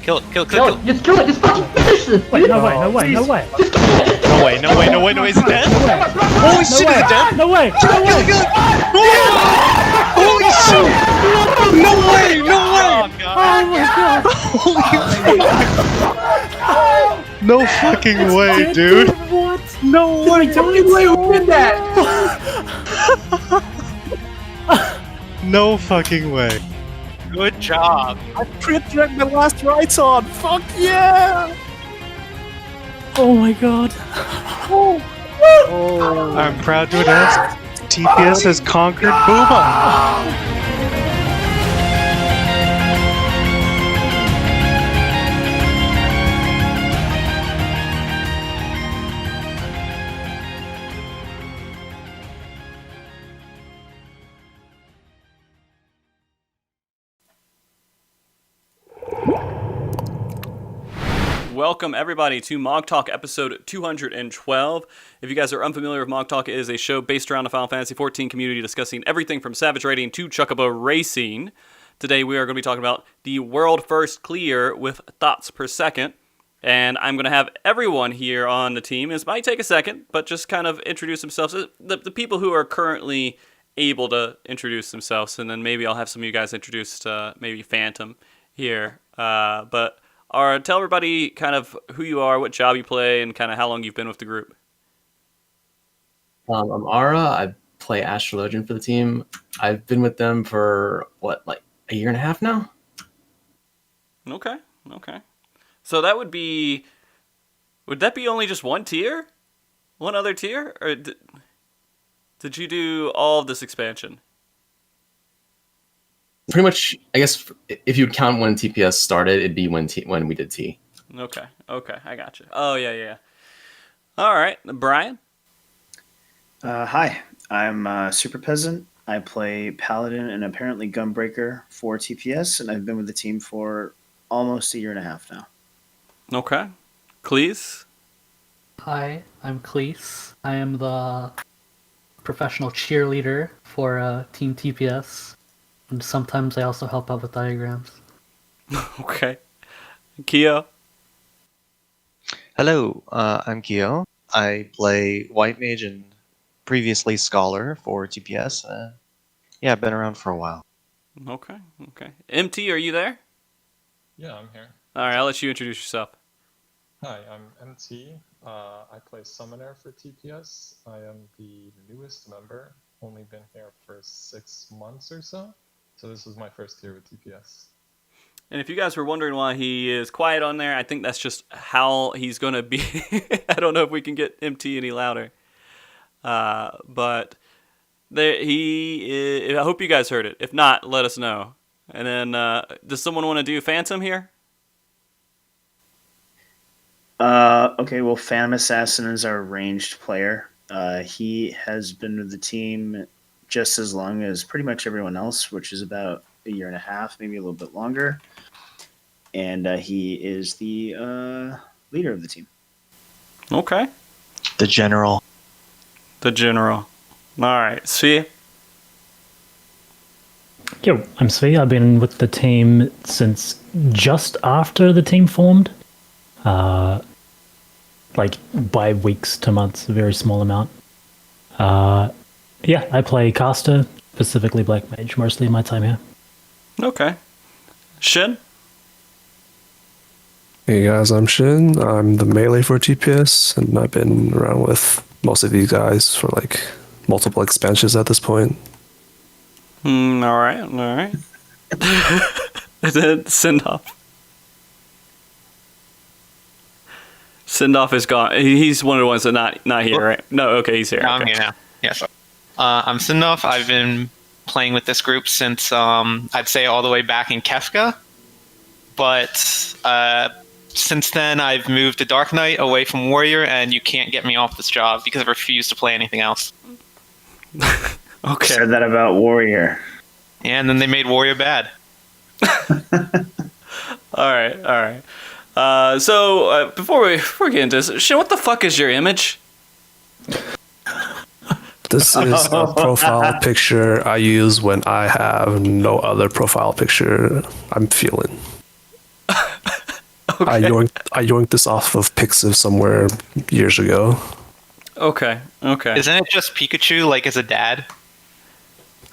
Kill it. Just kill it. Just fucking finish this. Wait, no way. No way. Is it dead? Holy shit, is it dead? No way. Kill it. Holy shit. No way. Oh my god. No fucking way, dude. What? No way. Who did that? No fucking way. Good job. I pre-dragged my last rights on. Fuck yeah. Oh my god. I'm proud to announce TPS has conquered Booba. Welcome everybody to MogTalk episode 212. If you guys are unfamiliar with MogTalk, it is a show based around the Final Fantasy XIV community discussing everything from Savage Raiding to Chocobo Racing. Today we are going to be talking about the world first clear with thoughts per second. And I'm going to have everyone here on the team. This might take a second, but just kind of introduce themselves. The people who are currently able to introduce themselves, and then maybe I'll have some of you guys introduce maybe Phantom here. Tell everybody kind of who you are, what job you play, and kind of how long you've been with the group. I'm Ara. I play Astrologian for the team. I've been with them for, like a year and a half now? Okay. So that would that be only just one tier? One other tier? Or did you do all of this expansion? Pretty much, I guess, if you'd count when TPS started, it'd be when we did T. Okay, I got you. Oh, yeah. All right, Brian? Hi, I'm Super Peasant. I play Paladin and apparently Gunbreaker for TPS, and I've been with the team for almost a year and a half now. Okay. Cleese? Hi, I'm Cleese. I am the professional cheerleader for Team TPS. And sometimes I also help out with diagrams. Okay. Kyo? Hello, I'm Kyo. I play White Mage and previously Scholar for TPS. I've been around for a while. Okay. MT, are you there? Yeah, I'm here. All right, I'll let you introduce yourself. Hi, I'm MT. I play Summoner for TPS. I am the newest member, only been here for 6 months or so. So this was my first year with TPS. And if you guys were wondering why he is quiet on there, I think that's just how he's going to be. I don't know if we can get MT any louder. But I hope you guys heard it. If not, let us know. And then, does someone want to do Phantom here? Okay, well, Phantom Assassin is our ranged player. He has been with the team just as long as pretty much everyone else, which is about a year and a half, maybe a little bit longer. And he is the leader of the team. Okay. The General. All right, Svi? Yo, I'm Svi. I've been with the team since just after the team formed. Like by weeks to months, a very small amount. I play caster, specifically Black Mage, mostly my time here. Okay. Shin? Hey guys, I'm Shin. I'm the melee for TPS, and I've been around with most of you guys for like multiple expansions at this point. All right. And then Sindoff. Sindoff is gone. He's one of the ones that not here, right? No, okay, he's here. No, okay. I'm here now. Yes. I'm Sindoff. I've been playing with this group since, I'd say all the way back in Kefka. But since then, I've moved to Dark Knight away from Warrior, and you can't get me off this job because I refuse to play anything else. Okay. Said that about Warrior. And then they made Warrior bad. All right. So before we get into this, Shin, what the fuck is your image? This is a profile picture I use when I have no other profile picture I'm feeling. I yoinked this off of Pixiv somewhere years ago. Okay. Isn't it just Pikachu, like, as a dad?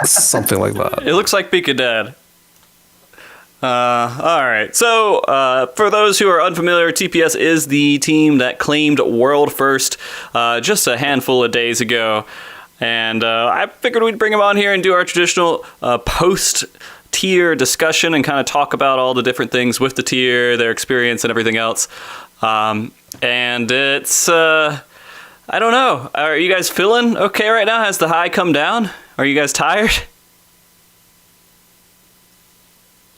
Something like that. It looks like Pika Dad. All right. So, for those who are unfamiliar, TPS is the team that claimed world first just a handful of days ago. And I figured we'd bring them on here and do our traditional post-tier discussion and kind of talk about all the different things with the tier, their experience, and everything else. And it's, I don't know. Are you guys feeling okay right now? Has the high come down? Are you guys tired?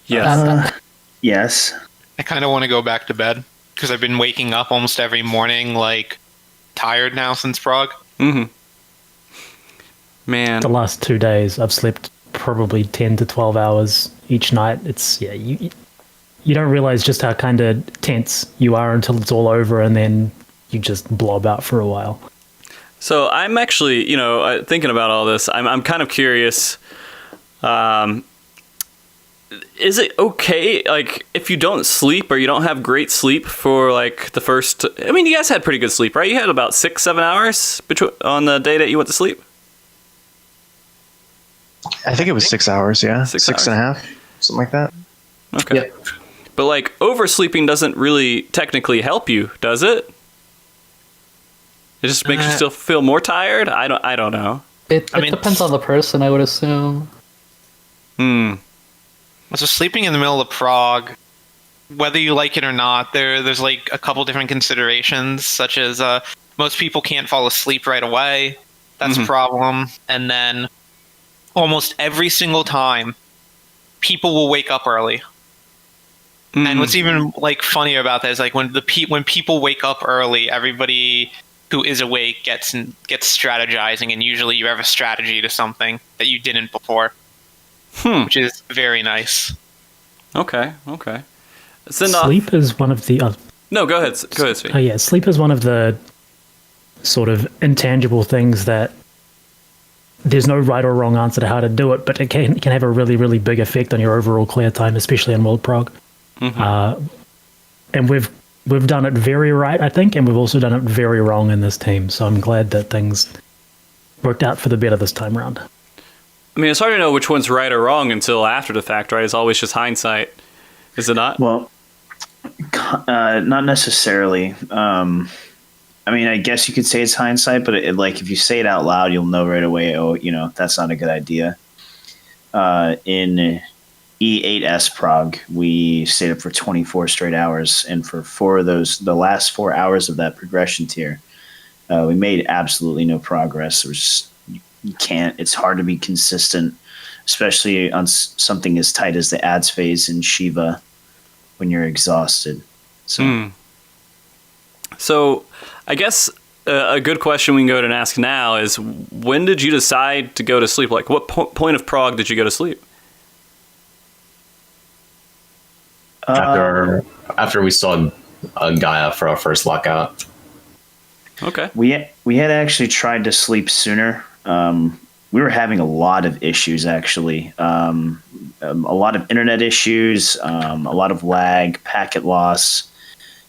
Yes. Yes. I kind of want to go back to bed because I've been waking up almost every morning, like, tired now since Prague. Mm-hmm. Man. The last 2 days, I've slept probably 10 to 12 hours each night. It's, you don't realize just how kind of tense you are until it's all over, and then you just blob out for a while. So I'm actually, thinking about all this, I'm kind of curious. Is it okay, like, if you don't sleep or you don't have great sleep for, like, the first... I mean, you guys had pretty good sleep, right? You had about 6-7 hours on the day that you went to sleep? I think it was 6 hours, yeah. 6 Six and a half, something like that. Okay. Yep. But, like, oversleeping doesn't really technically help you, does it? It just makes you still feel more tired? I don't know. It depends on the person, I would assume. So sleeping in the middle of Prague, whether you like it or not, there's like a couple different considerations, such as most people can't fall asleep right away. That's a problem. And then almost every single time, people will wake up early. And what's even like funnier about that is like when people wake up early, everybody who is awake gets strategizing, and usually you have a strategy to something that you didn't before, which is very nice. Okay. Sleep is one of the... No, go ahead, Svi. Oh yeah, sleep is one of the sort of intangible things that there's no right or wrong answer to how to do it, but it can have a really, really big effect on your overall clear time, especially in World Prog. And we've done it very right, I think, and we've also done it very wrong in this team. So I'm glad that things worked out for the better this time around. I mean, it's hard to know which one's right or wrong until after the fact, right? It's always just hindsight, is it not? Well, not necessarily. I mean, I guess you could say it's hindsight, but like if you say it out loud, you'll know right away. Oh, that's not a good idea. In E8S Prague, we stayed up for 24 straight hours, and for the last 4 hours of that progression tier, we made absolutely no progress. It was just, you can't. It's hard to be consistent, especially on something as tight as the ads phase in Shiva when you're exhausted. So I guess a good question we can go to and ask now is, when did you decide to go to sleep? Like, what point of Prague did you go to sleep? After we saw Gaia for our first lockout. Okay. We had actually tried to sleep sooner. We were having a lot of issues, actually. A lot of internet issues, a lot of lag, packet loss.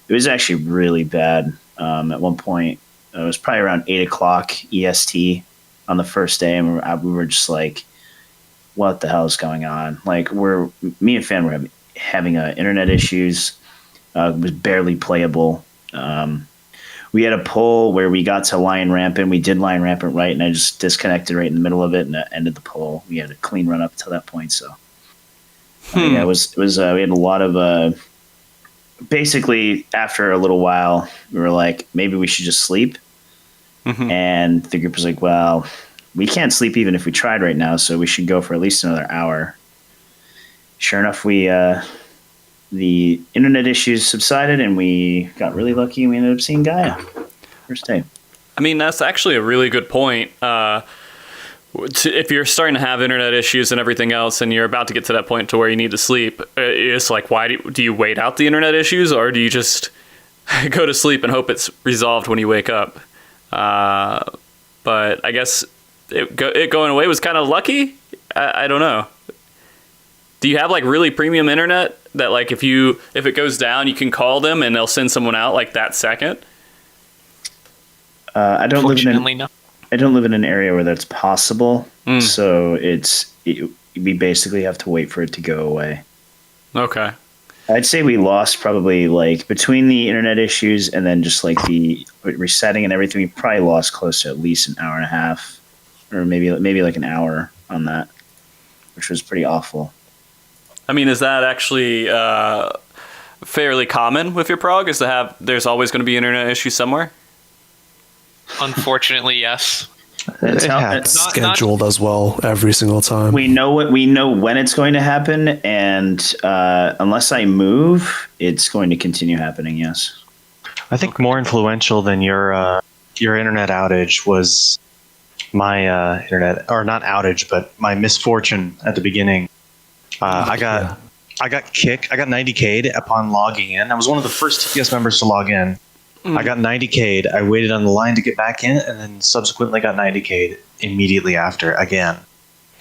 It was actually really bad. At one point, it was probably around 8 o'clock EST on the first day, and we were just like, what the hell is going on? Like, me and Fan were having internet issues. It was barely playable. We had a pull where we got to Lion Rampant. We did Lion Rampant right, and I just disconnected right in the middle of it and ended the pull. We had a clean run up to that point. So, yeah, it was. We had a lot of. Basically, after a little while, we were like, maybe we should just sleep. And the group was like, well, we can't sleep even if we tried right now, so we should go for at least another hour. Sure enough, the internet issues subsided, and we got really lucky, and we ended up seeing Gaia first day. I mean, that's actually a really good point. If you're starting to have internet issues and everything else, and you're about to get to that point to where you need to sleep, it's like, why do you wait out the internet issues, or do you just go to sleep and hope it's resolved when you wake up? But I guess it going away was kind of lucky. I don't know. Do you have like really premium internet that like if it goes down, you can call them and they'll send someone out like that second? I don't live in Fortunately, no. I don't live in an area where that's possible, so we basically have to wait for it to go away. Okay. I'd say we lost probably like between the internet issues and then just like the resetting and everything, we probably lost close to at least an hour and a half, or maybe like an hour on that, which was pretty awful. I mean, is that actually fairly common with your prog? Is to have there's always going to be internet issues somewhere? Unfortunately, yes. It's Scheduled as well every single time. we know when it's going to happen, and unless I move, it's going to continue happening. Yes. I think more influential than your internet outage was my internet, or not outage, but my misfortune at the beginning. I got kicked. I got 90K'd upon logging in. I was one of the first TPS members to log in. I got 90K'd. I waited on the line to get back in, and then subsequently got 90K'd immediately after again.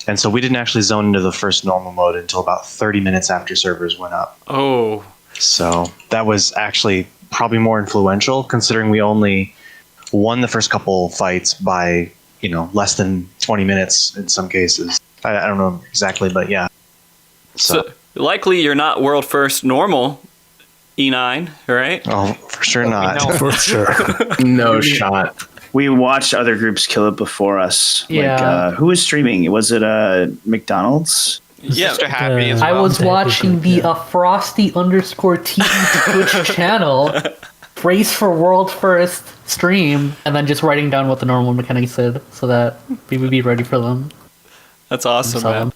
And so we didn't actually zone into the first normal mode until about 30 minutes after servers went up. Oh. So that was actually probably more influential, considering we only won the first couple fights by, less than 20 minutes in some cases. I don't know exactly, but yeah. So likely you're not world first normal E9, right? Oh, for sure not. No. For sure. No shot. We watched other groups kill it before us. Yeah. Like, who was streaming? Was it McDonald's? Yeah. Mr. Happy as I well. was watching the Frosty_TV Twitch channel race for world first stream, and then just writing down what the normal mechanics said so that we would be ready for them. That's awesome, Sell man. them.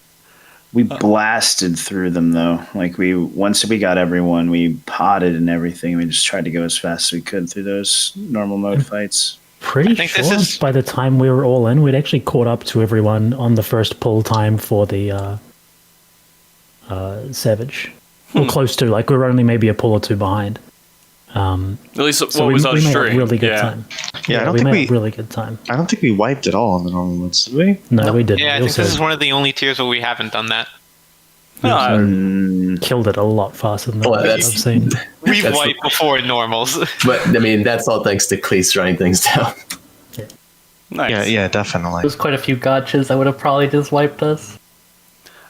We blasted through them though. Like once we got everyone, we potted and everything. We just tried to go as fast as we could through those normal mode fights. Pretty think sure this is- by the time we were all in, we'd actually caught up to everyone on the first pull time for the Savage. Or close to, like we were only maybe a pull or two behind. At least So what was on we made stream. a really good yeah. time. Yeah, I don't we think made a really good time. I don't think we wiped at all on the normal ones, did we? No, we didn't. Yeah, I We think this also is one of the only tiers where we haven't done that. killed it a lot faster than Well, I've that's- seen. We've That's- wiped before normals. But I mean, that's all thanks to Cleese running things down. Nice. Yeah, definitely. There's quite a few gotchas that would have probably just wiped us.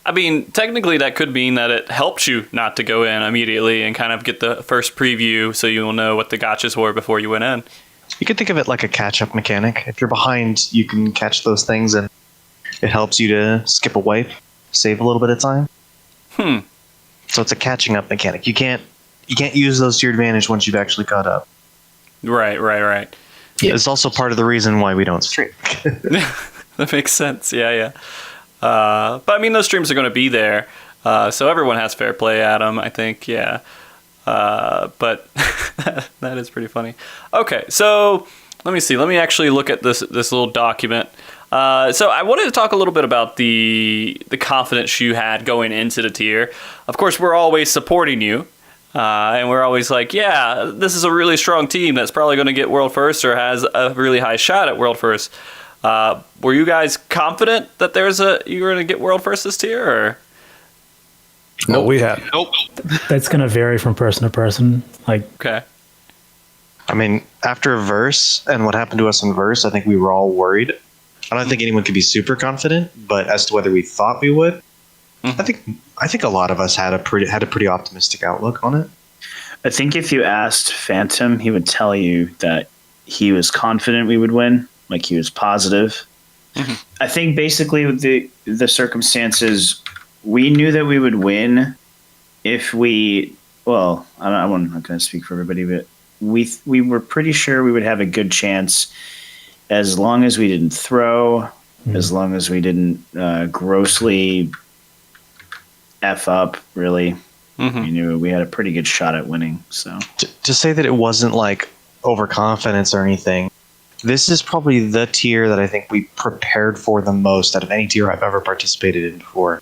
I mean, technically that could mean that it helps you not to go in immediately and kind of get the first preview so you'll know what the gotchas were before you went in. You could think of it like a catch-up mechanic. If you're behind, you can catch those things, and it helps you to skip a wipe, save a little bit of time. So it's a catching up mechanic. You can't use those to your advantage once you've actually caught up. Right. Yeah. It's also part of the reason why we don't stream. That makes sense. Yeah. But I mean, those streams are going to be there, so everyone has fair play at them, I think. Yeah. But that is pretty funny. Okay, so let me see. Let me actually look at this little document. So I wanted to talk a little bit about the confidence you had going into the tier. Of course, we're always supporting you. And we're always like, yeah, this is a really strong team that's probably going to get world first or has a really high shot at world first. Were you guys confident that you were going to get world first this tier? Or? No, we had. Nope. That's going to vary from person to person. Like, Okay. I mean, after Verse and what happened to us in Verse, I think we were all worried. I don't think anyone could be super confident, but as to whether we thought we would, I think a lot of us had a pretty optimistic outlook on it. I think if you asked Phantom, he would tell you that he was confident we would win. Like he was positive. I think basically with the circumstances, we knew that we would win if we. Well, I'm not going to speak for everybody, but we were pretty sure we would have a good chance as long as we didn't throw, as long as we didn't grossly F up. Really, we knew we had a pretty good shot at winning. So To say that it wasn't like overconfidence or anything, this is probably the tier that I think we prepared for the most out of any tier I've ever participated in before.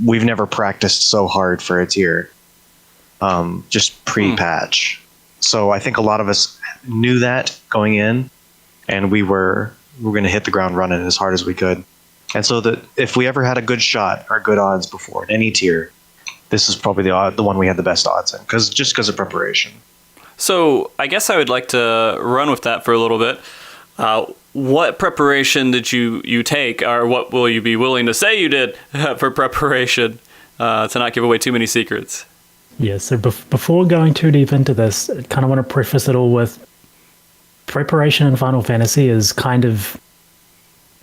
We've never practiced so hard for a tier, just pre-patch. So I think a lot of us knew that going in, and we were going to hit the ground running as hard as we could. And so that if we ever had a good shot or good odds before in any tier, this is probably the one we had the best odds in, because of preparation. So I guess I would like to run with that for a little bit. What preparation did you take, or what will you be willing to say you did for preparation to not give away too many secrets? Yeah, so before going too deep into this, I kind of want to preface it all with preparation in Final Fantasy is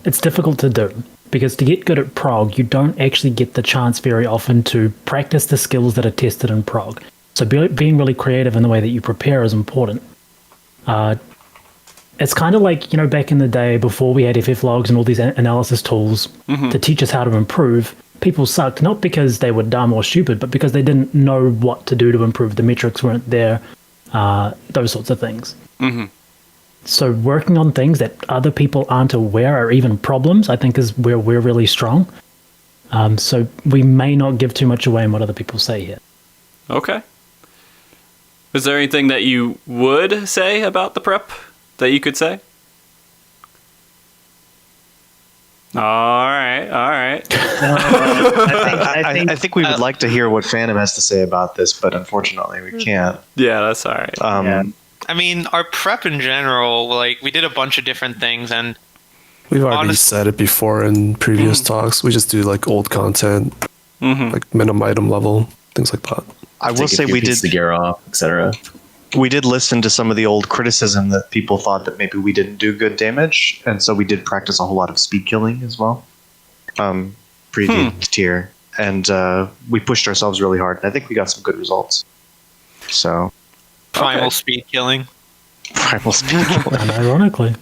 it's difficult to do, because to get good at prog, you don't actually get the chance very often to practice the skills that are tested in prog. So being really creative in the way that you prepare is important. It's kind of like, back in the day before we had FF logs and all these analysis tools to teach us how to improve, people sucked, not because they were dumb or stupid, but because they didn't know what to do to improve. The metrics weren't there, those sorts of things. Mm-hmm. So working on things that other people aren't aware are even problems, I think, is where we're really strong. So we may not give too much away in what other people say here. Okay. Is there anything that you would say about the prep that you could say? All right. I think we would like to hear what Phantom has to say about this, but unfortunately we can't. Yeah, that's all right. Yeah. I mean, our prep in general, like, we did a bunch of different things, and We've already said it before in previous talks. We just do like old content, like minimum item level, things like that. I will say we did the gear off, etc. We did listen to some of the old criticism that people thought that maybe we didn't do good damage, and so we did practice a whole lot of speed killing as well, pre tier, and we pushed ourselves really hard, and I think we got some good results. So, primal speed killing. Primal speed killing. And ironically,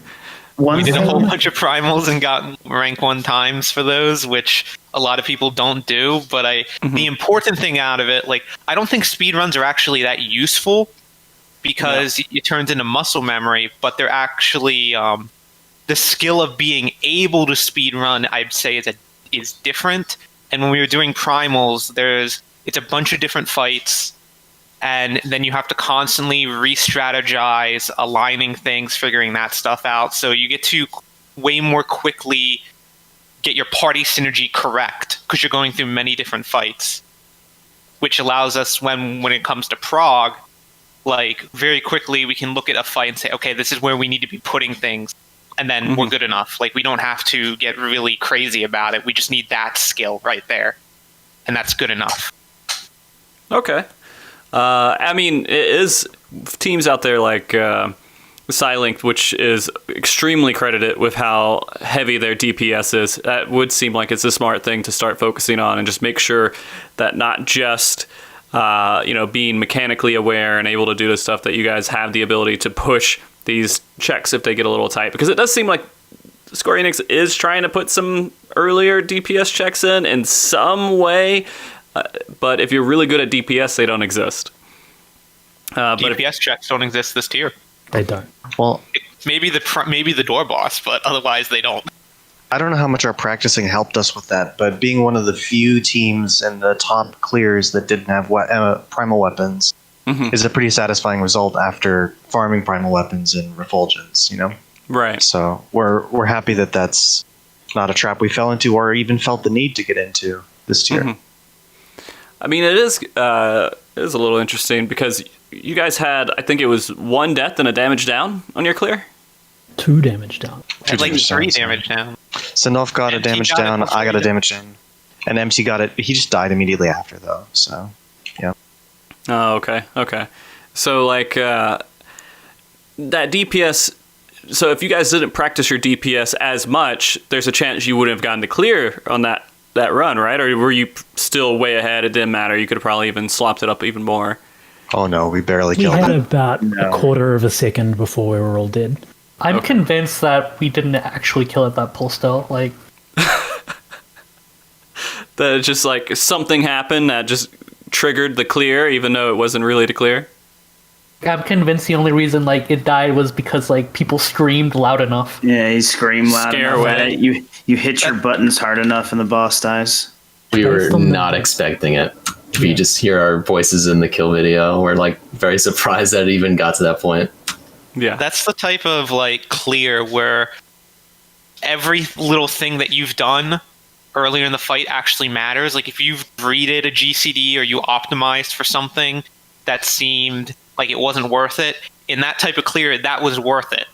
We did a whole bunch of primals and got rank 1 times for those, which a lot of people don't do. But the important thing out of it, like, I don't think speedruns are actually that useful, because it turns into muscle memory, but they're actually the skill of being able to speedrun, I'd say, is different. And when we were doing primals, it's a bunch of different fights, and then you have to constantly re-strategize, aligning things, figuring that stuff out. So you get to way more quickly get your party synergy correct, because you're going through many different fights, which allows us, when it comes to prog, like, very quickly we can look at a fight and say, okay, this is where we need to be putting things, and then we're good enough. Like, we don't have to get really crazy about it. We just need that skill right there, and that's good enough. Okay. I mean, it is teams out there like Silink, which is extremely credited with how heavy their DPS is. That would seem like it's a smart thing to start focusing on, and just make sure that not just being mechanically aware and able to do the stuff, that you guys have the ability to push these checks if they get a little tight. Because it does seem like Square Enix is trying to put some earlier DPS checks in some way, but if you're really good at DPS, they don't exist. DPS checks don't exist this tier. they don't. Well, Maybe the door boss, but otherwise they don't. I don't know how much our practicing helped us with that, but being one of the few teams in the top clears that didn't have primal weapons is a pretty satisfying result after farming primal weapons in Refulgence, Right. So we're happy that that's not a trap we fell into or even felt the need to get into this tier. I mean, it is a little interesting, because you guys had, I think it was 1 death and a damage down on your clear? 2 damage down. Like damage 3 down, damage down. Sindolf got a MC damage got it down, before I got you a did. damage down. And MC got it. He just died immediately after, though. So, yeah. Oh, okay. So, like, that DPS... So if you guys didn't practice your DPS as much, there's a chance you wouldn't have gotten to clear on that run, right? Or were you still way ahead? It didn't matter. You could have probably even slopped it up even more. Oh, no, we barely We killed had him. about a quarter of a second before we were all dead. I'm convinced that we didn't actually kill it that pulse-still. Like, That just, like, something happened that just triggered the clear, even though it wasn't really to clear. I'm convinced the only reason like it died was because like people screamed loud enough. Yeah, he screamed loud Scare enough. away. That you hit your buttons hard enough and the boss dies. We were Based on not the- expecting it. We just hear our voices in the kill video. We're like very surprised that it even got to that point. Yeah. That's the type of like clear where every little thing that you've done earlier in the fight actually matters. Like if you've greeted a GCD or you optimized for something that seemed like it wasn't worth it, in that type of clear, that was worth it.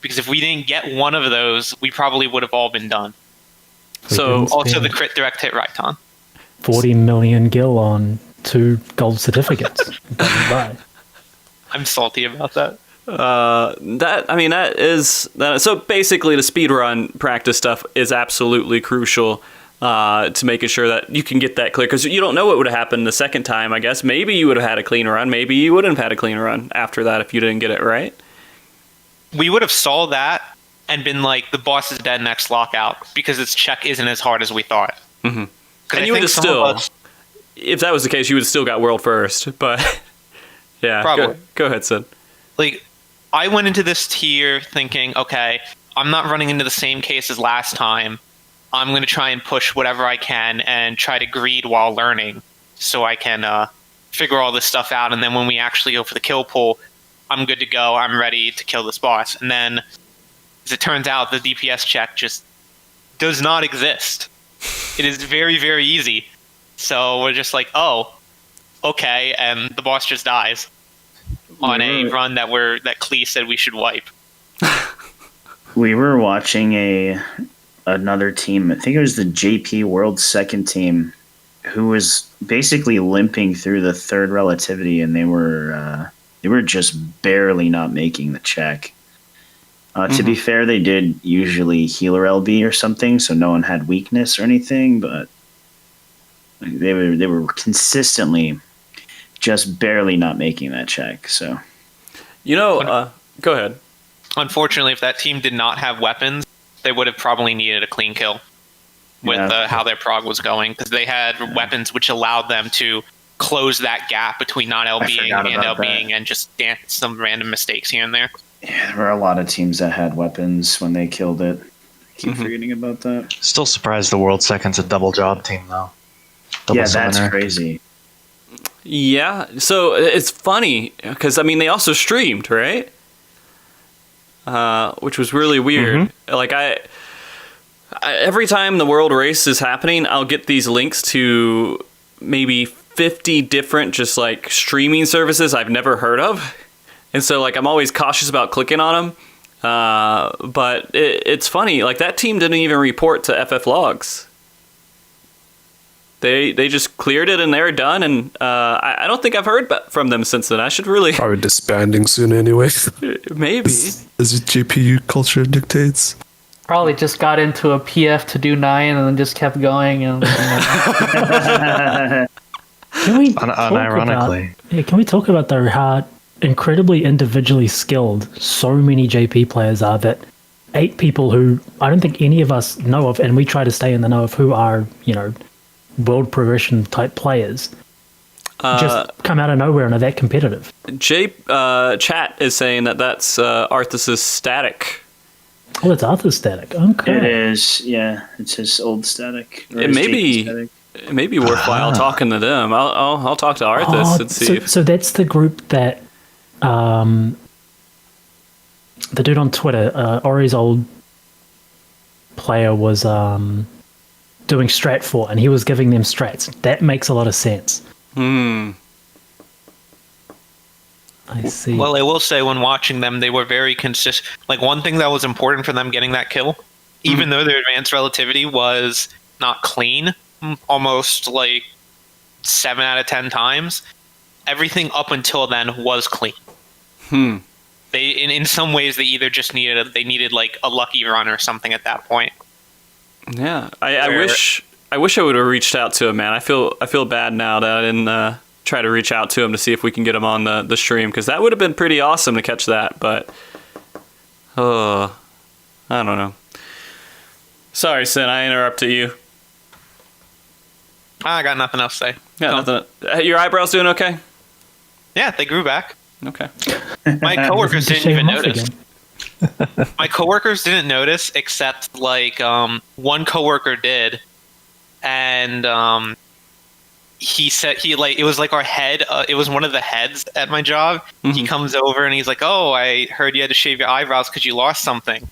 Because if we didn't get one of those, we probably would have all been done. So also the crit direct hit Raiton. 40 million gil on 2 gold certificates. Bye. I'm salty about that. That is so basically the speedrun practice stuff is absolutely crucial to making sure that you can get that clear, because you don't know what would have happened the second time. I guess maybe you would have had a clean run, maybe you wouldn't have had a clean run after that if you didn't get it right. We would have saw that and been like, the boss is dead next lockout, because its check isn't as hard as we thought. Mm-hmm. And you would have still, if that was the case, you would have still got world first. But yeah, probably. Go ahead, Sid. Like, I went into this tier thinking, okay, I'm not running into the same case as last time. I'm going to try and push whatever I can and try to greed while learning so I can figure all this stuff out. And then when we actually go for the kill pool, I'm good to go. I'm ready to kill this boss. And then, as it turns out, the DPS check just does not exist. It is very, very easy. So we're just like, oh, okay, and the boss just dies on a run that Klee said we should wipe. We were watching another team. I think it was the JP World second team, who was basically limping through the third relativity, and they were just barely not making the check. To be fair, they did usually healer LB or something, so no one had weakness or anything, but they were consistently just barely not making that check. So, go ahead. Unfortunately, if that team did not have weapons, they would have probably needed a clean kill with how their prog was going, because they had weapons which allowed them to close that gap between not LBing and LBing and just dance some random mistakes here and there. Yeah, there were a lot of teams that had weapons when they killed it. I keep forgetting about that. Still surprised the world second's a double job team, though. Double that's summoner. crazy. Yeah, so it's funny, because, I mean, they also streamed, right? Which was really weird. Like, I every time the world race is happening, I'll get these links to maybe 50 different just, like, streaming services I've never heard of. And so, like, I'm always cautious about clicking on them. But it's funny. Like, that team didn't even report to FF Logs. They just cleared it and they're done. And I don't think I've heard from them since then. I should really... Probably disbanding soon anyway. Maybe. As GPU culture dictates. Probably just got into a PF to do 9 and then just kept going. And Can we Unironically. can we talk about though how incredibly individually skilled so many JP players are, that 8 people who I don't think any of us know of, and we try to stay in the know of, who are, world progression type players, just come out of nowhere and are that competitive. Chat is saying that's Arthas's static. Oh, it's Arthur's static. Okay. It is, yeah. It's his old static. It may be worthwhile talking to them. I'll talk to Arthas and see. So that's the group that the dude on Twitter, Ori's old player, was doing strat for, and he was giving them strats. That makes a lot of sense. I see. Well, I will say, when watching them, they were very consistent. Like, one thing that was important for them getting that kill, even though their advanced relativity was not clean, almost like 7 out of 10 times, everything up until then was clean. They, in some ways, they either just needed like a lucky run or something at that point. Yeah, I wish I would have reached out to him, man. I feel bad now that I didn't try to reach out to him to see if we can get him on the stream, because that would have been pretty awesome to catch that. But I don't know. Sorry, Sin, I interrupted you. I got nothing else to say. Yeah, nothing. Your eyebrows doing okay? Yeah, they grew back. Okay. My coworkers didn't even notice. My coworkers didn't notice, except like one coworker did, and he said it was like our head. It was one of the heads at my job. He comes over and he's like, "Oh, I heard you had to shave your eyebrows because you lost something."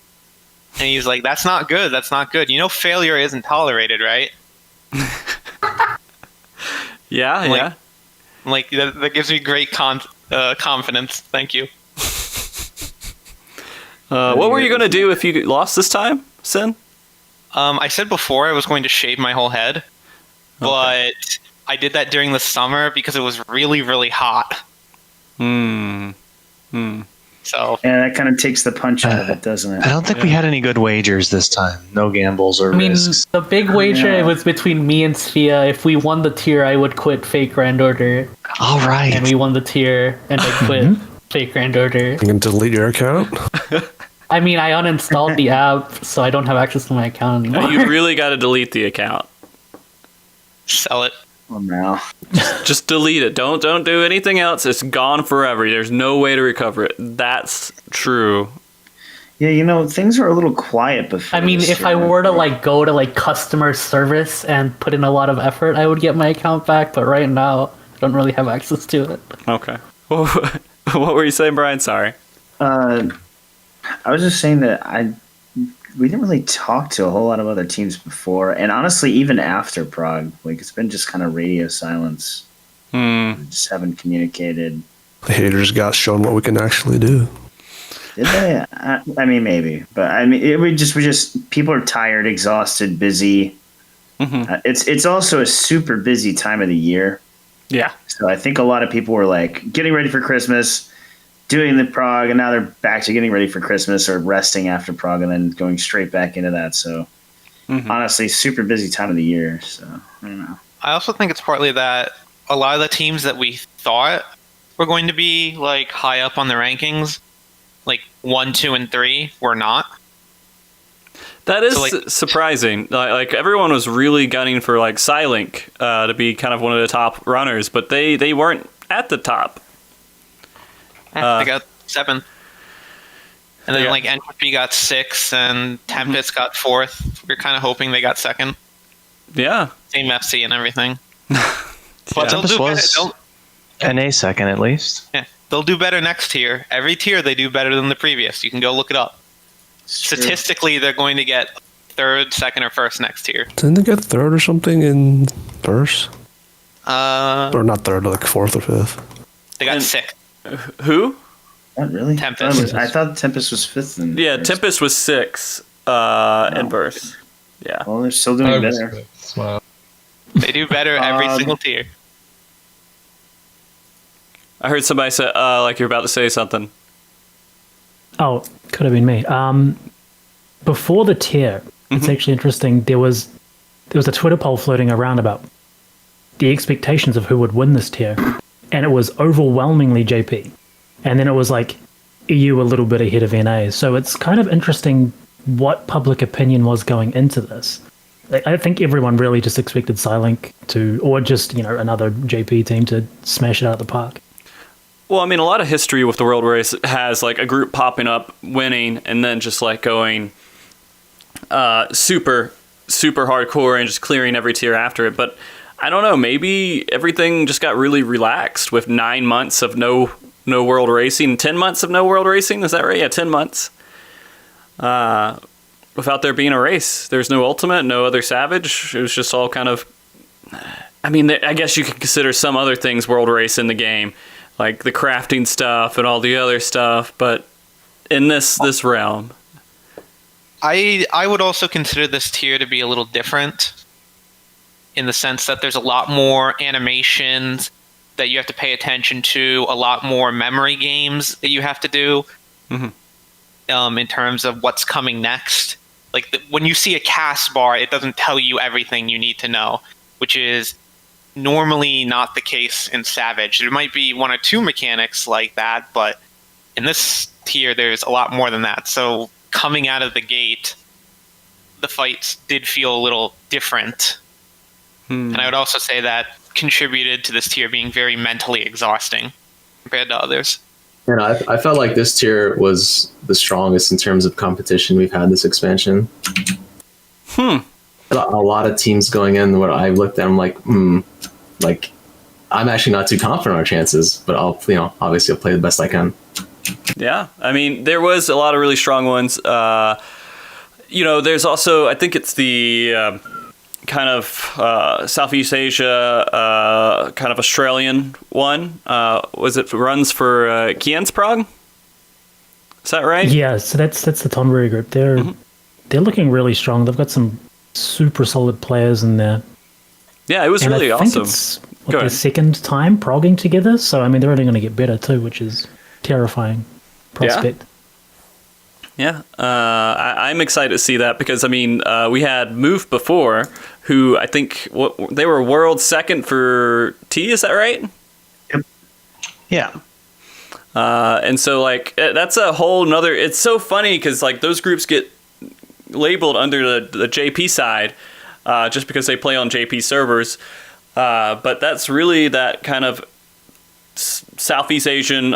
And he's like, "That's not good. That's not good. You know, failure isn't tolerated, right?" Yeah, I'm like- yeah. I'm like, that gives me great confidence. Thank you. What were you going to do if you lost this time, Sin? I said before I was going to shave my whole head, but I did that during the summer because it was really, really hot. So Yeah, that kind of takes the punch out of it, doesn't it? I don't think we had any good wagers this time. No gambles or I mean, risks. the big wager was between me and Sphia. If we won the tier, I would quit Fake Grand Order. All right. And we won the tier, and I quit Fake Grand Order. You can delete your account. I mean, I uninstalled the app, so I don't have access to my account anymore. You really got to delete the account. sell it. Oh no. Just delete it. Don't do anything else. It's gone forever. There's no way to recover it. That's true. Yeah, you know, things were a little quiet before. I mean, this if I year. were to like go to like customer service and put in a lot of effort, I would get my account back. But right now, I don't really have access to it. Okay. What were you saying, Brian? Sorry. I was just saying that we didn't really talk to a whole lot of other teams before, and honestly, even after Prague, like it's been just kind of radio silence. We just haven't communicated. The haters got shown what we can actually do. Did they? I mean, maybe, but I mean, we just people are tired, exhausted, busy. It's also a super busy time of the year. Yeah. So I think a lot of people were like getting ready for Christmas, doing the Prague, and now they're back to getting ready for Christmas or resting after Prague and then going straight back into that. So honestly, super busy time of the year. So I don't know. I also think it's partly that a lot of the teams that we thought were going to be like high up on the rankings, like 1, 2, and 3, were not. That is So, like- surprising. Like everyone was really gunning for like Silink to be kind of one of the top runners, but they weren't at the top. They got 7th. And then Yeah. like Entropy got 6th and Tempest got 4th. We are kind of hoping they got 2nd. Yeah. Same FC and everything. Yeah. But they'll do better. NA second at least. They'll do better next tier. Every tier they do better than the previous. You can go look it up. Statistically, they're going to get 3rd, 2nd, or 1st next tier. Didn't they get third or something in first? Uh, Or not third, like fourth or fifth. they got And- 6th. Who? Not really. Tempest. I thought Tempest was 5th. Yeah, Tempest was 6 in verse. Yeah. Well, they're still doing better. Smile. They do better every Um, single tier. I heard somebody say like you're about to say something. Oh, could have been me. Before the tier, it's actually interesting. There was a Twitter poll floating around about the expectations of who would win this tier, and it was overwhelmingly JP. And then it was like EU a little bit ahead of NA. So it's kind of interesting what public opinion was going into this. I think everyone really just expected Silink to, or just, another JP team to smash it out of the park. Well, I mean, a lot of history with the World Race has like a group popping up, winning, and then just like going super hardcore and just clearing every tier after it. But I don't know, maybe everything just got really relaxed with 9 months of no World Racing, 10 months of no World Racing. Is that right? Yeah, 10 months. Without there being a race. There's no Ultimate, no other Savage. It was just all kind of... I mean, I guess you could consider some other things World Race in the game, like the crafting stuff and all the other stuff, but in this realm... I would also consider this tier to be a little different in the sense that there's a lot more animations that you have to pay attention to, a lot more memory games that you have to do in terms of what's coming next. Like when you see a cast bar, it doesn't tell you everything you need to know, which is normally not the case in Savage. There might be 1 or 2 mechanics like that, but in this tier, there's a lot more than that. So coming out of the gate, the fights did feel a little different. And I would also say that contributed to this tier being very mentally exhausting compared to others. And I felt like this tier was the strongest in terms of competition we've had this expansion. A lot of teams going in where I looked at them like, like I'm actually not too confident on our chances, but obviously I'll play the best I can. Yeah, I mean, there was a lot of really strong ones. there's also, I think it's the kind of Southeast Asia, kind of Australian one. Was it runs for ENJOYYYY? Is that right? Yeah, so that's the Tonberry group. They're looking really strong. They've got some super solid players in there. Yeah, it was And really I think awesome. it's their second time progging together, so I mean they're only going to get better too, which is terrifying prospect. Yeah, I'm excited to see that because, I mean, we had Move before, who I think they were world second for T, is that right? Yeah. And so, like, that's a whole nother... It's so funny because, like, those groups get labeled under the JP side just because they play on JP servers. But that's really that kind of Southeast Asian...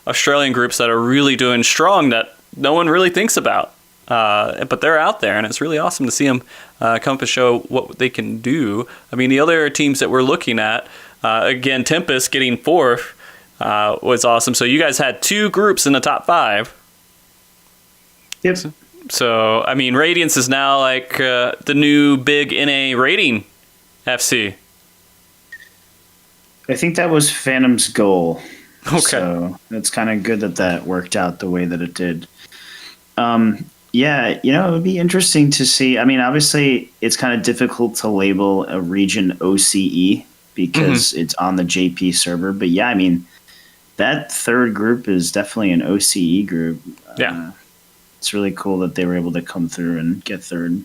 Australian groups that are really doing strong that no one really thinks about. But they're out there, and it's really awesome to see them come to show what they can do. I mean, the other teams that we're looking at, again, Tempest getting fourth was awesome. So you guys had two groups in the top 5. Yep. So, I mean, Radiance is now like the new big NA rating FC. I think that was Phantom's goal. Okay. So it's kind of good that worked out the way that it did. Yeah, it would be interesting to see. I mean, obviously, it's kind of difficult to label a region OCE because it's on the JP server. But yeah, I mean, that third group is definitely an OCE group. Yeah. It's really cool that they were able to come through and get third.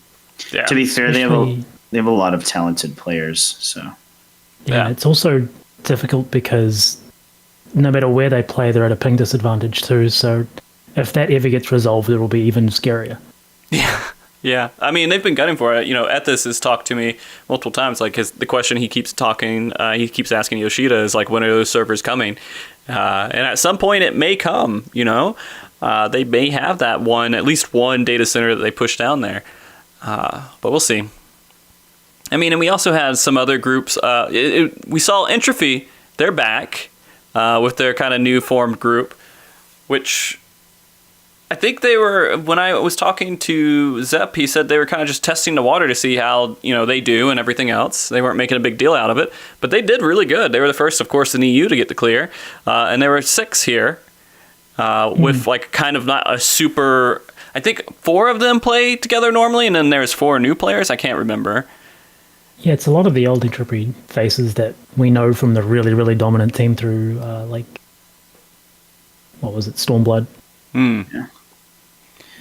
Yeah. To be fair, they have a lot of talented players. So Yeah, it's also difficult because no matter where they play, they're at a ping disadvantage too. So if that ever gets resolved, it'll be even scarier. Yeah. I mean, they've been gunning for it. Ethis has talked to me multiple times. Like, the question he keeps asking Yoshida is, like, when are those servers coming? And at some point, it may come, They may have that at least one data center that they push down there. But we'll see. I mean, and we also had some other groups. We saw Entropy. They're back. With their kind of new formed group, which I think they were, when I was talking to Zepp, he said they were kind of just testing the water to see how, they do and everything else. They weren't making a big deal out of it, but they did really good. They were the first, of course, in EU to get the clear. And there were 6 here with like kind of not a super, I think 4 of them play together normally. And then there's 4 new players. I can't remember. Yeah, it's a lot of the old Entropy faces that we know from the really, really dominant team through, what was it, Stormblood? Yeah.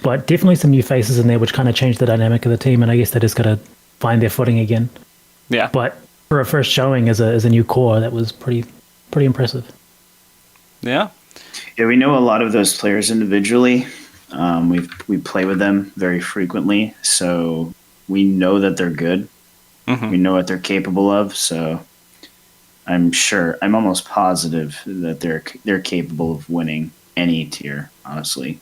But definitely some new faces in there, which kind of changed the dynamic of the team, and I guess they just got to find their footing again. Yeah. But for a first showing as a new core, that was pretty impressive. Yeah. Yeah, we know a lot of those players individually. We play with them very frequently, so we know that they're good. We know what they're capable of, so I'm almost positive that they're capable of winning any tier, honestly.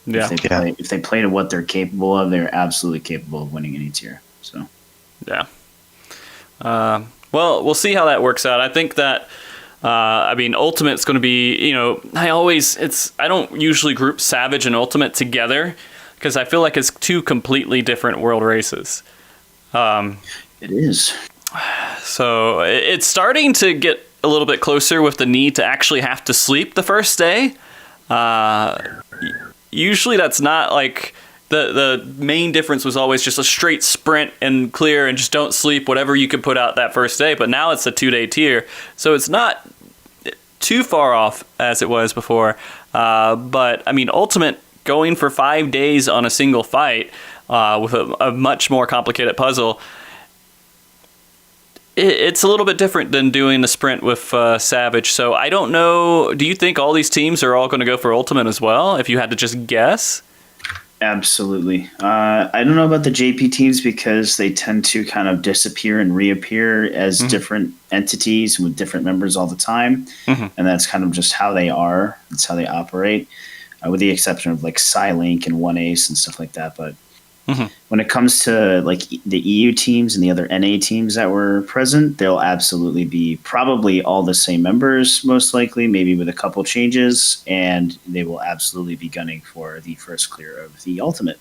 Yeah. If they play to what they're capable of, they're absolutely capable of winning any tier. So yeah. Well, we'll see how that works out. I think that Ultimate's going to be, I don't usually group Savage and Ultimate together because I feel like it's 2 completely different world races. it is. So it's starting to get a little bit closer with the need to actually have to sleep the first day. Usually that's not like the main difference was always just a straight sprint and clear and just don't sleep, whatever you could put out that first day. But now it's a 2-day tier. So it's not too far off as it was before. But I mean, Ultimate going for 5 days on a single fight with a much more complicated puzzle. It's a little bit different than doing the sprint with Savage. So I don't know. Do you think all these teams are all going to go for Ultimate as well, if you had to just guess? Absolutely. I don't know about the JP teams because they tend to kind of disappear and reappear as different entities with different members all the time. And that's kind of just how they are. That's how they operate, with the exception of like Psylink and One Ace and stuff like that. But when it comes to like the EU teams and the other NA teams that were present, they'll absolutely be probably all the same members, most likely, maybe with a couple changes, and they will absolutely be gunning for the first clear of the Ultimate.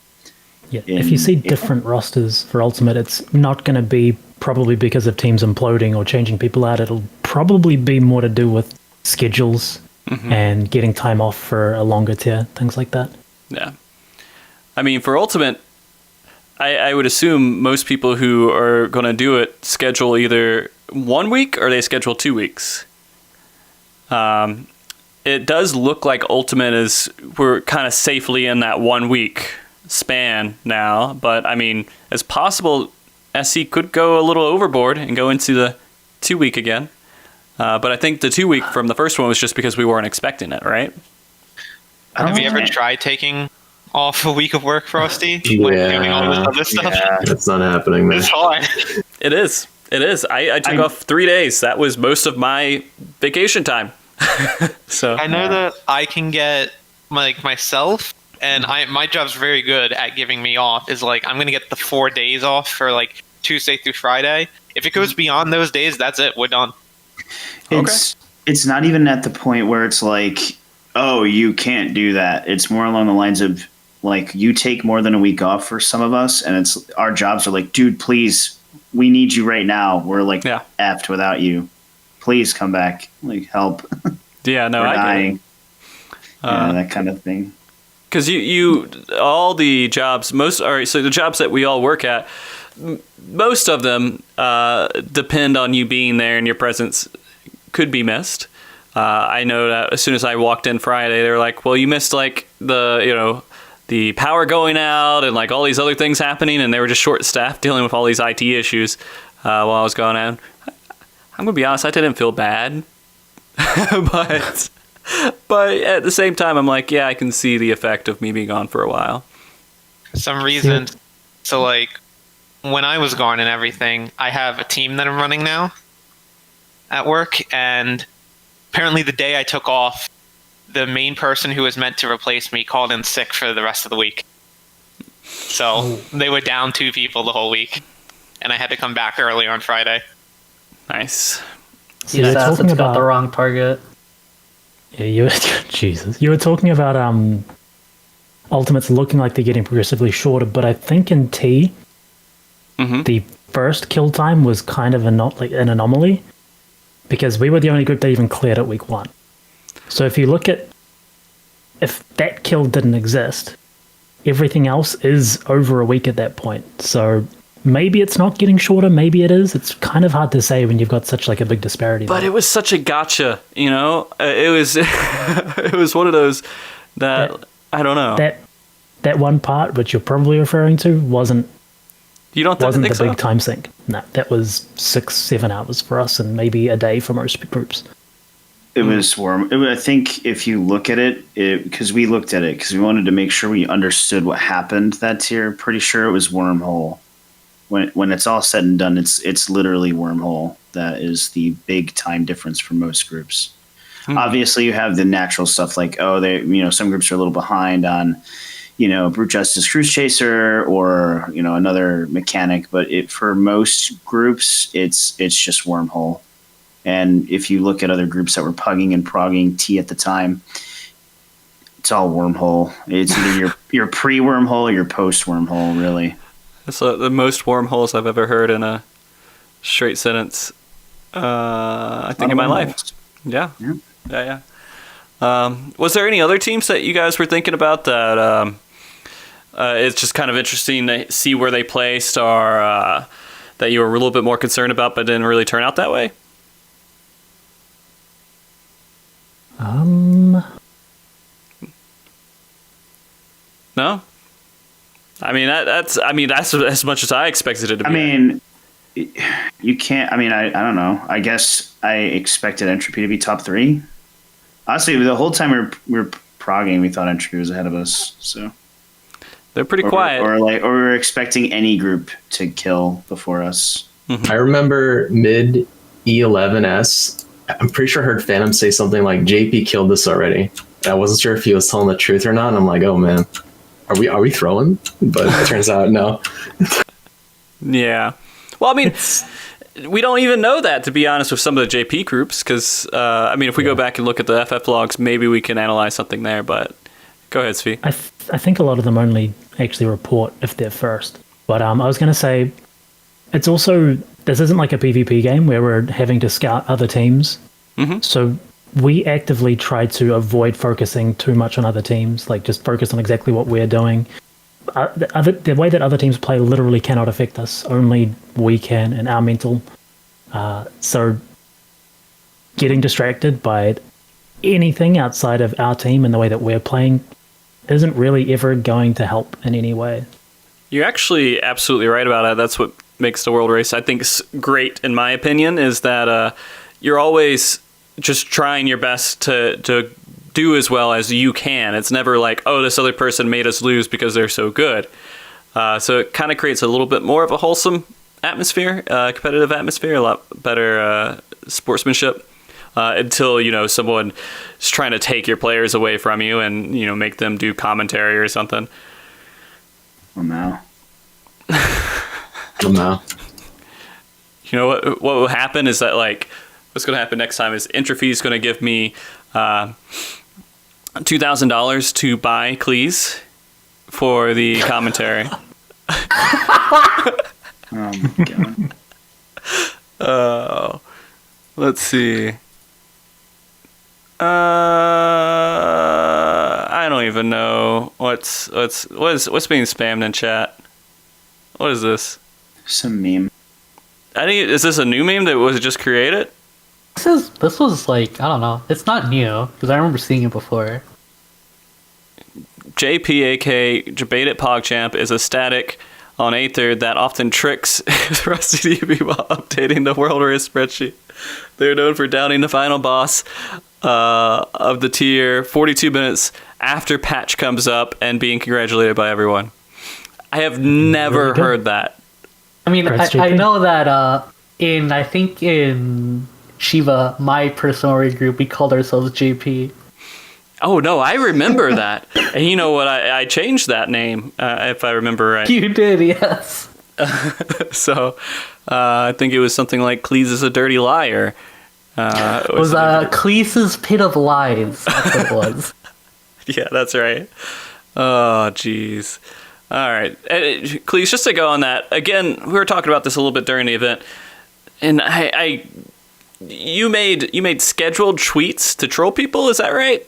Yeah, if you see different rosters for Ultimate, it's not going to be probably because of teams imploding or changing people out. It'll probably be more to do with schedules and getting time off for a longer tier, things like that. Yeah. I mean, for Ultimate, I would assume most people who are going to do it schedule either 1 week or they schedule 2 weeks. It does look like Ultimate we're kind of safely in that 1 week span now, but I mean, it's possible SC could go a little overboard and go into the 2 week again. But I think the 2 week from the first one was just because we weren't expecting it, right? Have you ever tried taking off a week of work, Frosty? When doing all this other stuff? Yeah. That's not happening, man. It's hard. It is. I took off 3 days. That was most of my vacation time. So I know that I can get myself, and my job's very good at giving me off. Is like I'm gonna get the 4 days off for like Tuesday through Friday. If it goes beyond those days, that's it. We're done. It's not even at the point where it's like, oh, you can't do that. It's more along the lines of like you take more than a week off for some of us, and it's our jobs are like, dude, please, we need you right now. We're like effed without you. Please come back. Like help. Yeah, no, we're I dying. get it. That kind of thing. Because you all the jobs, so the jobs that we all work at, most of them depend on you being there, and your presence could be missed. I know that as soon as I walked in Friday, they were like, well, you missed like the power going out and like all these other things happening, and they were just short-staffed dealing with all these IT issues while I was going on. I'm going to be honest, I didn't feel bad. but at the same time, I'm like, yeah, I can see the effect of me being gone for a while. For some reason, so like when I was gone and everything, I have a team that I'm running now at work, and apparently the day I took off, the main person who was meant to replace me called in sick for the rest of the week. So they were down 2 people the whole week, and I had to come back early on Friday. Nice. So you're talking got about the wrong target. Yeah, Jesus. You were talking about Ultimates looking like they're getting progressively shorter, but I think in T, the first kill time was kind of an anomaly because we were the only group that even cleared at week 1. So if you look at if that kill didn't exist, everything else is over a week at that point. So maybe it's not getting shorter, maybe it is. It's kind of hard to say when you've got such like a big disparity. But it was such a gotcha, you know? It was it was one of those that I don't know. That one part which you're probably referring to wasn't the big time sink. No, that was 6-7 hours for us and maybe a day for most groups. It was warm. I think if you look at it, because we looked at it because we wanted to make sure we understood what happened that tier. Pretty sure it was wormhole. When it's all said and done, it's literally wormhole. That is the big time difference for most groups. Obviously, you have the natural stuff like some groups are a little behind on Brute Justice Cruise Chaser or another mechanic, but for most groups it's just wormhole. And if you look at other groups that were pugging and progging T at the time, it's all wormhole. It's either your pre-wormhole or your post-wormhole, really. It's the most wormholes I've ever heard in a straight sentence, I think, in my life. Yeah. Was there any other teams that you guys were thinking about that it's just kind of interesting to see where they placed or that you were a little bit more concerned about but didn't really turn out that way? No? I mean, that's as much as I expected it to be. I mean, you can't. I mean, I don't know. I guess I expected Entropy to be top 3. Honestly, the whole time we were progging, we thought Entropy was ahead of us. So they're pretty quiet. Or we were expecting any group to kill before us. I remember mid E11S. I'm pretty sure I heard Phantom say something like JP killed this already. I wasn't sure if he was telling the truth or not. And I'm like, oh man, are we throwing? But it turns out no. Yeah. Well, I mean, we don't even know that, to be honest, with some of the JP groups, because if we go back and look at the FF logs, maybe we can analyze something there. But go ahead, Svi. I I think a lot of them only actually report if they're first. But I was going to say, it's also, this isn't like a PvP game where we're having to scout other teams. So we actively try to avoid focusing too much on other teams, like just focus on exactly what we're doing. The way that other teams play literally cannot affect us. Only we can, and our mental. So getting distracted by anything outside of our team and the way that we're playing isn't really ever going to help in any way. You're actually absolutely right about it. That's what makes the world race, I think, great, in my opinion, is that you're always just trying your best to do as well as you can. It's never like, oh, this other person made us lose because they're so good. So it kind of creates a little bit more of a wholesome atmosphere, competitive atmosphere, a lot better sportsmanship, until, you know, someone is trying to take your players away from you and, you know, make them do commentary or something. Oh, no. Oh, no. You know what will happen is that, like, what's going to happen next time is Entropy is going to give me $2,000 to buy Cleese for the commentary. Oh my god. Let's see. I don't even know what's being spammed in chat. What is this? Some meme. Is this a new meme that was just created? This was like, I don't know. It's not new because I remember seeing it before. JPAK, Jabaited PogChamp, is a static on Aether that often tricks Rusty DB while updating the World Race spreadsheet. They're known for downing the final boss of the tier 42 minutes after patch comes up and being congratulated by everyone. I have never heard that. I mean, I know that I think in Shiva, my personal raid group, we called ourselves JP. Oh, no, I remember that. And you know what? I changed that name, if I remember right. You did, yes. So I think it was something like Cleese is a dirty liar. It was Cleese's Pit of Lies. That's what it was. Yeah, that's right. Oh, jeez. All right. Cleese, just to go on that, again, we were talking about this a little bit during the event, and you made scheduled tweets to troll people, is that right?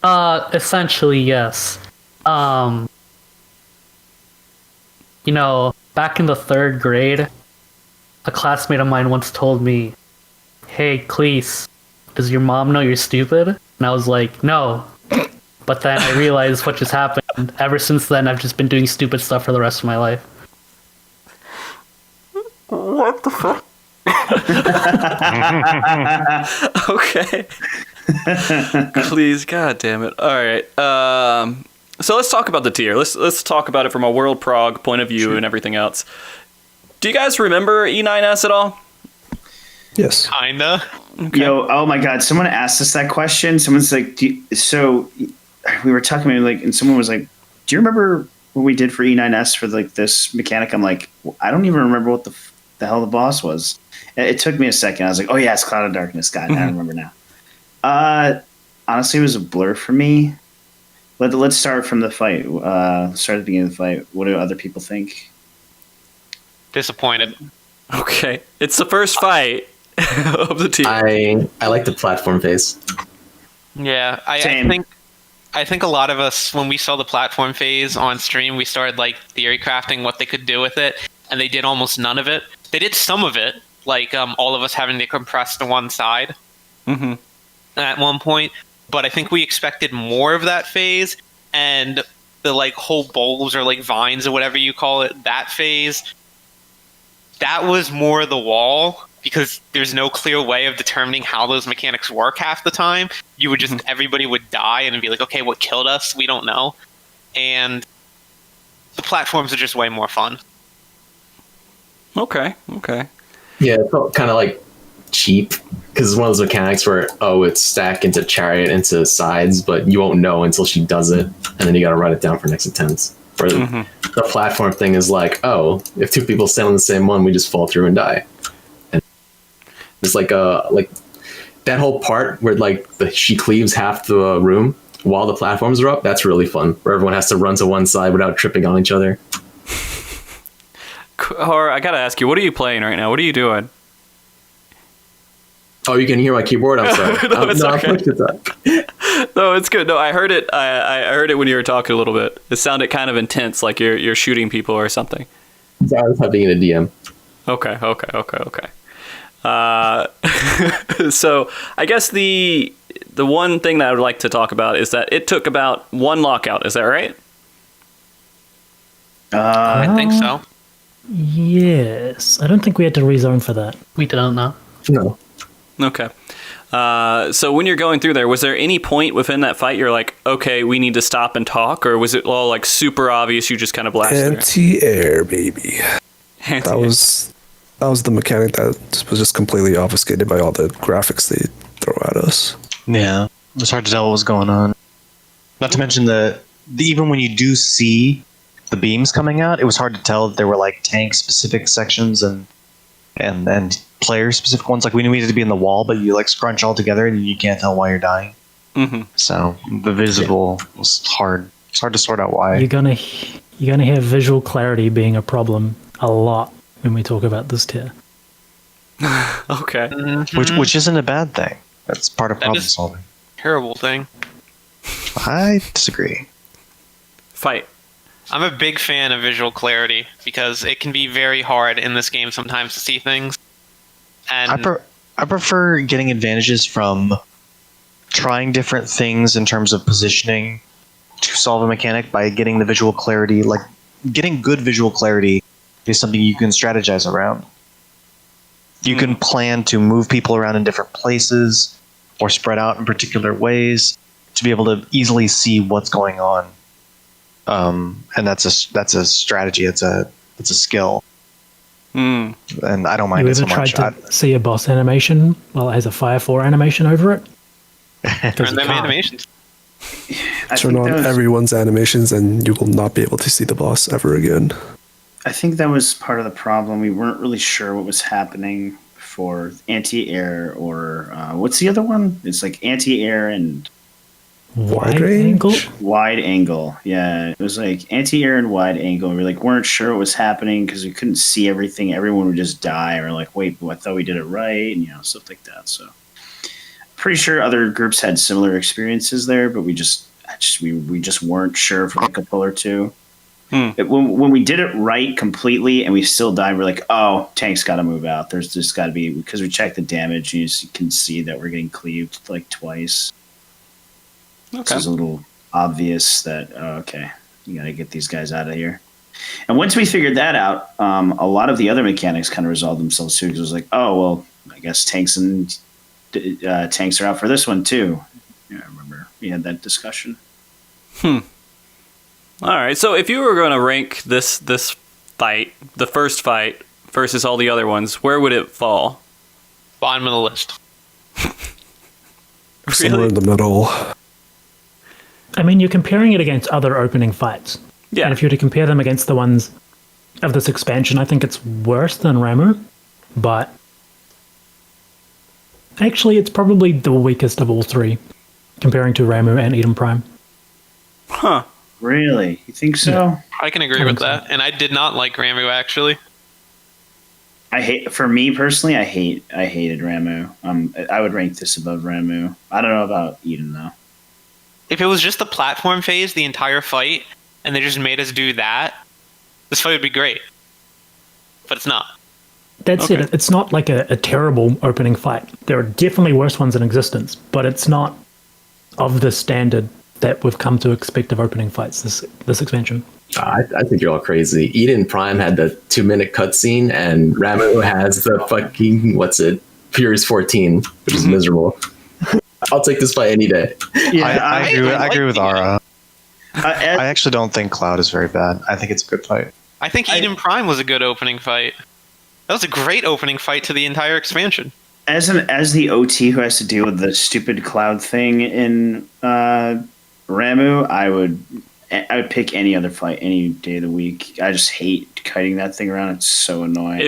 Essentially, yes. You know, back in the 3rd grade, a classmate of mine once told me, "Hey, Cleese, does your mom know you're stupid?" And I was like, "No." But then I realized what just happened. Ever since then, I've just been doing stupid stuff for the rest of my life. What the fuck? Okay. Please, god damn it. All right. So let's talk about the tier. Let's talk about it from a world prog point of view and everything else. Do you guys remember E9S at all? Yes. Kinda. Okay. Yo, oh my god, someone asked us that question. Someone's like, we were talking about, like, and someone was like, do you remember what we did for E9S for, like, this mechanic? I'm like, I don't even remember what the hell the boss was. It took me a second. I was like, oh yeah, it's Cloud of Darkness. God, I remember now. Honestly, it was a blur for me. Let's start from the fight. Start at the beginning of the fight. What do other people think? Disappointed. Okay. It's the first fight of the tier. I like the platform phase. Yeah, Same. I think a lot of us, when we saw the platform phase on stream, we started like theory crafting what they could do with it, and they did almost none of it. They did some of it, like all of us having to compress to one side at one point, but I think we expected more of that phase, and the like whole bulbs or like vines or whatever you call it, that phase, that was more the wall, because there's no clear way of determining how those mechanics work half the time. You would just, everybody would die and be like, okay, what killed us? We don't know. And the platforms are just way more fun. Okay. Yeah, it felt kind of like cheap, because it's one of those mechanics where, it's stack into chariot into sides, but you won't know until she does it, and then you got to write it down for next attempts. Where the platform thing is like, if 2 people stand on the same one, we just fall through and die. And it's like that whole part where like she cleaves half the room. while the platforms are up, that's really fun. Where everyone has to run to one side without tripping on each other. Or I gotta ask you, what are you playing right now? What are you doing? Oh, you can hear my keyboard? I'm sorry. No, it's okay. I pushed it up. No, it's good. No, I heard it. I heard it when you were talking a little bit. It sounded kind of intense, like you're shooting people or something. So I was typing in a DM. Okay. So I guess the one thing that I would like to talk about is that it took about one lockout. Is that right? I think so. Yes. I don't think we had to rezone for that. We don't know. No. Okay. So when you're going through there, was there any point within that fight you're like, okay, we need to stop and talk, or was it all like super obvious? You just kind of blasted it? Anti-air, baby. That was the mechanic that was just completely obfuscated by all the graphics they throw at us. Yeah, it was hard to tell what was going on. Not to mention the even when you do see the beams coming out, it was hard to tell that there were like tank specific sections and player specific ones. Like we knew we needed to be in the wall, but you like scrunch all together and you can't tell why you're dying. Mm-hmm. So the visible was hard. It's hard to sort out why. You're gonna have visual clarity being a problem a lot when we talk about this tier. Okay. Mm-hmm. Which isn't a bad thing. That's part of That problem is- solving. Terrible thing. I disagree. Fight. I'm a big fan of visual clarity because it can be very hard in this game sometimes to see things. And I prefer getting advantages from trying different things in terms of positioning to solve a mechanic by getting the visual clarity. Like getting good visual clarity is something you can strategize around. You can plan to move people around in different places or spread out in particular ways to be able to easily see what's going on. And that's a strategy. It's a skill. And I don't mind You it so ever tried much. to see a boss animation while it has a Fire 4 animation over it? turn them animations. Turn on everyone's animations and you will not be able to see the boss ever again. I think that was part of the problem. We weren't really sure what was happening for anti-air or what's the other one? It's like anti-air and Wide range? angle? wide angle. Yeah, it was like anti-air and wide angle. We weren't sure what was happening because we couldn't see everything. Everyone would just die, or like, wait, I thought we did it right, and stuff like that. So, pretty sure other groups had similar experiences there, but we just weren't sure for like a pull or two. When we did it right completely and we still died, we're like, oh, tank's got to move out. There's just got to be, because we checked the damage, you can see that we're getting cleaved like twice. Okay. So it's a little obvious that, okay, you got to get these guys out of here. And once we figured that out, a lot of the other mechanics kind of resolved themselves too. Because it was like, oh, well, I guess tanks are out for this one too. Yeah, I remember we had that discussion. All right. So if you were going to rank this fight, the first fight versus all the other ones, where would it fall? Bottom of the list. Somewhere in the middle. I mean, you're comparing it against other opening fights. Yeah. And if you were to compare them against the ones of this expansion, I think it's worse than Ramu. But actually, it's probably the weakest of all three, comparing to Ramu and Eden Prime. Huh. Really? You think so? Yeah. I can agree with that. And I did not like Ramu, actually. For me personally, I hated Ramu. I would rank this above Ramu. I don't know about Eden though. If it was just the platform phase, the entire fight, and they just made us do that, this fight would be great. But it's not. That's Okay. it. It's not like a terrible opening fight. There are definitely worse ones in existence, but it's not of the standard that we've come to expect of opening fights this expansion. I think you're all crazy. Eden Prime had the 2-minute cutscene, and Ramu has the fucking Furious 14, which is miserable. I'll take this fight any day. I agree with Ara. Ed, I actually don't think Cloud is very bad. I think it's a good fight. I think Eden Prime was a good opening fight. That was a great opening fight to the entire expansion. as the OT who has to deal with the stupid cloud thing in Ramu, I would pick any other fight any day of the week. I just hate kiting that thing around. It's so annoying.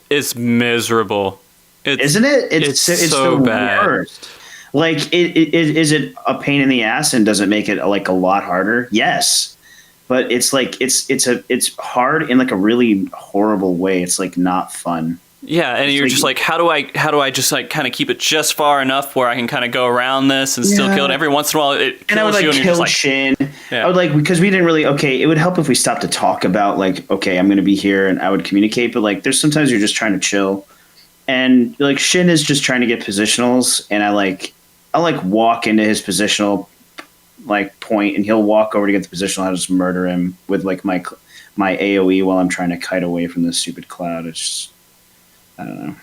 It's miserable. Isn't it? It's so the bad. worst. Like, is it a pain in the ass and does it make it like a lot harder? Yes, but it's like it's hard in like a really horrible way. It's like not fun. Yeah, and you're just like, how do I just like kind of keep it just far enough where I can kind of go around this and still kill it? Every once in a while, it kills and I would like you, and you're kill just like, Shin. Yeah. I would like, because we didn't really. Okay, it would help if we stopped to talk about like, okay, I'm going to be here, and I would communicate. But like, there's sometimes you're just trying to chill, and like Shin is just trying to get positionals, and I'll walk into his positional like point, and he'll walk over to get the positional. I'll just murder him with like my AOE while I'm trying to kite away from this stupid cloud. It's just, I don't know.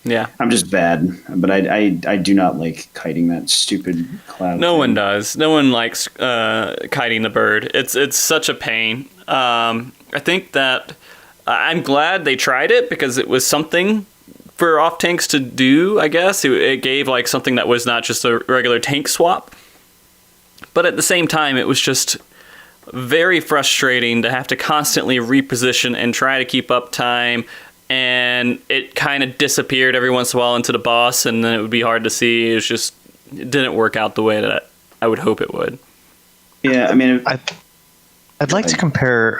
yeah. I'm just bad, but I do not like kiting that stupid cloud. No one does. No one likes kiting the bird. It's such a pain. I think that I'm glad they tried it because it was something for off tanks to do. I guess it gave like something that was not just a regular tank swap. But at the same time, it was just very frustrating to have to constantly reposition and try to keep up time. And it kind of disappeared every once in a while into the boss, and then it would be hard to see. It didn't work out the way that I would hope it would. Yeah, I mean, I'd like to compare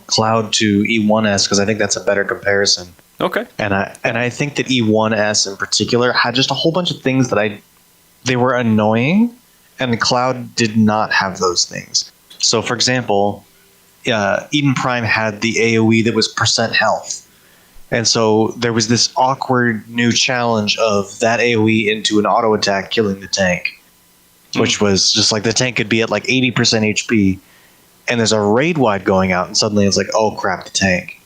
Cloud to E1S because I think that's a better comparison. Okay. And I think that E1S in particular had just a whole bunch of things that they were annoying, and Cloud did not have those things. So, for example, Eden Prime had the AOE that was percent health. And so there was this awkward new challenge of that AoE into an auto attack killing the tank, which was just like the tank could be at like 80% HP, and there's a raid wide going out, and suddenly it's like, oh crap, the tank.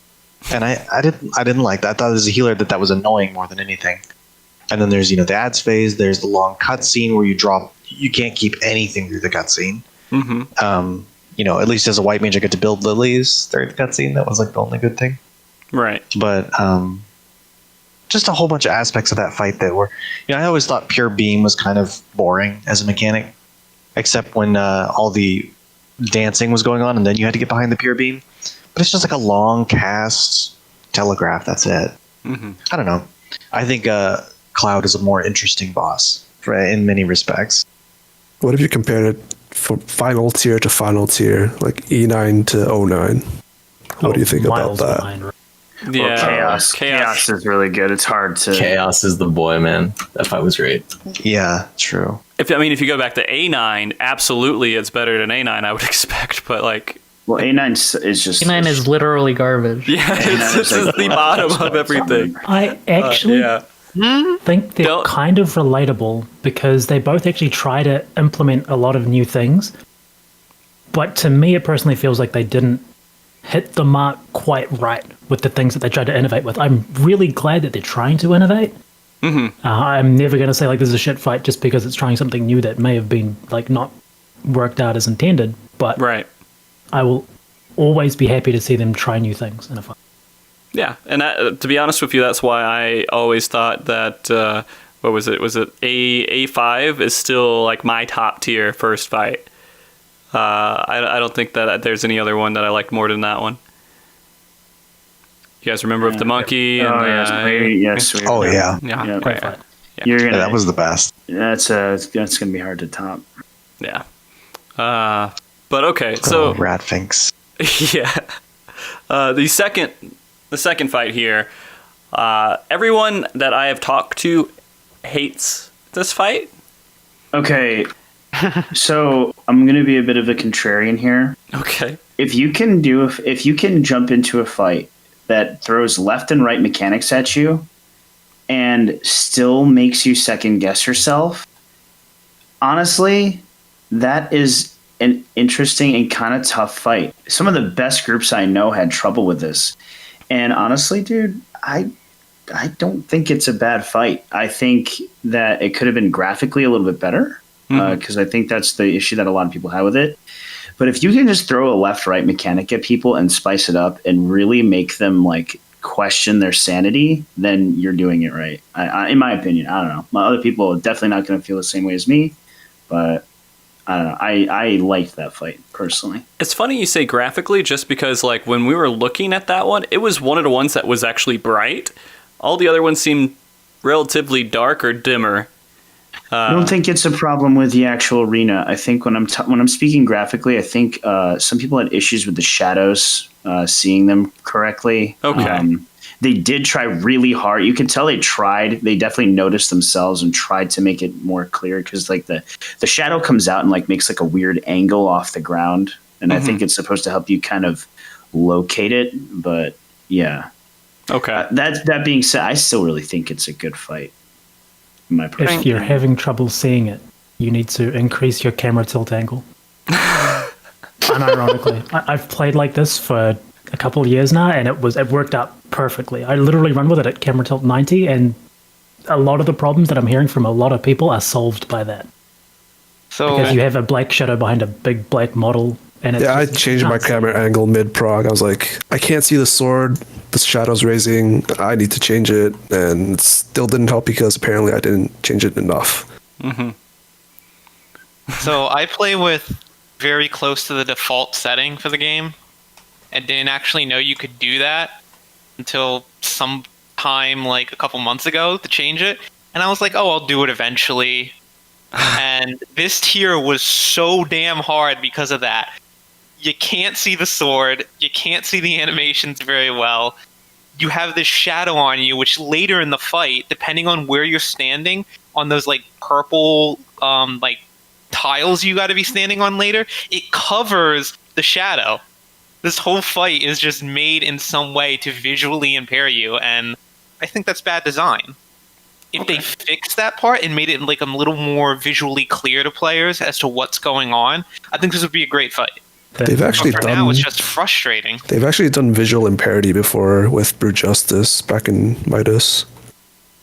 And I didn't like that. I thought as a healer that was annoying more than anything. And then there's the ads phase. There's the long cutscene where you can't keep anything through the cutscene. Mm-hmm. At least as a white mage, I get to build lilies through the cutscene. That was like the only good thing. Right. But just a whole bunch of aspects of that fight that were, I always thought pure beam was kind of boring as a mechanic, except when all the dancing was going on and then you had to get behind the pure beam. But it's just like a long cast telegraph. That's it. Mm-hmm. I don't know. I think Cloud is a more interesting boss in many respects. What if you compared it from final tier to final tier, like E9 to O9? What do you think about that? Behind, right? Yeah. Chaos is really good. It's hard to. Chaos is the boy, man. That fight was great. Yeah, true. If you go back to A9, absolutely it's better than A9, I would expect. But like, Well, A9 is just. A9 is literally garbage. yeah, this is the bottom of everything. I actually Yeah. think they're kind of relatable because they both actually try to implement a lot of new things. But to me, it personally feels like they didn't hit the mark quite right with the things that they tried to innovate with. I'm really glad that they're trying to innovate. Mm-hmm. I'm never going to say like this is a shit fight just because it's trying something new that may have been like not worked out as intended. But Right. I will always be happy to see them try new things in a fight. Yeah, and to be honest with you, that's why I always thought that what was it? Was it A5 is still like my top tier first fight. I don't think that there's any other one that I liked more than that one. You guys remember with the monkey? And, yes. Oh yeah, yeah, Great fight. You're gonna. that was the best. That's gonna be hard to top. yeah. But okay, so Rat Finks. yeah, the second fight here. Everyone that I have talked to hates this fight. Okay, so I'm gonna be a bit of a contrarian here. Okay. If you can jump into a fight that throws left and right mechanics at you, and still makes you second guess yourself, honestly, that is an interesting and kind of tough fight. Some of the best groups I know had trouble with this, and honestly, dude, I don't think it's a bad fight. I think that it could have been graphically a little bit better, because I think that's the issue that a lot of people have with it. But if you can just throw a left-right mechanic at people and spice it up and really make them like question their sanity, then you're doing it right. In my opinion, I don't know. My other people are definitely not going to feel the same way as me, but I don't know. I liked that fight personally. It's funny you say graphically, just because like when we were looking at that one, it was one of the ones that was actually bright. All the other ones seemed relatively dark or dimmer. I don't think it's a problem with the actual arena. I think when I'm speaking graphically, I think some people had issues with the shadows, seeing them correctly. Okay. They did try really hard. You can tell they tried. They definitely noticed themselves and tried to make it more clear because like the shadow comes out and like makes like a weird angle off the ground, and I think it's supposed to help you kind of locate it. But yeah, Okay. that being said, I still really think it's a good fight. In my If personal you're opinion. having trouble seeing it, you need to increase your camera tilt angle. Unironically, I've played like this for a couple of years now, and it worked out perfectly. I literally run with it at camera tilt 90, and a lot of the problems that I'm hearing from a lot of people are solved by that. So Because you have a black shadow behind a big black model, and it's Yeah, I just- changed my can't see camera angle mid-prog. I was like, I can't see the sword. The shadow's raising. I need to change it. And it still didn't help because apparently I didn't change it enough. So I play with very close to the default setting for the game, and didn't actually know you could do that until some time like a couple months ago to change it. And I was like, oh, I'll do it eventually. And this tier was so damn hard because of that. You can't see the sword, you can't see the animations very well. You have this shadow on you, which later in the fight, depending on where you're standing, on those like purple like tiles you got to be standing on later, it covers the shadow. This whole fight is just made in some way to visually impair you, and I think that's bad design. If they fixed that part and made it like a little more visually clear to players as to what's going on, I think this would be a great fight. They've actually For done. now, it's just frustrating. They've actually done visual imparity before with Brute Justice back in Midas.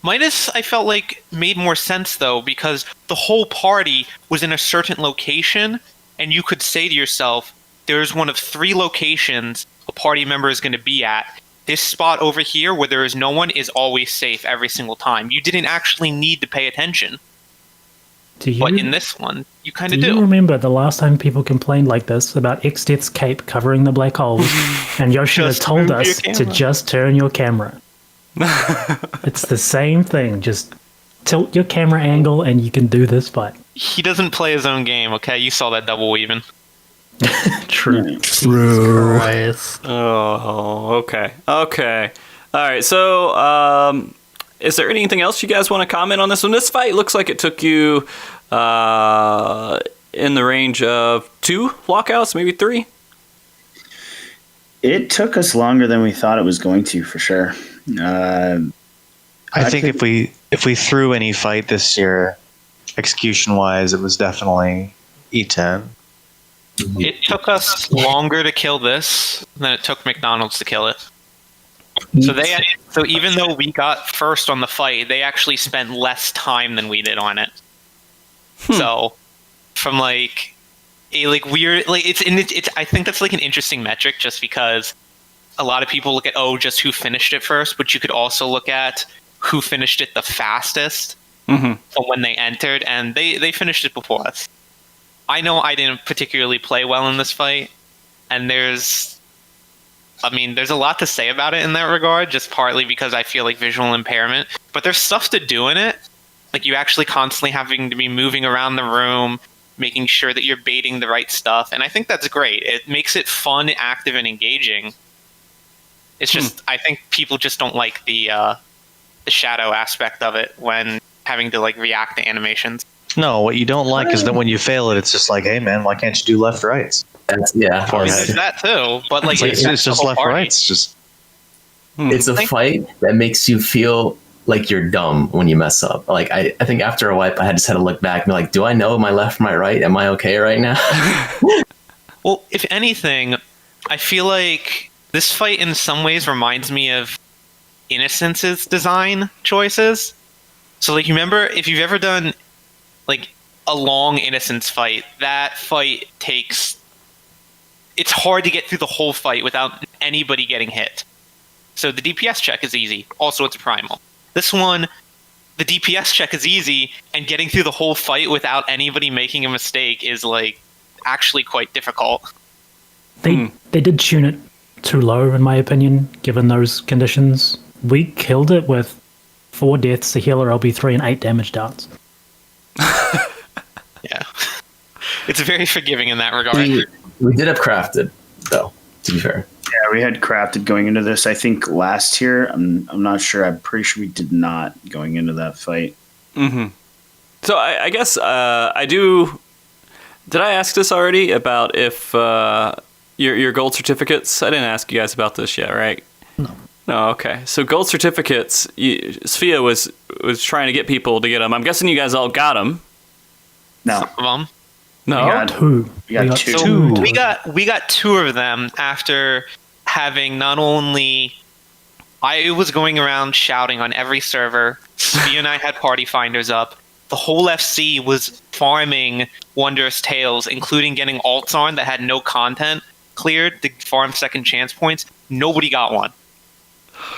Midas, I felt like, made more sense, though, because the whole party was in a certain location, and you could say to yourself, there's one of 3 locations a party member is going to be at. This spot over here where there is no one is always safe every single time. You didn't actually need to pay attention. But in this one, you kind of Do you do. remember the last time people complained like this about X-Death's cape covering the black holes, and Yoshida Just told move your us to camera. just turn your camera? It's the same thing. Just tilt your camera angle, and you can do this fight. He doesn't play his own game, okay? You saw that double weaving. True. True. Christ. Oh, okay. Okay. All right. So, is there anything else you guys want to comment on this one? This fight looks like it took you in the range of 2 walkouts, maybe 3. It took us longer than we thought it was going to, for sure. I think if we threw any fight this year, execution wise, it was definitely E10. It took us longer to kill this than it took McDonald's to kill it. So even though we got first on the fight, they actually spent less time than we did on it. So from like a like weird like it's I think that's like an interesting metric just because a lot of people look at just who finished it first, but you could also look at who finished it the fastest from when they entered, and they finished it before us. I know I didn't particularly play well in this fight, and there's a lot to say about it in that regard, just partly because I feel like visual impairment, but there's stuff to do in it. Like you actually constantly having to be moving around the room, making sure that you're baiting the right stuff, and I think that's great. It makes it fun, active, and engaging. It's just I think people just don't like the shadow aspect of it when having to like react to animations. No, what you don't like is that when you fail it, it's just like, hey man, why can't you do left rights? That's, yeah. I mean, there's that too, but like It's just left rights. Just It's a fight that makes you feel like you're dumb when you mess up. Like I think after a wipe, I just had to look back and be like, do I know my left from my right? Am I okay right now? Well, if anything, I feel like this fight in some ways reminds me of Innocence's design choices. So like, you remember if you've ever done like a long Innocence fight, that fight it's hard to get through the whole fight without anybody getting hit. So the DPS check is easy. Also, it's a primal. This one, the DPS check is easy, and getting through the whole fight without anybody making a mistake is like actually quite difficult. They did tune it too low, in my opinion, given those conditions. We killed it with 4 deaths, a healer LB3, and 8 damage downs. It's very forgiving in that regard. We did have crafted, though, to be fair. Yeah, we had crafted going into this. I think last year, I'm not sure. I'm pretty sure we did not going into that fight. Mm-hmm. So I guess I do. Did I ask this already about if your gold certificates? I didn't ask you guys about this yet, right? No. Okay. So gold certificates. Sophia was trying to get people to get them. I'm guessing you guys all got them. No. Some of them. No. We got Two. We got two. So we got two of them after having not only I was going around shouting on every server. Sophia and I had party finders up. The whole FC was farming Wondrous Tales, including getting alts on that had no content cleared to farm second chance points. Nobody got one.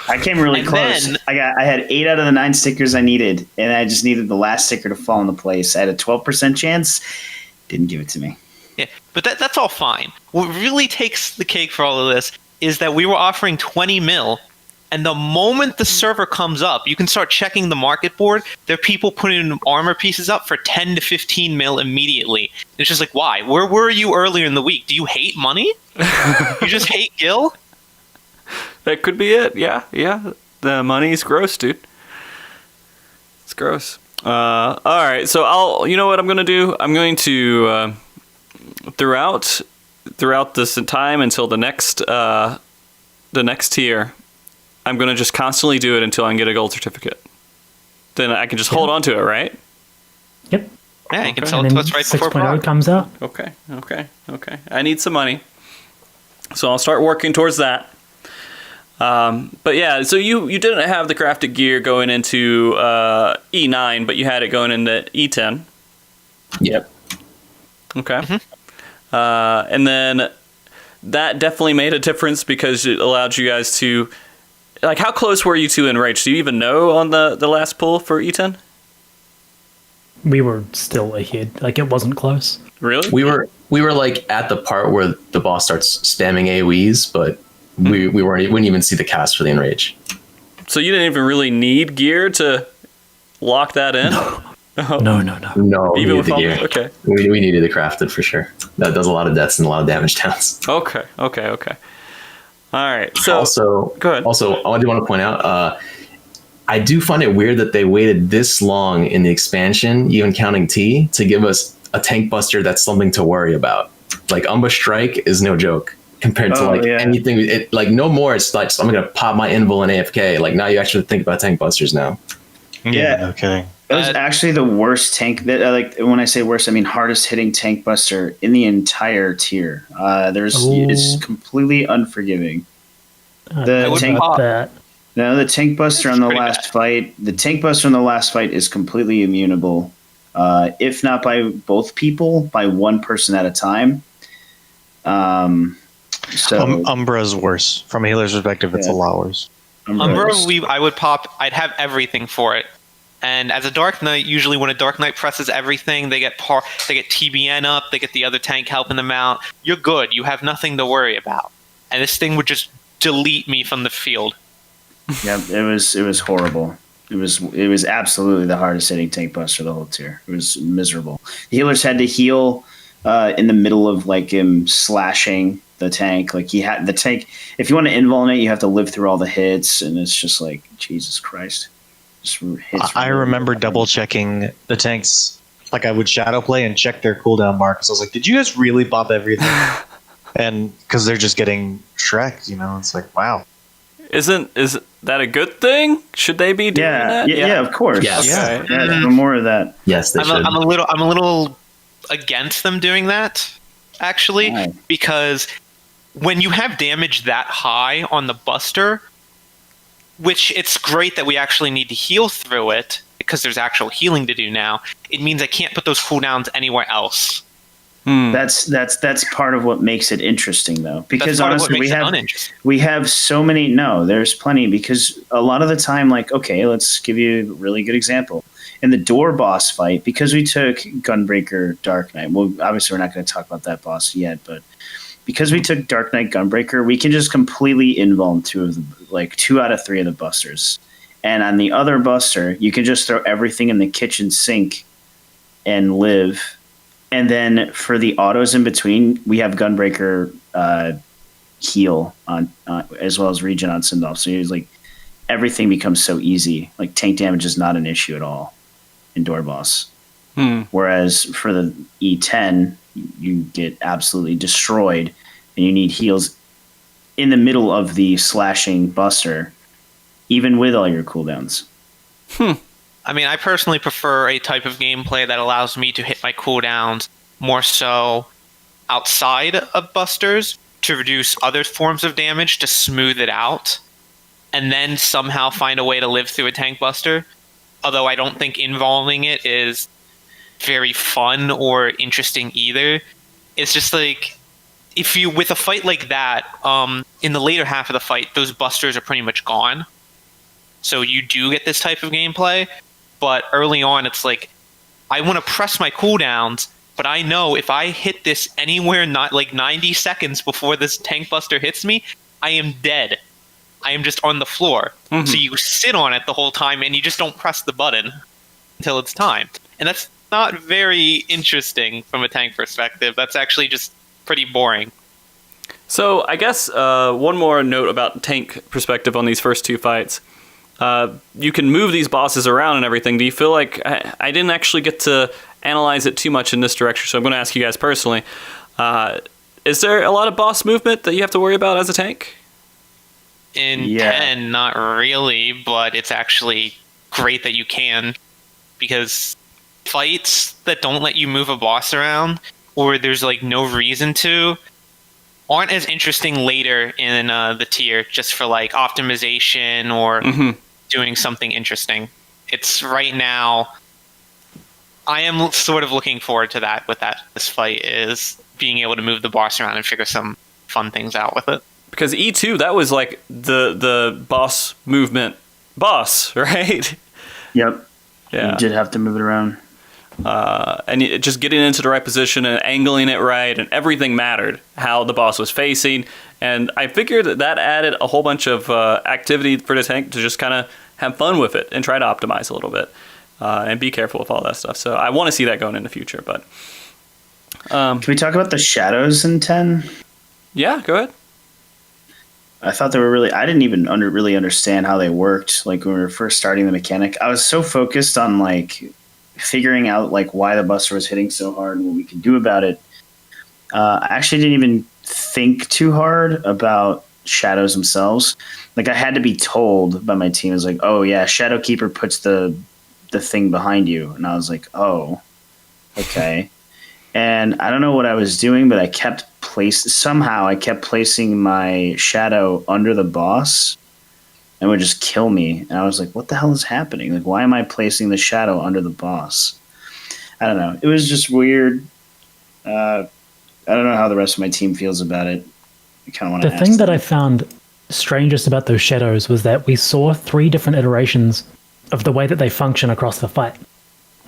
I came really And close. then- I had 8 out of the 9 stickers I needed, and I just needed the last sticker to fall into place. I had a 12% chance. Didn't give it to me. Yeah, but that's all fine. What really takes the cake for all of this is that we were offering 20 mil, and the moment the server comes up, you can start checking the market board. There are people putting armor pieces up for 10 to 15 mil immediately. It's just like, why? Where were you earlier in the week? Do you hate money? You just hate Gil? That could be it. Yeah. The money's gross, dude. It's gross. All right. So you know what I'm going to do? I'm going to, throughout this time until the next tier, I'm going to just constantly do it until I can get a gold certificate. Then I can just hold on to it, right? Yep. Yeah, you can Okay. sell And it then to us right before 6.0 prog. comes out. Okay. I need some money. So I'll start working towards that. But yeah, so you didn't have the crafted gear going into E9, but you had it going into E10. Yep. Okay. And then that definitely made a difference because it allowed you guys to, like, how close were you to Enrage? Do you even know on the last pull for E10? We were still ahead. Like, it wasn't close. Really? We were like at the part where the boss starts spamming AoEs, but we wouldn't even see the cast for the enrage. So you didn't even really need gear to lock that in? No. No, we Even needed with the all, gear. okay. We needed the crafted for sure. That does a lot of deaths and a lot of damage downs. Okay. All right. So Also, go ahead. Also, I do want to point out, I do find it weird that they waited this long in the expansion, even counting T, to give us a tank buster that's something to worry about. Like Umba Strike is no joke compared to anything. It, like no more. It's like I'm gonna pop my invul and AFK. Like now you actually think about tank busters now. Yeah, no kidding. It was actually the worst tank that, like, when I say worst, I mean hardest hitting tank buster in the entire tier. It's completely unforgiving. The tank, the tank buster on the last fight. The tank buster on the last fight is completely immutable, if not by both people, by one person at a time. So Umbra's worse. From a healer's perspective, it's a lot worse. Umbra, I would pop. I'd have everything for it. And as a Dark Knight, usually when a Dark Knight presses everything, they get TBN up, they get the other tank helping them out. You're good. You have nothing to worry about. And this thing would just delete me from the field. Yeah, it was horrible. It was absolutely the hardest hitting tank buster of the whole tier. It was miserable. The healers had to heal in the middle of like him slashing the tank. Like he had the tank. If you want to invuln it, you have to live through all the hits, and it's just like Jesus Christ. I remember double checking the tanks. Like I would shadow play and check their cooldown marks. I was like, did you guys really pop everything? And because they're just getting Shrek, it's like, wow. Is that a good thing? Should they be doing that? Yeah, of course. Yes. Yeah, more of that. Yes, they should. I'm a little against them doing that, actually, because when you have damage that high on the buster, which it's great that we actually need to heal through it because there's actual healing to do now, it means I can't put those cooldowns anywhere else. That's part of what makes it interesting, though, because honestly, we have so many. No, there's plenty, because a lot of the time, like, okay, let's give you a really good example in the door boss fight, because we took Gunbreaker Dark Knight. Well, obviously, we're not going to talk about that boss yet, but because we took Dark Knight Gunbreaker, we can just completely invuln 2 out of 3 of the busters, and on the other buster, you can just throw everything in the kitchen sink and live. And then for the autos in between, we have Gunbreaker heal on as well as regen on Sindolf. So it's like everything becomes so easy. Like tank damage is not an issue at all in Door Boss. Whereas for the E10, you get absolutely destroyed, and you need heals in the middle of the slashing Buster, even with all your cooldowns. I mean, I personally prefer a type of gameplay that allows me to hit my cooldowns more so outside of Busters to reduce other forms of damage to smooth it out, and then somehow find a way to live through a tank Buster. Although I don't think involving it is very fun or interesting either. It's just like, if you, with a fight like that, in the later half of the fight, those Busters are pretty much gone. So you do get this type of gameplay, but early on it's like, I want to press my cooldowns, but I know if I hit this anywhere not like 90 seconds before this tank Buster hits me, I am dead. I am just on the floor. So you sit on it the whole time and you just don't press the button until it's time. And that's not very interesting from a tank perspective. That's actually just pretty boring. So I guess one more note about tank perspective on these first two fights. You can move these bosses around and everything. Do you feel like I didn't actually get to analyze it too much in this direction, so I'm going to ask you guys personally. Is there a lot of boss movement that you have to worry about as a tank? In 10, not really, but it's actually great that you can, because fights that don't let you move a boss around, or there's like no reason to, aren't as interesting later in the tier, just for like optimization or doing something interesting. It's right now, I am sort of looking forward to that with this fight, is being able to move the boss around and figure some fun things out with it. Because E2, that was like the boss movement boss, right? Yep. Yeah. You did have to move it around. And just getting into the right position and angling it right, and everything mattered, how the boss was facing. And I figured that added a whole bunch of activity for the tank to just kind of have fun with it and try to optimize a little bit and be careful with all that stuff. So I want to see that going in the future. But can we talk about the shadows in 10? Yeah, go ahead. I thought they were really. I didn't even really understand how they worked. Like when we were first starting the mechanic, I was so focused on like figuring out like why the Buster was hitting so hard and what we could do about it. I actually didn't even think too hard about shadows themselves. Like I had to be told by my team, is like, oh yeah, Shadow Keeper puts the thing behind you, and I was like, oh, okay. And I don't know what I was doing, but I kept placing my shadow under the boss and would just kill me. And I was like, what the hell is happening? Like, why am I placing the shadow under the boss? I don't know. It was just weird. I don't know how the rest of my team feels about it. I kind of want to The thing that I found strangest about those shadows was that we saw 3 different iterations of the way that they function across the fight,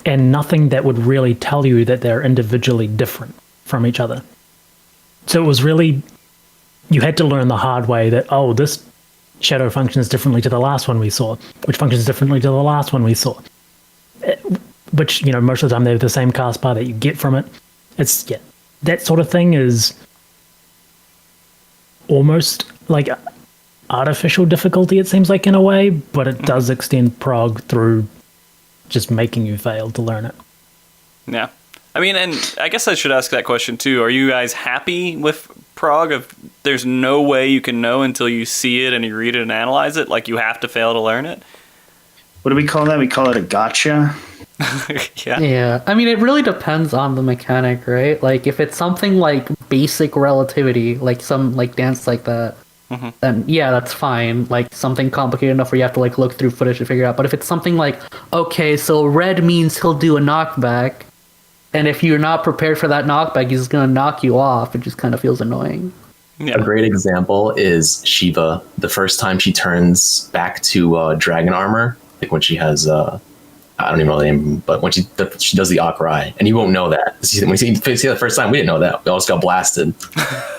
and nothing that would really tell you that they're individually different from each other. So it was really, you had to learn the hard way that, oh, this shadow functions differently to the last one we saw, which functions differently to the last one we saw. Which, you know, most of the time they're the same cast bar that you get from it. It's, yeah, that sort of thing is almost like artificial difficulty, it seems like, in a way, but it does extend prog through just making you fail to learn it. Yeah. I mean, and I guess I should ask that question too. Are you guys happy with prog? If there's no way you can know until you see it and you read it and analyze it, like you have to fail to learn it? What do we call that? We call it a gotcha. Yeah. I mean, it really depends on the mechanic, right? Like, if it's something like basic relativity, like some like dance like that, then yeah, that's fine. Like something complicated enough where you have to like look through footage to figure out. But if it's something like, okay, so red means he'll do a knockback, and if you're not prepared for that knockback, he's just gonna knock you off. It just kind of feels annoying. Yeah. A great example is Shiva. The first time she turns back to dragon armor, like when she has I don't even know the name, but when she does the Akrai, and you won't know that. When you see it the first time, we didn't know that. We all just got blasted.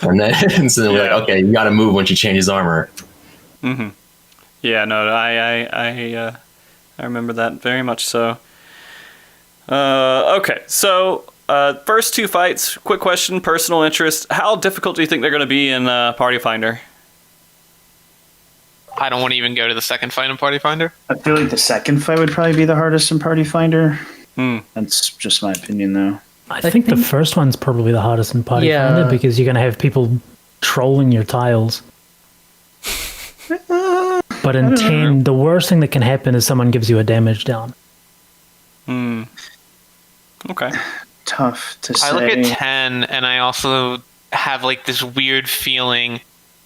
and so we're like, okay, you got to move when she changes armor. Yeah, no, I remember that very much so. Okay, so first two fights, quick question, personal interest. How difficult do you think they're going to be in Party Finder? I don't want to even go to the second fight in Party Finder. I feel like the second fight would probably be the hardest in Party Finder. That's just my opinion, though. I think the first one's probably the hardest in Party Yeah. Finder because you're going to have people trolling your tiles. But in 10, the worst thing that can happen is someone gives you a damage down. Okay. Tough to say. I look at 10 and I also have like this weird feeling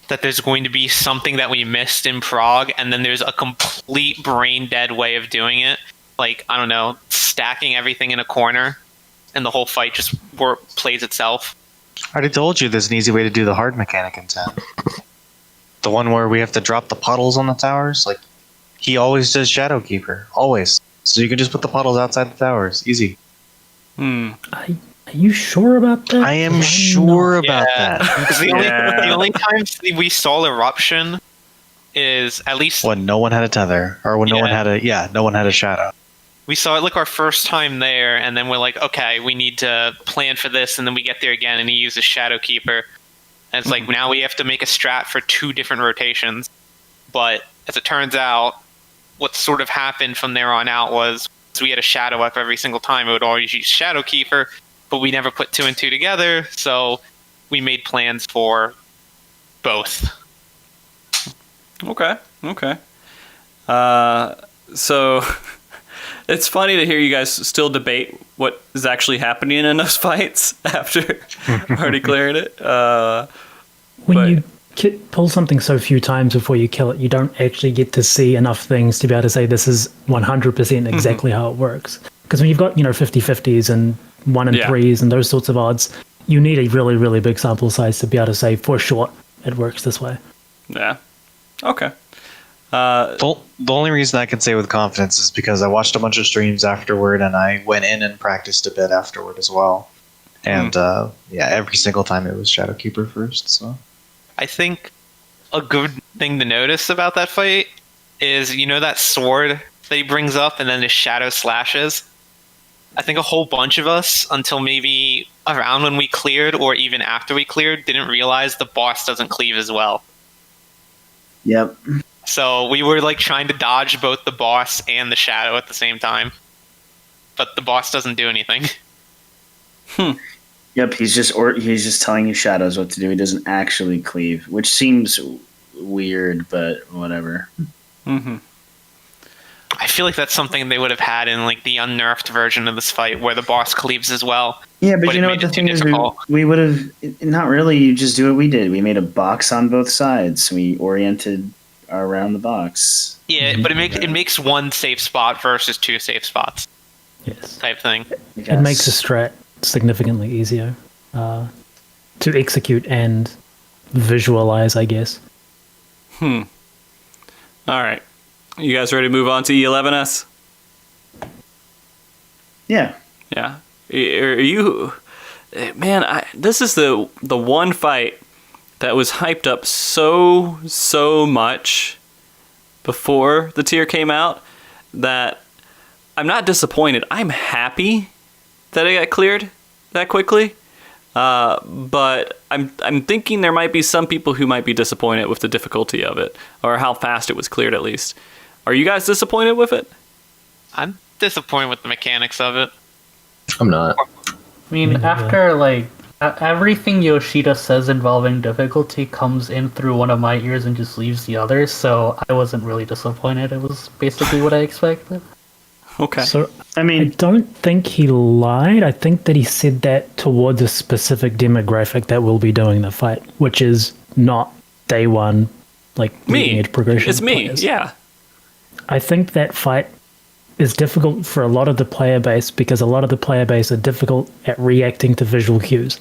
that there's going to be something that we missed in Prague, and then there's a complete brain dead way of doing it. Like, I don't know, stacking everything in a corner and the whole fight just plays itself. I already told you there's an easy way to do the hard mechanic in 10. The one where we have to drop the puddles on the towers. Like, he always does Shadow Keeper. Always. So you can just put the puddles outside the towers. Easy. Are you sure about that? I am sure about that. Because the only times we saw Eruption is at least When no one had a tether. Or when no one had no one had a shadow. we saw it like our first time there, and then we're like, okay, we need to plan for this, and then we get there again, and he uses Shadow Keeper. And it's like, now we have to make a strat for 2 different rotations. But as it turns out, what sort of happened from there on out was we had a shadow up every single time. It would always use Shadow Keeper, but we never put 2 and 2 together, so we made plans for both. Okay. So it's funny to hear you guys still debate what is actually happening in those fights after already clearing it. When you pull something so few times before you kill it, you don't actually get to see enough things to be able to say this is 100% exactly how it works. Because when you've got 50-50s and 1 and 3s and those sorts of odds, you need a really, really big sample size to be able to say for sure it works this way. Yeah. Okay. The only reason I can say with confidence is because I watched a bunch of streams afterward, and I went in and practiced a bit afterward as well. And every single time it was Shadow Keeper first. So I think a good thing to notice about that fight is, that sword that he brings up and then his shadow slashes. I think a whole bunch of us, until maybe around when we cleared or even after we cleared, didn't realize the boss doesn't cleave as well. Yep. So we were like trying to dodge both the boss and the shadow at the same time. But the boss doesn't do anything. Yep, he's just telling you shadows what to do. He doesn't actually cleave, which seems weird, but whatever. I feel like that's something they would have had in like the unnerfed version of this fight, where the boss cleaves as well. Yeah, but it you know made what the it too thing is? difficult. We would have not really. You just do what we did. We made a box on both sides. We oriented around the box. Yeah, but it makes 1 safe spot versus 2 safe spots. Yes. Type thing. It makes a strat significantly easier to execute and visualize, I guess. All right. You guys ready to move on to E11S? Yeah. Yeah. Are you... Man, this is the one fight that was hyped up so much before the tier came out that I'm not disappointed. I'm happy that it got cleared that quickly. But I'm thinking there might be some people who might be disappointed with the difficulty of it, or how fast it was cleared at least. Are you guys disappointed with it? I'm disappointed with the mechanics of it. I'm not. I mean, after everything Yoshida says involving difficulty comes in through one of my ears and just leaves the other, so I wasn't really disappointed. It was basically what I expected. Okay. So I I mean, don't think he lied. I think that he said that towards a specific demographic that will be doing the fight, which is not day one, like leading edge progression. It's me. players. Yeah. I think that fight is difficult for a lot of the player base because a lot of the player base are difficult at reacting to visual cues.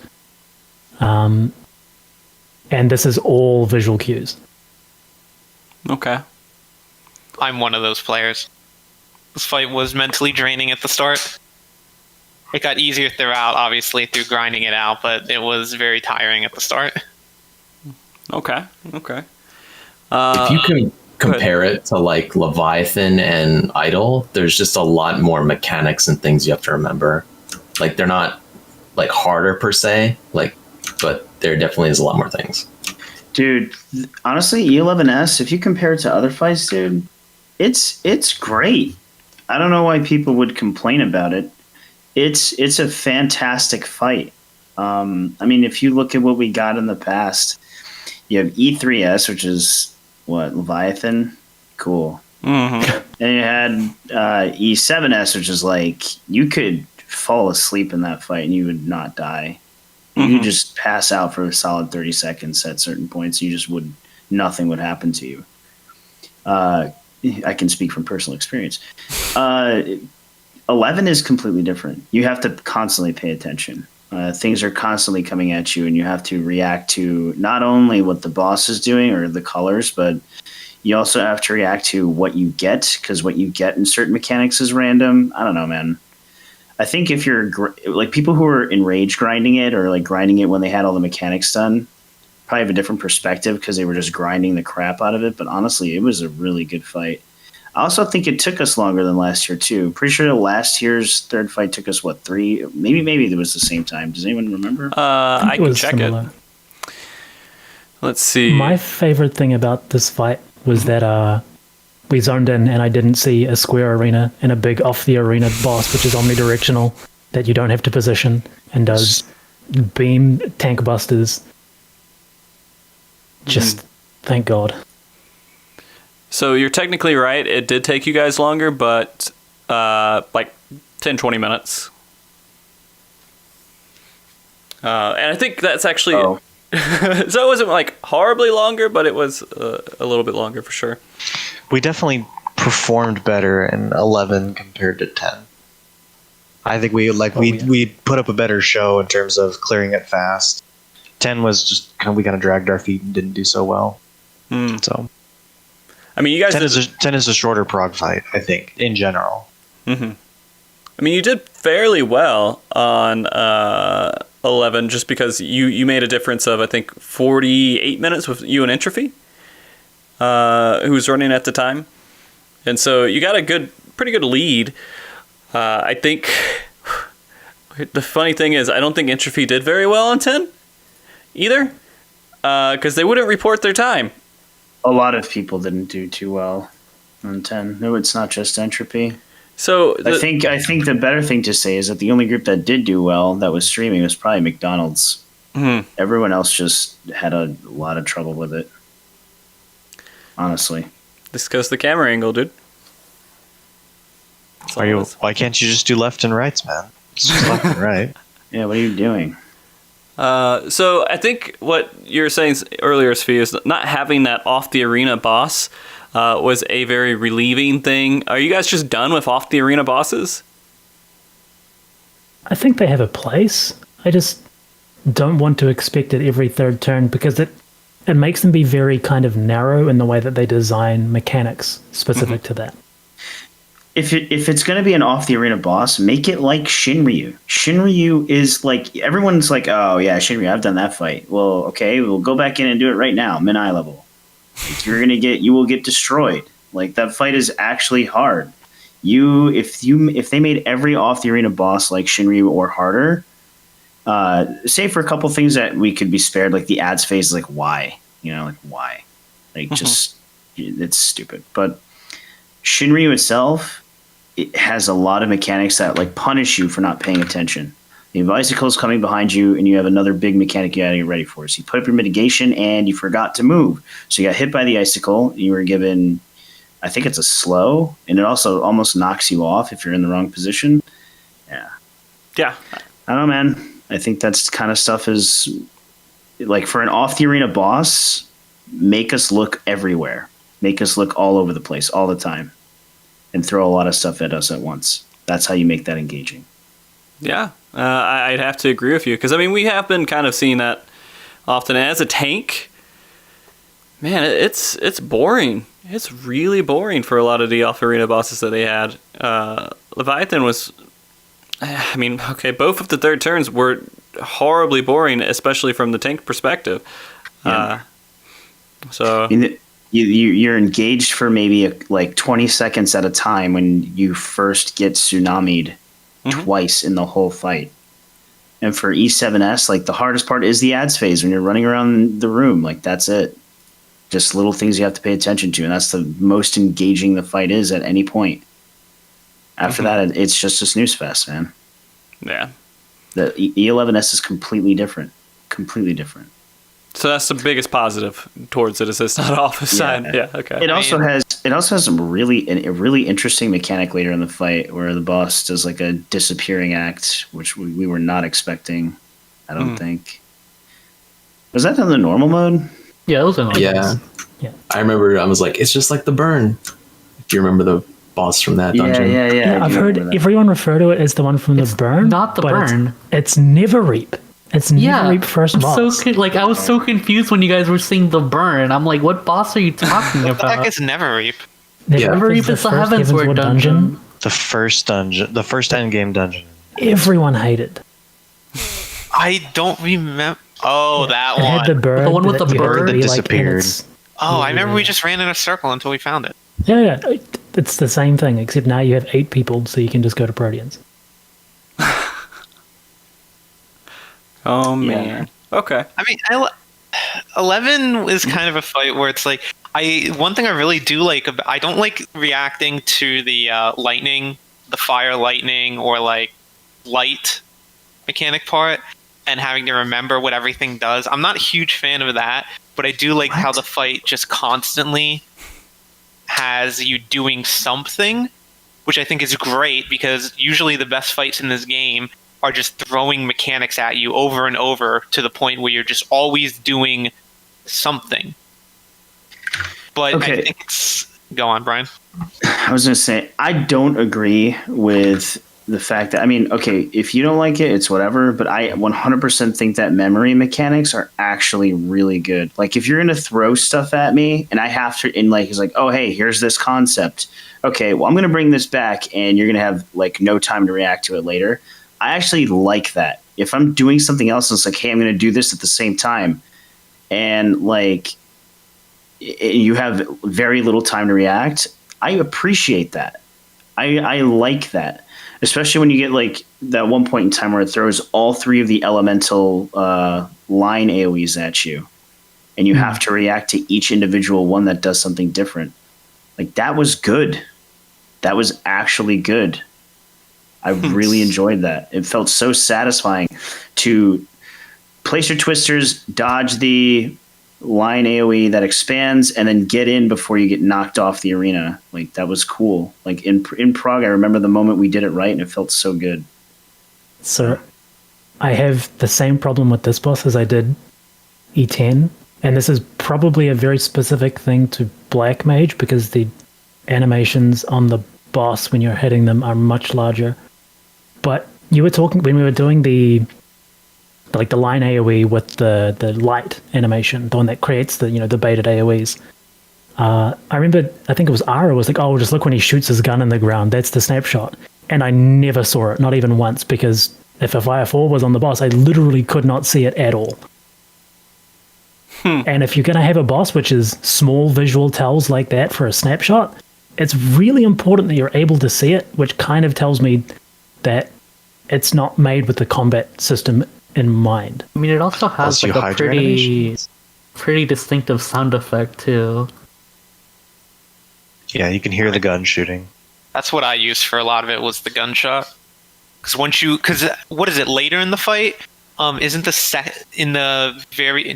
And this is all visual cues. Okay. I'm one of those players. This fight was mentally draining at the start. It got easier throughout, obviously, through grinding it out, but it was very tiring at the start. Okay. If you can compare it to like Leviathan and Idol, there's just a lot more mechanics and things you have to remember. Like they're not like harder per se, like, but there definitely is a lot more things. Dude, honestly, E11S, if you compare it to other fights, dude, it's great. I don't know why people would complain about it. It's a fantastic fight. I mean, if you look at what we got in the past, you have E3S, which is what, Leviathan? Cool. Mm-hmm. And you had E7S, which is like you could fall asleep in that fight and you would not die. You could just pass out for a solid 30 seconds at certain points. You just would, nothing would happen to you. I can speak from personal experience. 11 is completely different. You have to constantly pay attention. Things are constantly coming at you, and you have to react to not only what the boss is doing or the colors, but you also have to react to what you get, because what you get in certain mechanics is random. I don't know, man. I think if you're like people who are enraged grinding it, or like grinding it when they had all the mechanics done, probably have a different perspective because they were just grinding the crap out of it. But honestly, it was a really good fight. I also think it took us longer than last year too. Pretty sure last year's third fight took us what, 3? Maybe it was the same time. Does anyone remember? I can check similar. it. Let's see. My favorite thing about this fight was that we zoned in and I didn't see a square arena and a big off the arena boss, which is omnidirectional, that you don't have to position and does beam tank busters. Just thank God. So you're technically right. It did take you guys longer, but like 10, 20 minutes. And I think that's actually... Oh. So it wasn't like horribly longer, but it was a little bit longer for sure. We definitely performed better in 11 compared to 10. I think we put up a better show in terms of clearing it fast. 10 was just we kind of dragged our feet and didn't do so well. So I mean, you guys 10 is a shorter prog fight, I think, in general. I mean, you did fairly well on 11 just because you made a difference of, I think, 48 minutes with you and Entropy, who was running at the time. And so you got a pretty good lead. I think the funny thing is I don't think Entropy did very well on 10 either, because they wouldn't report their time. A lot of people didn't do too well on 10. No, it's not just Entropy. So I think the better thing to say is that the only group that did do well that was streaming was probably McDonald's. Everyone else just had a lot of trouble with it. Honestly. Discuss the camera angle, dude. Why can't you just do left and rights, man? It's just left and right. Yeah, what are you doing? So I think what you were saying earlier, Svi, is not having that off the arena boss was a very relieving thing. Are you guys just done with off the arena bosses? I think they have a place. I just don't want to expect it every third turn because it makes them be very kind of narrow in the way that they design mechanics specific to that. If it's going to be an off the arena boss, make it like Shinryu. Shinryu is like, everyone's like, oh yeah, Shinryu, I've done that fight. Well, okay, we'll go back in and do it right now, min-eye level. You will get destroyed. Like, that fight is actually hard. If they made every off the arena boss like Shinryu or harder, save for a couple things that we could be spared, like the ads phase, like why? Like why? Like just, it's stupid. But Shinryu itself, it has a lot of mechanics that like punish you for not paying attention. You have icicles coming behind you, and you have another big mechanic you got to get ready for. So you put up your mitigation, and you forgot to move. So you got hit by the icicle. You were given, I think it's a slow, and it also almost knocks you off if you're in the wrong position. Yeah. I don't know, man. I think that's kind of stuff is like for an off the arena boss, make us look everywhere. Make us look all over the place all the time. And throw a lot of stuff at us at once. That's how you make that engaging. Yeah, I'd have to agree with you. Because, I mean, we have been kind of seeing that often. As a tank, man, it's boring. It's really boring for a lot of the off-arena bosses that they had. Leviathan was... I mean, okay, both of the third turns were horribly boring, especially from the tank perspective. Yeah. So... I mean, you're engaged for maybe like 20 seconds at a time when you first get tsunami'd twice in the whole fight. And for E7S, like the hardest part is the ads phase when you're running around the room. Like that's it. Just little things you have to pay attention to, and that's the most engaging the fight is at any point. After that, it's just a snooze fest, man. Yeah. The E11S is completely different. Completely different. So that's the biggest positive towards it, is it's not office side. Yeah, okay. It also has some a really interesting mechanic later in the fight where the boss does like a disappearing act, which we were not expecting. I don't think. Was that in the normal mode? Yeah, it was in Yeah. Yeah. I remember I was like, it's just like the burn. If you remember the boss from that dungeon. Yeah, I've heard everyone refer to it as the one from the burn. not the but burn. It's never Reap. It's never Reap first I'm boss. I was so confused when you guys were saying the burn. I'm like, what boss are you talking What the heck about? is Never Reap? Never Reap is the Heavensward dungeon. The first dungeon, the first endgame dungeon. Everyone hated. I don't remember. Oh, that It one. had the bird. The one with the you had to bird be, that like, in disappeared. its- Oh, I remember we just ran in a circle until we found it. Yeah, it's the same thing, except now you have 8 people, so you can just go to Proteans. Oh, man. Okay. I mean, 11 is kind of a fight where it's like, one thing I really do like, I don't like reacting to the lightning, the fire lightning, or like light mechanic part, and having to remember what everything does. I'm not a huge fan of that, but I do like how the fight just constantly has you doing something, which I think is great, because usually the best fights in this game are just throwing mechanics at you over and over to the point where you're just always doing something. But I think it's... Go on, Brian. I was going to say, I don't agree with the fact that, I mean, okay, if you don't like it, it's whatever, but I 100% think that memory mechanics are actually really good. Like, if you're going to throw stuff at me, and I have to, and like, it's like, oh, hey, here's this concept. Okay, well, I'm going to bring this back, and you're going to have, like, no time to react to it later. I actually like that. If I'm doing something else, and it's like, hey, I'm going to do this at the same time, and, like, you have very little time to react, I appreciate that. I like that. Especially when you get like that one point in time where it throws all 3 of the elemental line AoEs at you, and you have to react to each individual one that does something different. Like, that was good. That was actually good. I really enjoyed that. It felt so satisfying to place your twisters, dodge the line AoE that expands, and then get in before you get knocked off the arena. Like, that was cool. Like, in Prague, I remember the moment we did it right, and it felt so good. So I have the same problem with this boss as I did E10, and this is probably a very specific thing to Black Mage, because the animations on the boss when you're hitting them are much larger. But you were talking when we were doing the line AoE with the light animation, the one that creates the baited AoEs. I remember, I think it was Ara was like, oh, just look when he shoots his gun in the ground. That's the snapshot. And I never saw it, not even once, because if a Fire 4 was on the boss, I literally could not see it at all. And if you're going to have a boss which is small visual tells like that for a snapshot, it's really important that you're able to see it, which kind of tells me that it's not made with the combat system in mind. I mean, it also has Also, like you a hide your animations. pretty distinctive sound effect too. Yeah, you can hear the gun shooting. That's what I used for a lot of it, was the gunshot. Because what is it, later in the fight? Isn't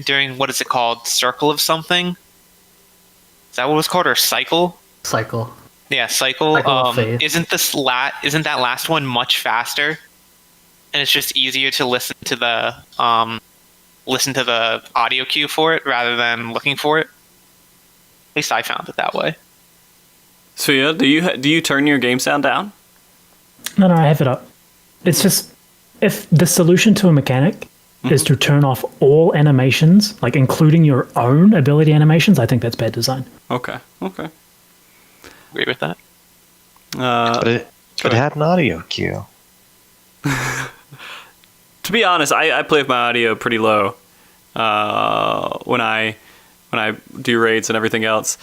during, what is it called, Circle of something? Is that what it was called, or Cycle? Cycle. Yeah, Cycle. Cycle of Faith. Isn't that last one much faster? And it's just easier to listen to the audio cue for it rather than looking for it. At least I found it that way. So yeah, do you turn your game sound down? No, I have it up. It's just, if the solution to a mechanic is to turn off all animations, like including your own ability animations, I think that's bad design. Okay. Agree with that. But it had an audio cue. To be honest, I play with my audio pretty low when I do raids and everything else,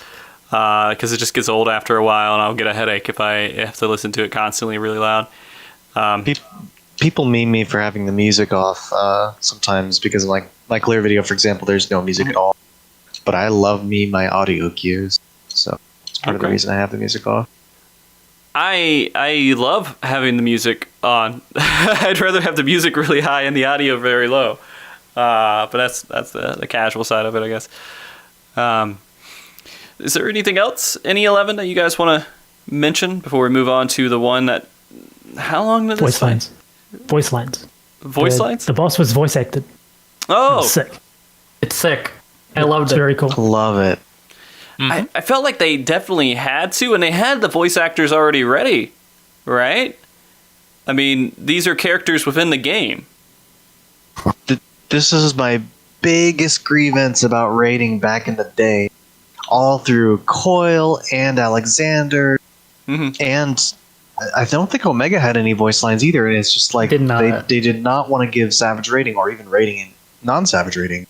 because it just gets old after a while, and I'll get a headache if I have to listen to it constantly really loud. People people meme me for having the music off sometimes because like my Clear video, for example, there's no music at all. But I love my audio cues, so it's part of the reason I have the music off. I love having the music on. I'd rather have the music really high and the audio very low. But that's the casual side of it, I guess. Is there anything else, any 11 that you guys want to mention before we move on to the one that? How long did this? Voice lines. Voice lines. The boss was voice acted. Oh, sick! It's sick. I loved it. Very cool. Love it. I felt like they definitely had to, and they had the voice actors already ready, right? I mean, these are characters within the game. This is my biggest grievance about raiding back in the day, all through Coil and Alexander, and I don't think Omega had any voice lines either. And it's just like they did not want to give Savage rating or even rating in non-Savage rating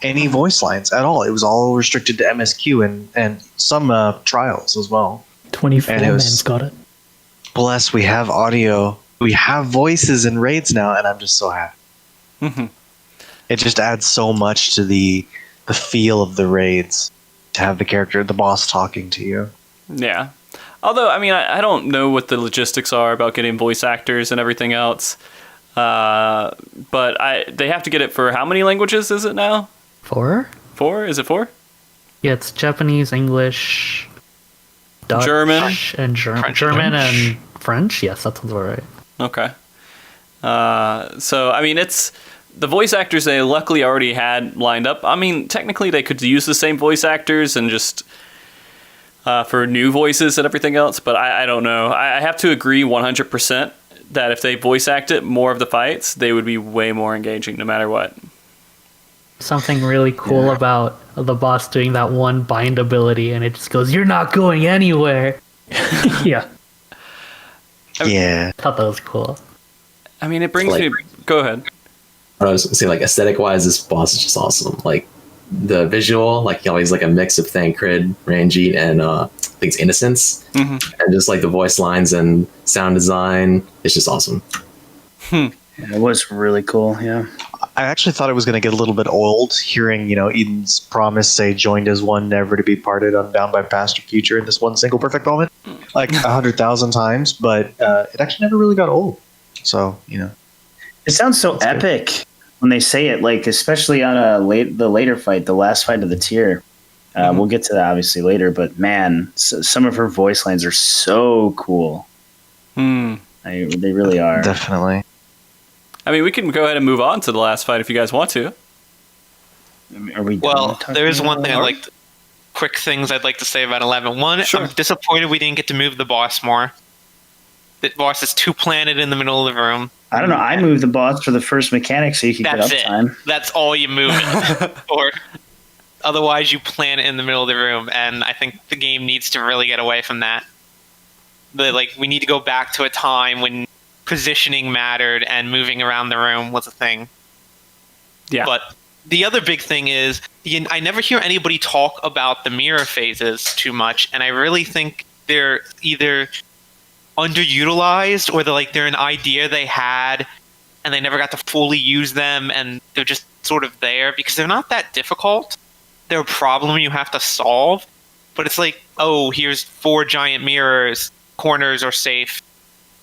any voice lines at all. It was all restricted to MSQ and some trials as well. 24 man's got it. Bless, we have audio. We have voices in raids now, and I'm just so happy. It just adds so much to the feel of the raids to have the boss talking to you. Yeah. Although, I mean, I don't know what the logistics are about getting voice actors and everything else. But they have to get it for how many languages is it now? 4? 4? Is it 4? Yeah, it's Japanese, English, Dutch, German, and German and French. Yes, that sounds about right. Okay. So, I mean, it's the voice actors they luckily already had lined up. I mean, technically they could use the same voice actors and just for new voices and everything else, but I don't know. I have to agree 100% that if they voice acted more of the fights, they would be way more engaging no matter what. Something really cool about the boss doing that one bind ability, and it just goes, "You're not going anywhere." Yeah. Yeah. I thought that was cool. I mean, it brings me... Go ahead. I was going to say, like, aesthetic-wise, this boss is just awesome. Like, the visual, like, always like a mix of Thancred, Ranjit, and I think it's Innocence. And just, like, the voice lines and sound design, it's just awesome. It was really cool, yeah. I actually thought it was going to get a little bit old, hearing, Eden's promise say, joined as one, never to be parted, unbound by past or future in this one single perfect moment, like 100,000 times, but it actually never really got old. So, It sounds so epic when they say it, like, especially on the later fight, the last fight of the tier. We'll get to that obviously later, but man, some of her voice lines are so cool. They really are. Definitely. I mean, we can go ahead and move on to the last fight if you guys want to. Are we? Well, there is one thing quick things I'd like to say about 11. One, I'm disappointed we didn't get to move the boss more. The boss is too planted in the middle of the room. I don't know. I moved the boss for the first mechanic so you could get uptime. That's all you move it for. Otherwise, you plant it in the middle of the room, and I think the game needs to really get away from that. We need to go back to a time when positioning mattered and moving around the room was a thing. Yeah. But the other big thing is I never hear anybody talk about the mirror phases too much, and I really think they're either underutilized or they're an idea they had and they never got to fully use them, and they're just sort of there because they're not that difficult. They're a problem you have to solve, but it's like, oh, here's 4 giant mirrors, corners are safe,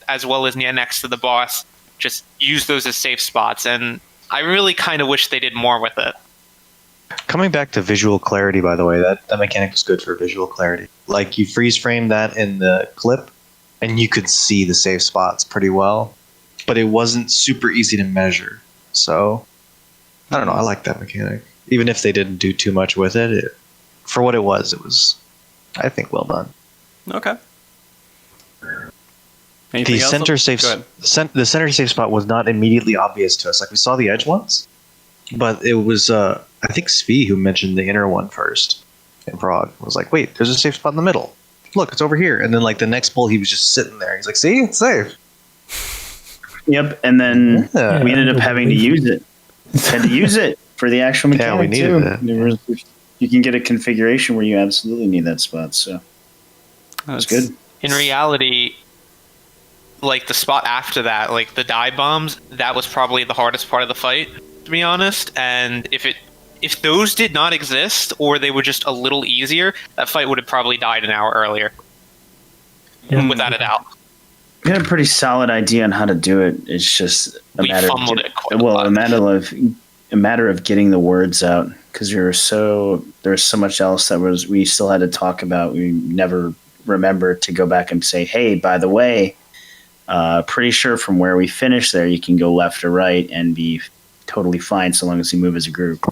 as well as next to the boss. Just use those as safe spots, and I really kind of wish they did more with it. Coming back to visual clarity, by the way, that mechanic was good for visual clarity. Like, you freeze frame that in the clip, and you could see the safe spots pretty well, but it wasn't super easy to measure. So, I don't know, I like that mechanic. Even if they didn't do too much with it, for what it was, I think, well done. Okay. The center safe spot was not immediately obvious to us. Like, we saw the edge ones, but it was I think Svi who mentioned the inner one first in Prague. It was like, wait, there's a safe spot in the middle. Look, it's over here. And then the next pull, he was just sitting there. He's like, see, it's safe. Yep, and then we ended up having to use it. Had to use it for the actual mechanic. Yeah, we needed it. You can get a configuration where you absolutely need that spot. So that's good. In reality, like the spot after that, like the dive bombs, that was probably the hardest part of the fight, to be honest. And if those did not exist, or they were just a little easier, that fight would have probably died an hour earlier, without a doubt. We had a pretty solid idea on how to do it. It's just a We matter fumbled of it quite a lot. a matter of getting the words out, because there's so much else that we still had to talk about. We never remembered to go back and say, hey, by the way, pretty sure from where we finished there, you can go left or right and be totally fine so long as you move as a group.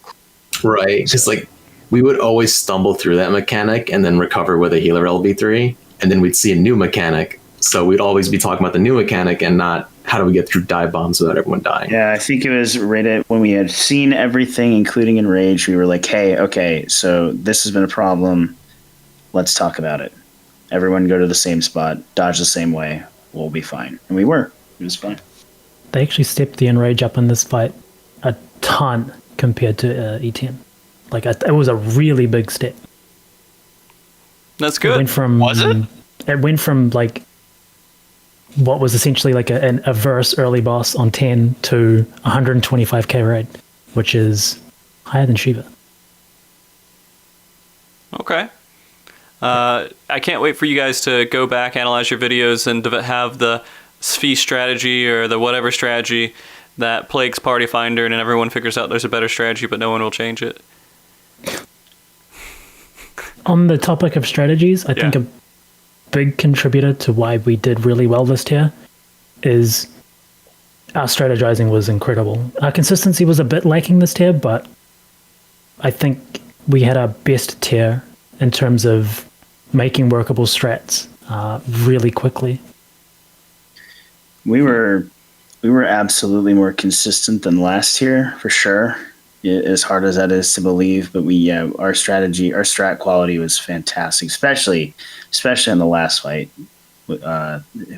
Right. Just like we would always stumble through that mechanic and then recover with a healer LB3, and then we'd see a new mechanic. So we'd always be talking about the new mechanic and not how do we get through dive bombs without everyone dying. Yeah, I think it was right at when we had seen everything, including Enrage, we were like, hey, okay, so this has been a problem. Let's talk about it. Everyone go to the same spot, dodge the same way. We'll be fine. And we were. It was fine. They actually stepped the Enrage up in this fight a ton compared to E10. Like, it was a really big step. That's It good. went from, Was it? It went from, like, what was essentially like a verse early boss on 10 to 125k raid, which is higher than Shiva. Okay. I can't wait for you guys to go back, analyze your videos, and have the Sphi strategy or the whatever strategy that plagues Party Finder, and then everyone figures out there's a better strategy, but no one will change it. On the topic of strategies, I think a big contributor to why we did really well this tier is our strategizing was incredible. Our consistency was a bit lacking this tier, but I think we had our best tier in terms of making workable strats really quickly. We were absolutely more consistent than last year, for sure. As hard as that is to believe, but our strat quality was fantastic, especially in the last fight.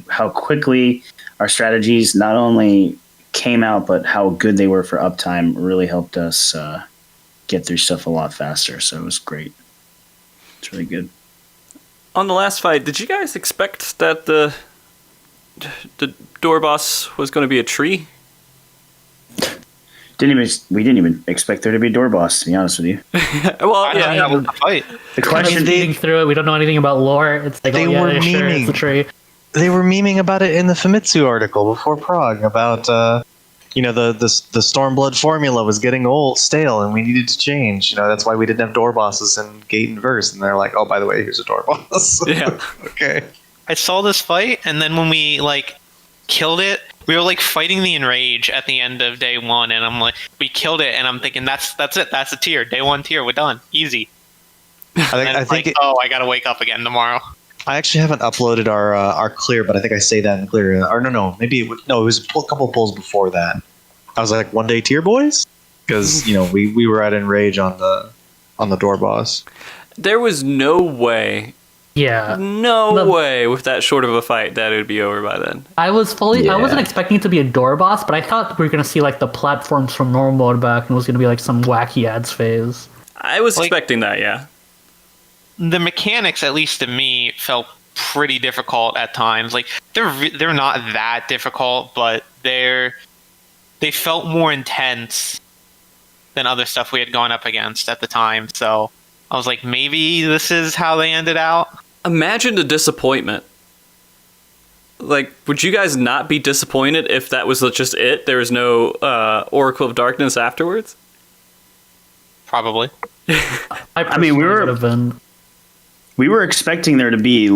How quickly our strategies not only came out, but how good they were for uptime really helped us get through stuff a lot faster. So it was great. It's really good. On the last fight, did you guys expect that the door boss was going to be a tree? We didn't even expect there to be a door boss, to be honest with you. Well, yeah. That was the fight. The question Reading through it, we don't know anything about lore. It's like, They oh yeah, were sure, memeing. it's a tree. They were memeing about it in the Famitsu article before Prague about the Stormblood formula was getting stale and we needed to change. That's why we didn't have door bosses in Gate and Verse. And they're like, oh, by the way, here's a door boss. Yeah. Okay. I saw this fight, and then when we killed it, we were fighting the Enrage at the end of day one, and I'm like, we killed it, and I'm thinking that's it, that's a tier, day one tier, we're done, easy. I think I gotta wake up again tomorrow. I actually haven't uploaded our clear, but I think I say that in clear. Or no, maybe it was a couple polls before that. I was like, 1 day tier boys, because we were at Enrage on the door boss. There was no way. Yeah. No way with that short of a fight that it would be over by then. I wasn't expecting it to be a door boss, but I thought we were going to see the platforms from normal mode back, and it was going to be some wacky ads phase. I was expecting that, yeah. The mechanics, at least to me, felt pretty difficult at times. They're not that difficult, but they felt more intense than other stuff we had gone up against at the time. So I was like, maybe this is how they ended out. Imagine the disappointment. Would you guys not be disappointed if that was just it? There was no Oracle of Darkness afterwards? Probably. I mean, we were expecting there to be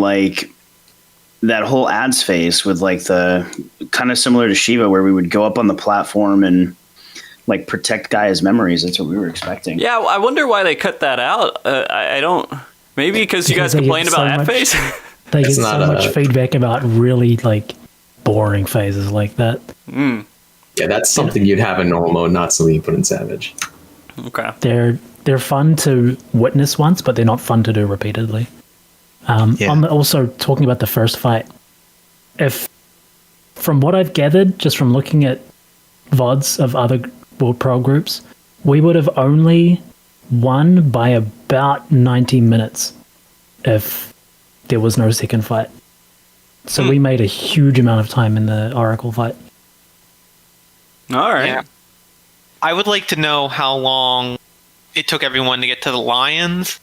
that whole ads phase with the kind of similar to Shiva, where we would go up on the platform and protect Gaia's memories. That's what we were expecting. Yeah, I wonder why they cut that out. I don't. Maybe because you guys complained about ad phase. They get It's so not much feedback about really boring phases like that. Yeah, that's something you'd have in normal mode, not something you put in Savage. Okay. They're fun to witness once, but they're not fun to do repeatedly. Also talking about the first fight, from what I've gathered, just from looking at VODs of other World Pro groups, we would have only won by about 90 minutes if there was no second fight. So we made a huge amount of time in the Oracle fight. All right. Yeah. I would like to know how long it took everyone to get to the Lions,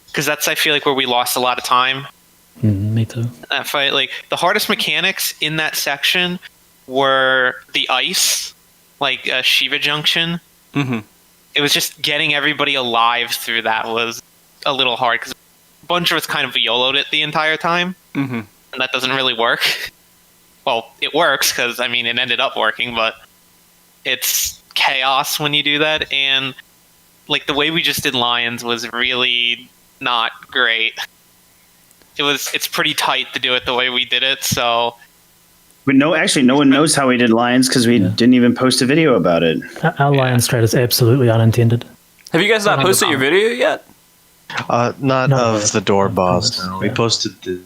because that's, I feel like, where we lost a lot of time. Me too. That fight, like, the hardest mechanics in that section were the ice, like Shiva Junction. Mm-hmm. It was just getting everybody alive through that was a little hard, because a bunch of us kind of YOLO'd it the entire time, Mm-hmm. and that doesn't really work. Well, it works, because, I mean, it ended up working, but it's chaos when you do that, and like the way we just did Lions was really not great. It's pretty tight to do it the way we did it, so But no, actually, no one knows how we did Lions because we didn't even post a video about it. Our Lion strat is absolutely unintended. Have you guys not posted your video yet? Not No, of the door boss. promise. No. We posted the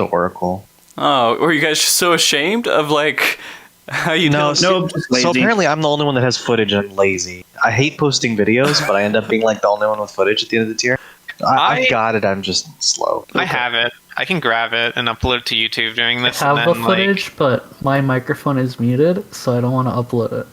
Oracle. Oh, were you guys just so ashamed of like how you No, did? No, just lazy. So apparently I'm the only one that has footage and lazy. I hate posting videos, but I end up being like the only one with footage at the end of the tier. I've got it, I'm just slow. I have it. I can grab it and upload it to YouTube during this. I have and the then, footage, but my microphone is muted, so I don't want to upload it.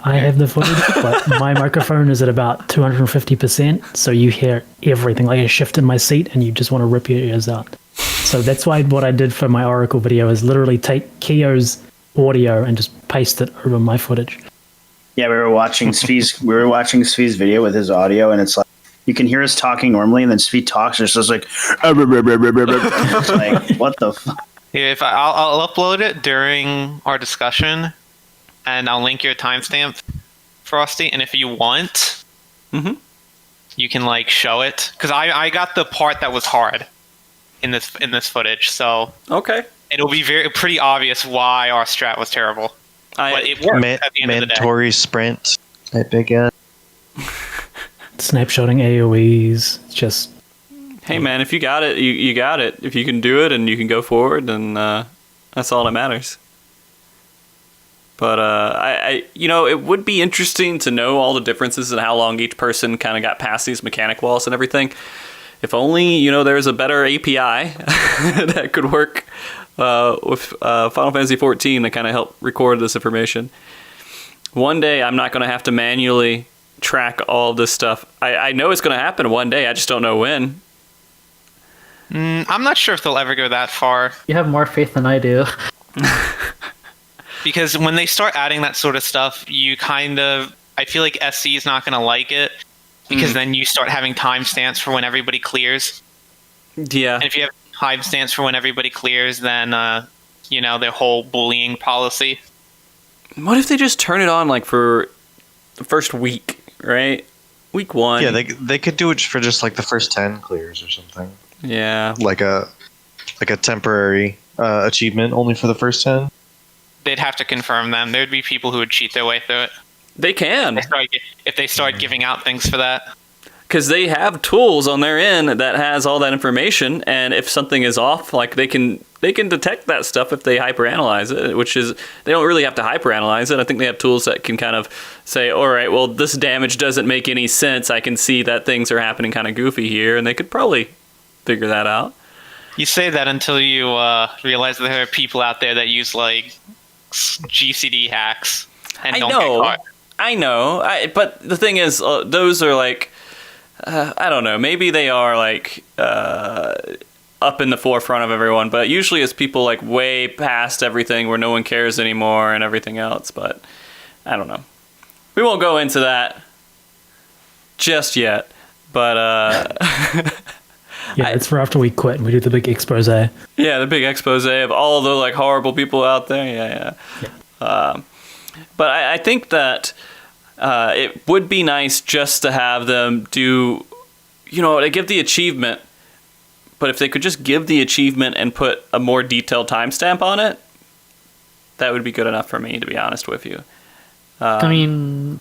I have the footage, but my microphone is at about 250%, so you hear everything, like a shift in my seat, and you just want to rip your ears out. So that's why what I did for my Oracle video is literally take Keo's audio and just paste it over my footage. Yeah, we were watching Svi's video with his audio, and it's like you can hear us talking normally, and then Svi talks, and it's just like, it's like what the fuck? Yeah, if I'll upload it during our discussion, and I'll link your timestamp, Frosty. And if you want, you can like show it, because I got the part that was hard in this footage, so Okay. it'll be pretty obvious why our strat was terrible. But it worked at the end of the day. Mandatory sprint at Big N. Snapshotting AoEs, just Hey man, if you got it, you got it. If you can do it and you can go forward, then that's all that matters. But I it would be interesting to know all the differences and how long each person kind of got past these mechanic walls and everything. If only there's a better API that could work with Final Fantasy 14 to kind of help record this information. One day, I'm not going to have to manually track all this stuff. I know it's going to happen one day. I just don't know when. I'm not sure if they'll ever go that far, You have more faith than I do. because when they start adding that sort of stuff, I feel like SC is not going to like it, because then you start having timestamps for when everybody clears. Yeah. And if you have timestamps for when everybody clears, then their whole bullying policy. What if they just turn it on like for the first week, right? Week 1. Yeah, they could do it for just like the first 10 clears or something. Yeah. Like a temporary achievement only for the first 10. They'd have to confirm them. There'd be people who would cheat their way through it. They can. If they start giving out things for that. Because they have tools on their end that has all that information, and if something is off, like they can detect that stuff if they hyperanalyze it, which is, they don't really have to hyperanalyze it. I think they have tools that can kind of say, all right, well, this damage doesn't make any sense. I can see that things are happening kind of goofy here, and they could probably figure that out. You say that until you realize that there are people out there that use like GCD hacks and don't get caught. I know. But the thing is, those are like, I don't know. Maybe they are like up in the forefront of everyone, but usually it's people like way past everything where no one cares anymore and everything else. But I don't know. We won't go into that just yet. But yeah, it's for after we quit and we do the big expose. Yeah, the big expose of all the like horrible people out there. Yeah. But I think that it would be nice just to have them do, they give the achievement, but if they could just give the achievement and put a more detailed timestamp on it, that would be good enough for me, to be honest with you. I mean,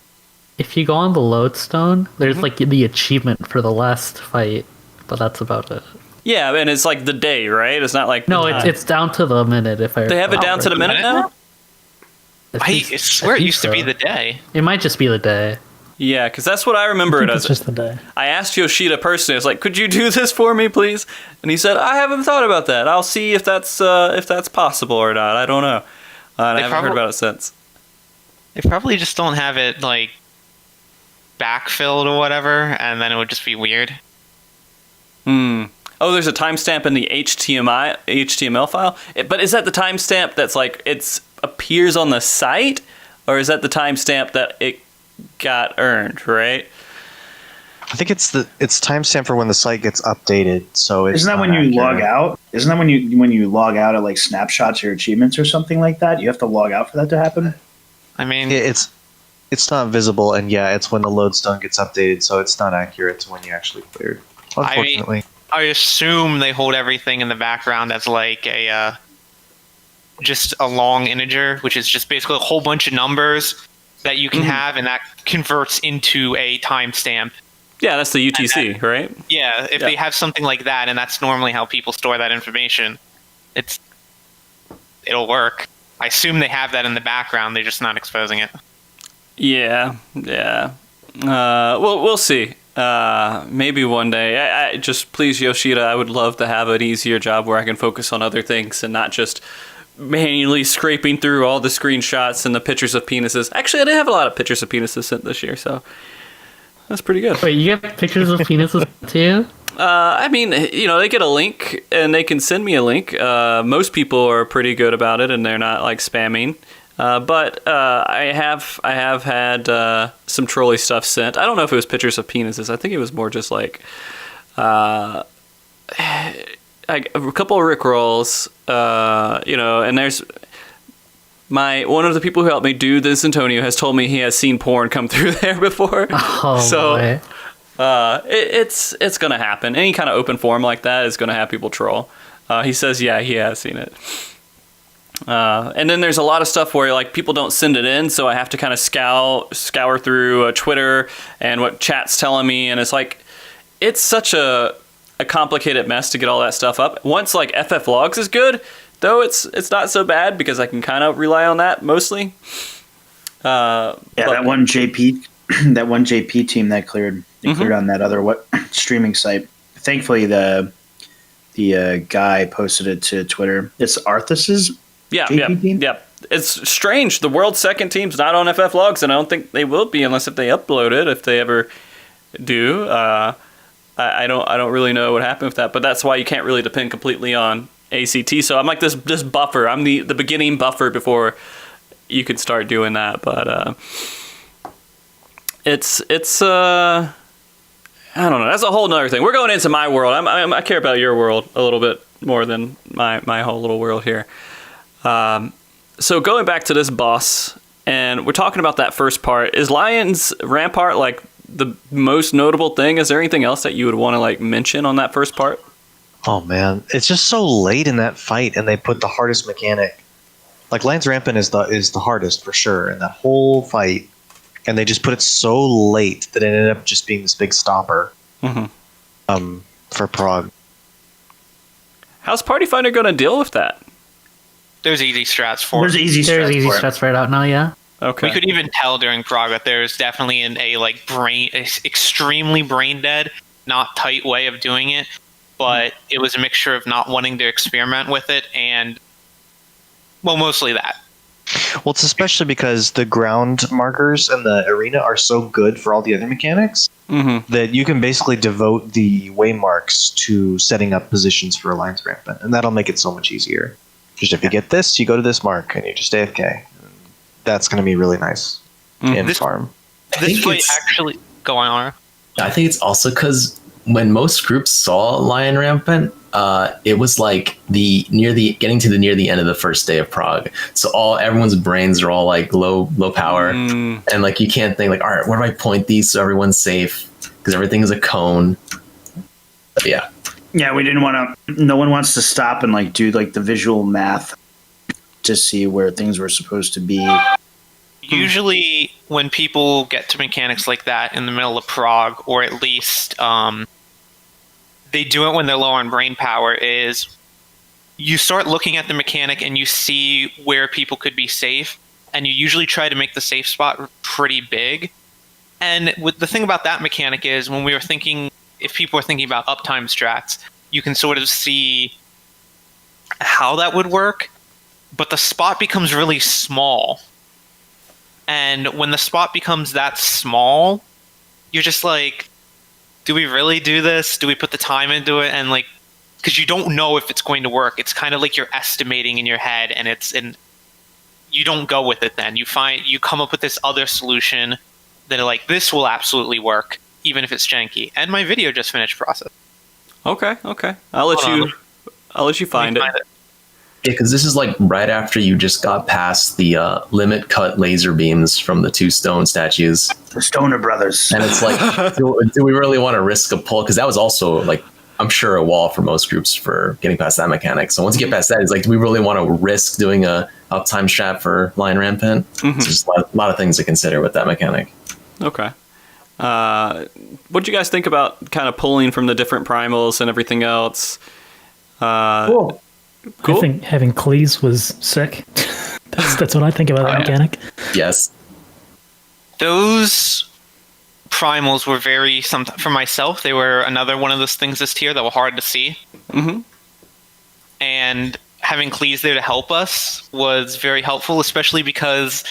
if you go on the lodestone, there's like the achievement for the last fight, but that's about it. Yeah, and it's like the day, right? It's not like No, it's down to the minute. If I they have it down to the minute now. I swear it used to be the day. It might just be the day. Yeah, because that's what I remember it It's as. just the day. I asked Yoshida personally. I was like, "Could you do this for me, please?" And he said, "I haven't thought about that. I'll see if that's possible or not. I don't know." And I haven't heard about it since. They probably just don't have it like backfilled or whatever, and then it would just be weird. Oh, there's a timestamp in the HTML file. But is that the timestamp that's like appears on the site, or is that the timestamp that it got earned? Right. I think it's timestamp for when the site gets updated. So it's Isn't that when you log out? Isn't that when you log out at like snapshots or achievements or something like that? You have to log out for that to happen. I mean, It's not visible, and yeah, it's when the lodestone gets updated, so it's not accurate to when you actually cleared. Unfortunately. I assume they hold everything in the background as like a just a long integer, which is just basically a whole bunch of numbers that you can have, and that converts into a timestamp. Yeah, that's the UTC, right? Yeah, if they have something like that, and that's normally how people store that information, it'll work. I assume they have that in the background, they're just not exposing it. Yeah. Well, we'll see. Maybe one day. I just please, Yoshida, I would love to have an easier job where I can focus on other things and not just manually scraping through all the screenshots and the pictures of penises. Actually, I did have a lot of pictures of penises sent this year, so that's pretty good. Wait, you get pictures of penises too? I mean, they get a link and they can send me a link. Most people are pretty good about it and they're not like spamming. But I have had some trolley stuff sent. I don't know if it was pictures of penises. I think it was more just like a couple of Rickrolls, and there's one of the people who helped me do this, Antonio, has told me he has seen porn come through there before. Oh, so boy. it's gonna happen. Any kind of open forum like that is gonna have people troll. He says, yeah, he has seen it. And then there's a lot of stuff where like people don't send it in, so I have to kind of scour through Twitter and what chat's telling me, and it's such a complicated mess to get all that stuff up. Once like FF Logs is good, though, it's not so bad because I can kind of rely on that mostly. That one JP team that cleared on that other streaming site. Thankfully, the guy posted it to Twitter. It's Arthas's. Yeah. team? It's strange. The world's second team's not on FF Logs, and I don't think they will be unless if they upload it. If they ever do, I don't really know what happened with that. But that's why you can't really depend completely on ACT. So I'm like this buffer. I'm the beginning buffer before you could start doing that. But it's I don't know. That's a whole nother thing. We're going into my world. I care about your world a little bit more than my whole little world here. So going back to this boss, and we're talking about that first part. Is Lion's Rampart like the most notable thing? Is there anything else that you would want to like mention on that first part? Oh man, it's just so late in that fight, and they put the hardest mechanic. Like Lion's Rampant is the hardest for sure in that whole fight, and they just put it so late that it ended up just being this big stopper. For Prog. How's Party Finder going to deal with that? There's easy strats for it. There's easy strats right out now, yeah. Okay. We could even tell during Prog that there's definitely extremely brain dead, not tight way of doing it, but it was a mixture of not wanting to experiment with it and, well, mostly that. Well, it's especially because the ground markers and the arena are so good for all the other mechanics that you can basically devote the waymarks to setting up positions for Alliance Rampant, and that'll make it so much easier. Just if you get this, you go to this mark, and you just AFK. That's going to be really nice in farm. This fight actually... Go on. I think it's also because when most groups saw Lion Rampant, it was like getting to the near the end of the first day of Prog. So everyone's brains are all like low power, and like you can't think like, all right, where do I point these so everyone's safe? Because everything is a cone. But yeah. Yeah, we didn't want to. No one wants to stop and like do like the visual math to see where things were supposed to be. Usually, when people get to mechanics like that in the middle of Prog, or at least they do it when they're low on brain power, is you start looking at the mechanic and you see where people could be safe, and you usually try to make the safe spot pretty big. And the thing about that mechanic is when we were thinking, if people were thinking about uptime strats, you can sort of see how that would work, but the spot becomes really small. And when the spot becomes that small, you're just like, do we really do this? Do we put the time into it? And like, because you don't know if it's going to work. It's kind of like you're estimating in your head, and you don't go with it. Then you come up with this other solution that are like, this will absolutely work, even if it's janky. And my video just finished process. Okay. I'll let you find it. Yeah, because this is like right after you just got past the limit cut laser beams from the two stone statues. The Stoner Brothers. And it's like, do we really want to risk a pull? Because that was also like, I'm sure, a wall for most groups for getting past that mechanic. So once you get past that, it's like, do we really want to risk doing a uptime strat for Lion Rampant? So just a lot of things to consider with that mechanic. Okay. What do you guys think about kind of pulling from the different primals and everything else? Cool. I think having Cleese was sick. That's what I think about that mechanic. Yes. Those primals were for myself, they were another one of those things this tier that were hard to see. And having Cleese there to help us was very helpful, especially because,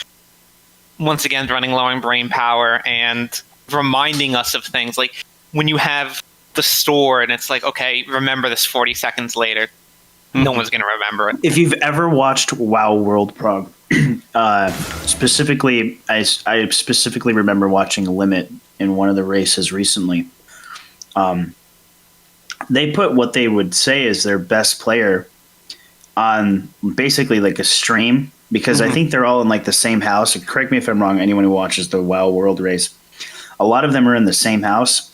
once again, running low on brain power and reminding us of things. Like, when you have the store and it's like, okay, remember this 40 seconds later. No one's going to remember it. If you've ever watched WoW World Prog, specifically, I specifically remember watching Limit in one of the races recently. They put what they would say is their best player on basically like a stream, because I think they're all in like the same house. Correct me if I'm wrong, anyone who watches the WoW World race. A lot of them are in the same house.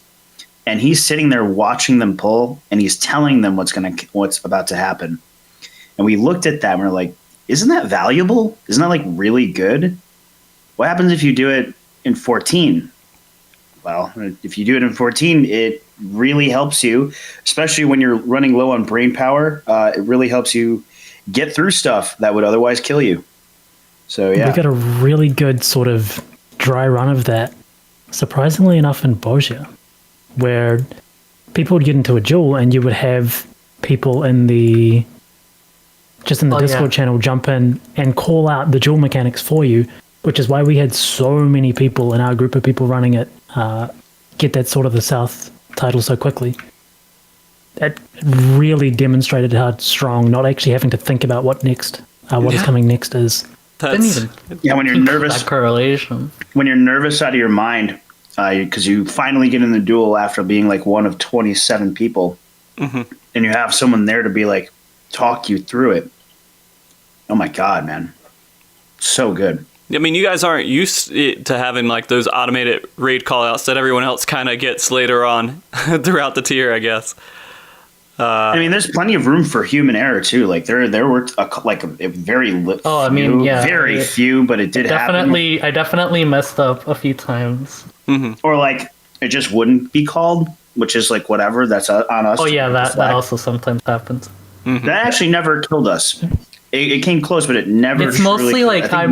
And he's sitting there watching them pull, and he's telling them what's about to happen. And we looked at that and we're like, isn't that valuable? Isn't that like really good? What happens if you do it in 14? Well, if you do it in 14, it really helps you, especially when you're running low on brain power. It really helps you get through stuff that would otherwise kill you. So yeah, we got a really good sort of dry run of that, surprisingly enough, in Bosia, where people would get into a duel and you would have people in the Discord channel jump in and call out the duel mechanics for you, which is why we had so many people in our group of people running it get that sort of the South title so quickly. That really demonstrated how strong not actually having to think about what is coming next is. When you're nervous, that correlation. When you're nervous out of your mind, because you finally get in the duel after being like one of 27 people, and you have someone there to be like talk you through it. Oh my god, man, so good. I mean, you guys aren't used to having like those automated raid callouts that everyone else kind of gets later on throughout the tier, I guess. I mean, there's plenty of room for human error too. Like there were very few, but it did happen. I definitely messed up a few times. Or like it just wouldn't be called, which is like whatever. That's on us. Oh yeah, that also sometimes happens. That actually never killed us. It came close, but it never. It's mostly like if I'm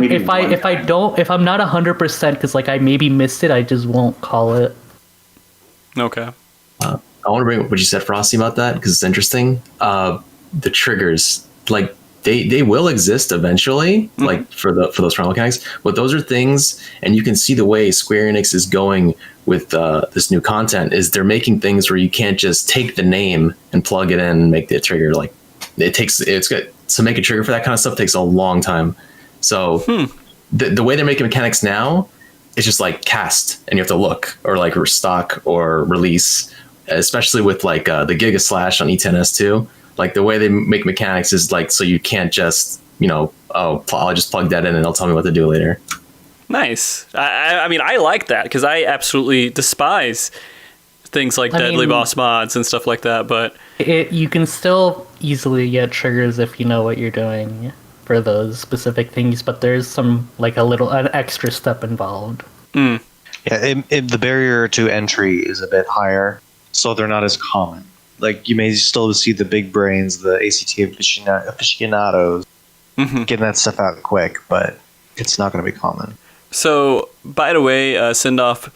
not 100%, because like I maybe missed it, I just won't call it. Okay. I want to bring up what you said, Frosty, about that, because it's interesting. The triggers, like they will exist eventually, like for those primal mechanics, but those are things, and you can see the way Square Enix is going with this new content is they're making things where you can't just take the name and plug it in and make the trigger. Like it's good to make a trigger for that kind of stuff takes a long time. So the way they're making mechanics now, it's just like cast and you have to look, or like restock or release, especially with like the Giga Slash on E10S2. Like the way they make mechanics is like, so you can't just, I'll just plug that in and it'll tell me what to do later. Nice. I mean, I like that because I absolutely despise things like deadly boss mods and stuff like that. But you can still easily get triggers if you know what you're doing for those specific things. But there's some like an extra step involved. Yeah, the barrier to entry is a bit higher, so they're not as common. Like you may still see the big brains, the ACT aficionados, getting that stuff out quick, but it's not going to be common. So, by the way, Send Off,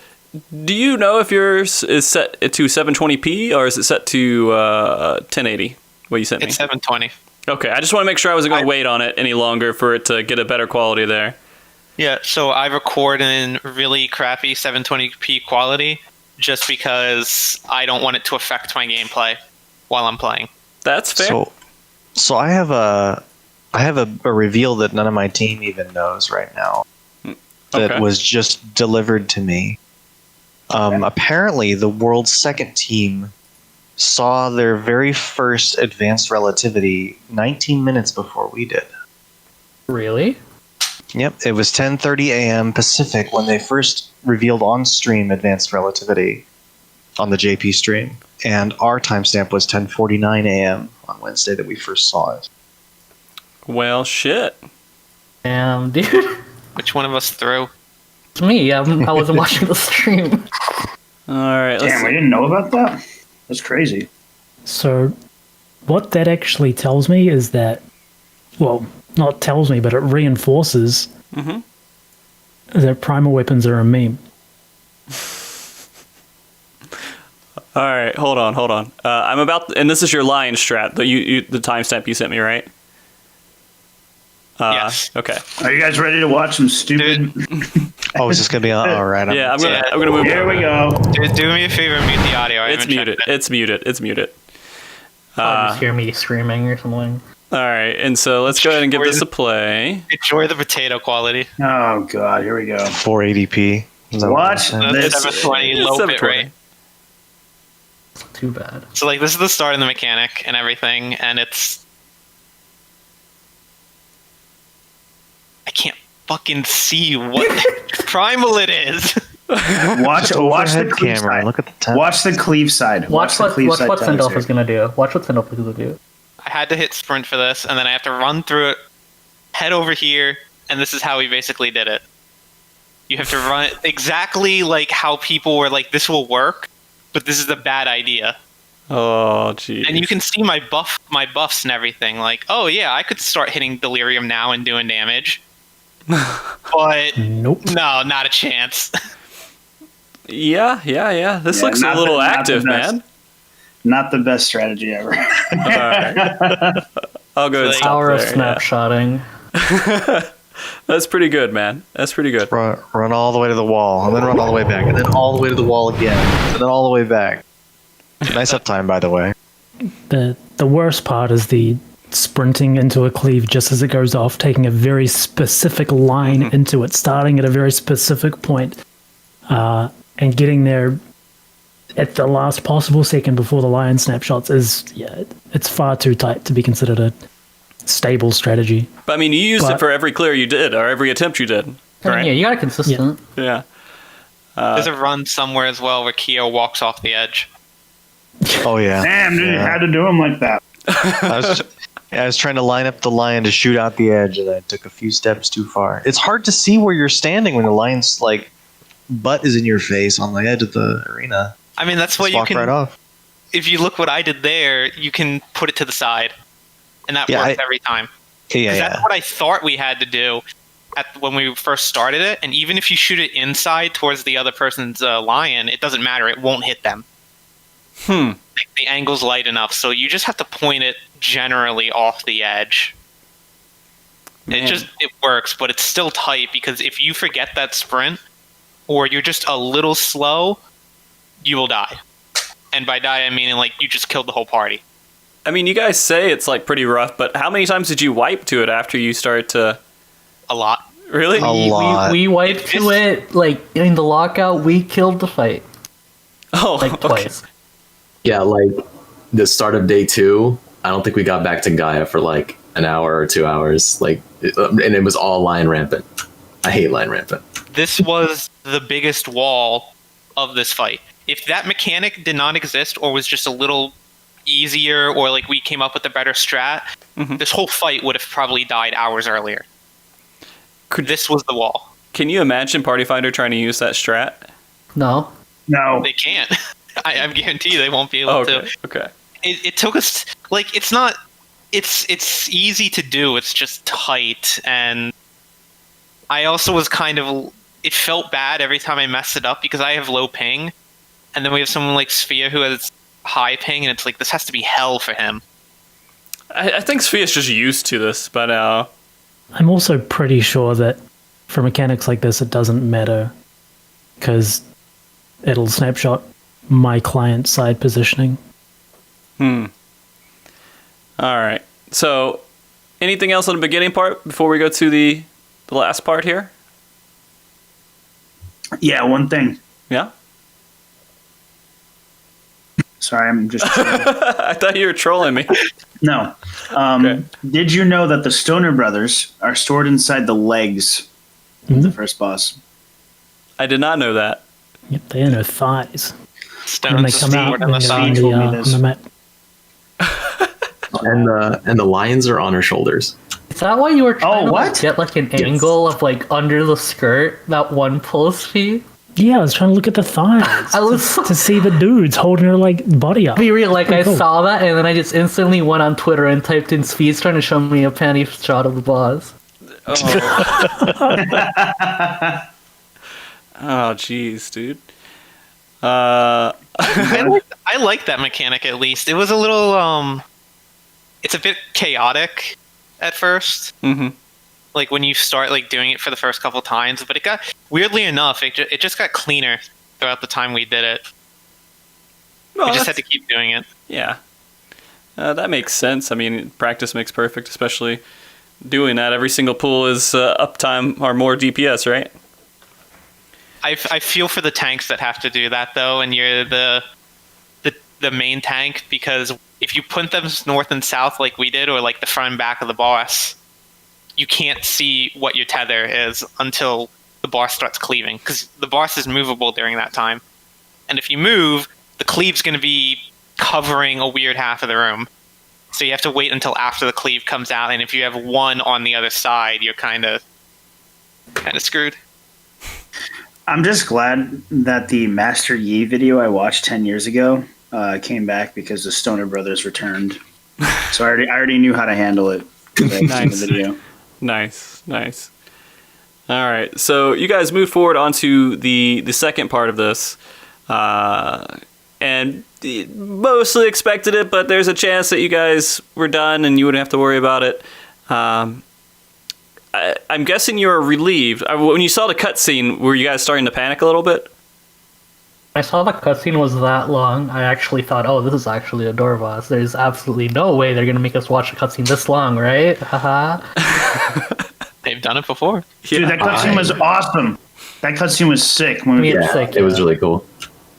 Do you know if yours is set to 720p or is it set to 1080? What you sent me? It's 720. Okay, I just want to make sure I wasn't going to wait on it any longer for it to get a better quality there. Yeah, so I record in really crappy 720p quality just because I don't want it to affect my gameplay while I'm playing. That's fair. So I have a reveal that none of my team even knows right now. That was just delivered to me. Apparently, the world's second team saw their very first advanced relativity 19 minutes before we did. Really? Yep, it was 10:30 a.m. Pacific when they first revealed on stream advanced relativity on the JP stream, and our timestamp was 10:49 a.m. on Wednesday that we first saw it. Well, shit. Damn, dude. Which one of us threw? It's me. I wasn't watching the stream. All right. Damn, we didn't know about that? That's crazy. So, what that actually tells me is that, well, not tells me, but it reinforces that primal weapons are a meme. All right, hold on. I'm about, and this is your lion strat, the timestamp you sent me, right? Yes. Okay. Are you guys ready to watch some stupid? Oh, is this gonna be all right? Yeah, I'm gonna move. Here we go. Dude, do me a favor and mute the audio. I It's haven't muted. checked it. It's muted. Just hear me screaming or something. All right, and so let's go ahead and give this a play. Enjoy the potato quality. Oh god, here we go. 480p. Is that Watch what The this. 720 It's low 720. bit rate. Too bad. So like this is the start of the mechanic and everything, and it's I can't fucking see what primal it is. Watch the overhead cleave camera. side. Look at the temp. Watch the cleave side. Watch what cleave side Sendolf text is gonna do. Watch what Sendolf is gonna do. I had to hit sprint for this, and then I have to run through it, head over here, and this is how we basically did it. You have to run exactly like how people were like, this will work, but this is a bad idea. Oh, geez. And you can see my buffs and everything. Like, oh yeah, I could start hitting delirium now and doing damage. But Nope. no, not a chance. Yeah. This looks a not little the- not the active, best. man. Not the best strategy ever. All right. I'll go and stop Power of there, yeah. snapshotting. That's pretty good, man. That's pretty good. Run all the way to the wall, and then run all the way back, and then all the way to the wall again, and then all the way back. Nice uptime, by the way. The worst part is the sprinting into a cleave just as it goes off, taking a very specific line into it, starting at a very specific point, and getting there at the last possible second before the lion snapshots is, it's far too tight to be considered a stable strategy. But I mean, you used it for every clear you did, or every attempt you did, right? Yeah, you got it consistent. Yeah. There's a run somewhere as well where Keo walks off the edge. Oh yeah. Damn, dude, Yeah. had to do him like that. I was trying to line up the lion to shoot out the edge, and I took a few steps too far. It's hard to see where you're standing when the lion's like butt is in your face on the edge of the arena. I mean, that's what Just you walk can. right off. If you look what I did there, you can put it to the side, and that Yeah, works every time. Yeah, 'Cause yeah. that's what I thought we had to do when we first started it. And even if you shoot it inside towards the other person's lion, it doesn't matter. It won't hit them. Like, the angle's light enough, so you just have to point it generally off the edge. Man. It works, but it's still tight because if you forget that sprint, or you're just a little slow, you will die. And by die, I mean like you just killed the whole party. I mean, you guys say it's like pretty rough, but how many times did you wipe to it after you started to? A lot. Really? A lot. We wiped to it, like, in the lockout, we killed the fight. Oh, Like, okay. twice. Yeah, like the start of day 2, I don't think we got back to Gaia for like an hour or 2 hours. And it was all line rampant. I hate line rampant. This was the biggest wall of this fight. If that mechanic did not exist or was just a little easier, or like we came up with a better strat, this whole fight would have probably died hours earlier. This was the wall. Can you imagine Party Finder trying to use that strat? No. No. They can't. I guarantee you they won't be able Oh, okay. to. Okay. It took us like it's not. It's easy to do. It's just tight, and I also was kind of it felt bad every time I messed it up because I have low ping, and then we have someone like Sphere who has high ping, and it's like this has to be hell for him. I think Sphere's just used to this, but I'm also pretty sure that for mechanics like this, it doesn't matter because it'll snapshot my client side positioning. All right. So, anything else on the beginning part before we go to the last part here? Yeah, one thing. Yeah? Sorry, I'm just. I thought you were trolling me. No. Okay. Did you know that the Stoner Brothers are stored inside the legs of the first boss? I did not know that. Yep, they have no thighs. When they Stones come out, stored on the they're side. told me on this. the mat. And the lions are on her shoulders. Is that why you were trying to what? get like an angle of like under the skirt, that one pull speed? Yeah, I was trying to look at the thighs I was to see the dudes holding her like body up. be real, like I Cool. saw that and then I just instantly went on Twitter and typed in Speed's trying to show me a panty shot of the boss. Oh, jeez, dude. I like that mechanic at least. It was a little it's a bit chaotic at first. Mm-hmm. Like when you start like doing it for the first couple times, but it got weirdly enough, it just got cleaner throughout the time we did it. Well, We just had to keep doing it. Yeah. That makes sense. I mean, practice makes perfect, especially doing that. Every single pull is uptime or more DPS, right? I feel for the tanks that have to do that though, and you're the main tank, because if you put them north and south like we did, or like the front and back of the boss, you can't see what your tether is until the boss starts cleaving, because the boss is movable during that time. And if you move, the cleave's going to be covering a weird half of the room. So you have to wait until after the cleave comes out, and if you have one on the other side, you're kind of screwed. I'm just glad that the Master Yi video I watched 10 years ago came back because the Stoner Brothers returned. So I already knew how to handle it. Nice. The video. Nice. All right, so you guys move forward onto the second part of this, and mostly expected it, but there's a chance that you guys were done and you wouldn't have to worry about it. I'm guessing you were relieved when you saw the cutscene. Were you guys starting to panic a little bit? I saw the cutscene was that long. I actually thought, oh, this is actually a door boss. There's absolutely no way they're gonna make us watch a cutscene this long, right? Haha. They've done it before. Dude, that cutscene was awesome. That cutscene was sick. When we, It's like, It was really cool.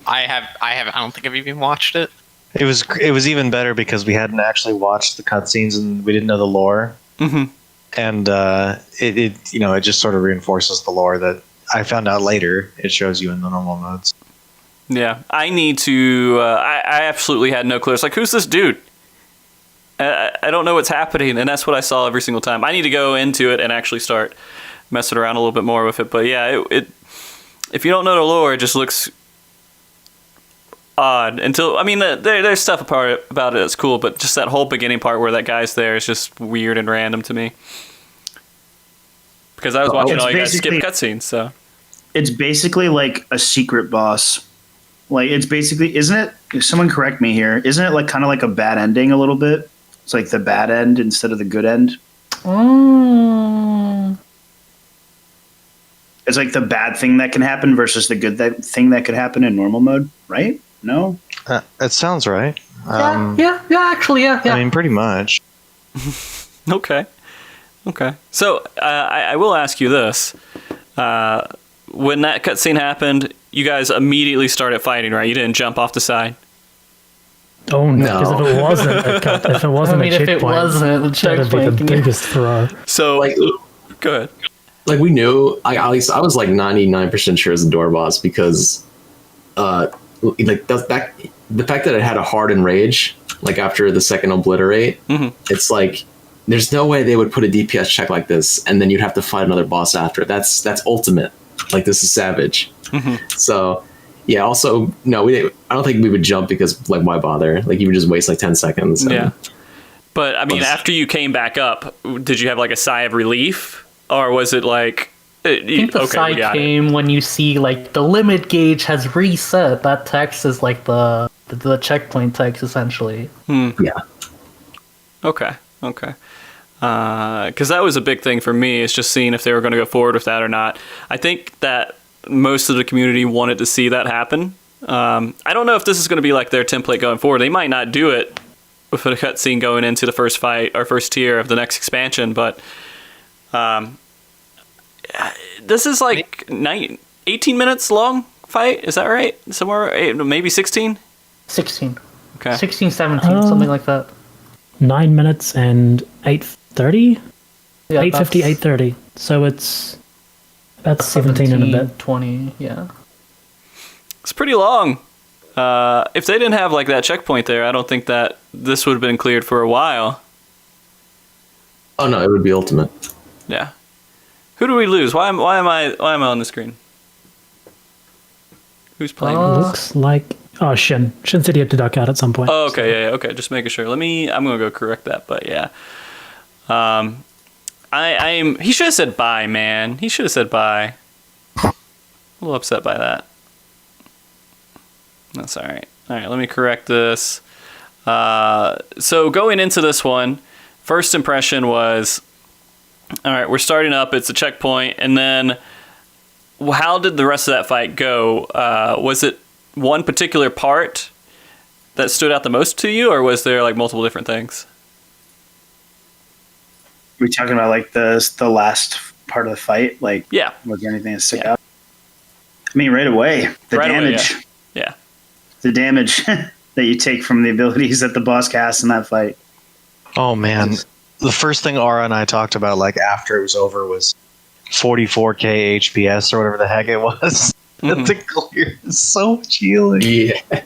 I don't think I've even watched it. It was even better because we hadn't actually watched the cutscenes and we didn't know the lore. Mm-hmm. And it just sort of reinforces the lore that I found out later. It shows you in the normal modes. Yeah, I need to. I absolutely had no clue. It's like, who's this dude? I don't know what's happening, and that's what I saw every single time. I need to go into it and actually start messing around a little bit more with it. But yeah, it if you don't know the lore, it just looks odd. There's stuff about it that's cool, but just that whole beginning part where that guy's there is just weird and random to me. Because I was watching all you guys skip cutscenes, so it's basically like a secret boss. Like, it's basically, isn't it? If someone correct me here. Isn't it like kind of like a bad ending a little bit? It's like the bad end instead of the good end. It's like the bad thing that can happen versus the good thing that could happen in normal mode, right? No? It sounds right. yeah, actually, yeah. I mean, pretty much. Okay. So I will ask you this: when that cutscene happened, you guys immediately started fighting, right? You didn't jump off the side. Oh no! Because if it wasn't a if it checkpoint, wasn't a that'd be the checkpoint, biggest throw. So, Like, go ahead. like we knew. At least I was like 99% sure it was a door boss because, the fact that it had a hardened rage, like after the second obliterate, it's like there's no way they would put a DPS check like this and then you'd have to fight another boss after. That's ultimate. Like, this is savage. So yeah. Also, no, I don't think we would jump because, like, why bother? Like, you would just waste like 10 seconds. Yeah. But I mean, after you came back up, did you have like a sigh of relief, or was it like I think the side game when you see like the limit gauge has reset. That text is like the checkpoint text essentially. Yeah. Okay. Because that was a big thing for me, is just seeing if they were going to go forward with that or not. I think that most of the community wanted to see that happen. I don't know if this is going to be like their template going forward. They might not do it with a cutscene going into the first fight or first tier of the next expansion, but this is like 18 minutes long fight. Is that right? Somewhere, maybe 16? 16. Okay. 16, 17, something like that. 9 minutes and 8:30? Yeah, 8:50, 8:30. So it's about 17 and a bit. 20, yeah. It's pretty long. If they didn't have like that checkpoint there, I don't think that this would have been cleared for a while. Oh no, it would be ultimate. Yeah. Who do we lose? Why am I on the screen? Who's playing? Looks like Shin. Shin said he had to duck out at some point. Oh, okay, yeah, okay. Just making sure. I'm gonna go correct that, but yeah. He should have said bye, man. He should have said bye. A little upset by that. That's all right. All right, let me correct this. So going into this one, first impression was, all right, we're starting up. It's a checkpoint, and then how did the rest of that fight go? Was it one particular part that stood out the most to you, or was there like multiple different things? Are we talking about like the last part of the fight? Like, yeah, was there anything that stick out? I mean, right away, the damage. Yeah. The damage that you take from the abilities that the boss casts in that fight. Oh man, the first thing Aura and I talked about, like after it was over, was 44k HPS or whatever the heck it was. Mm-hmm. To clear so much healing. Yeah.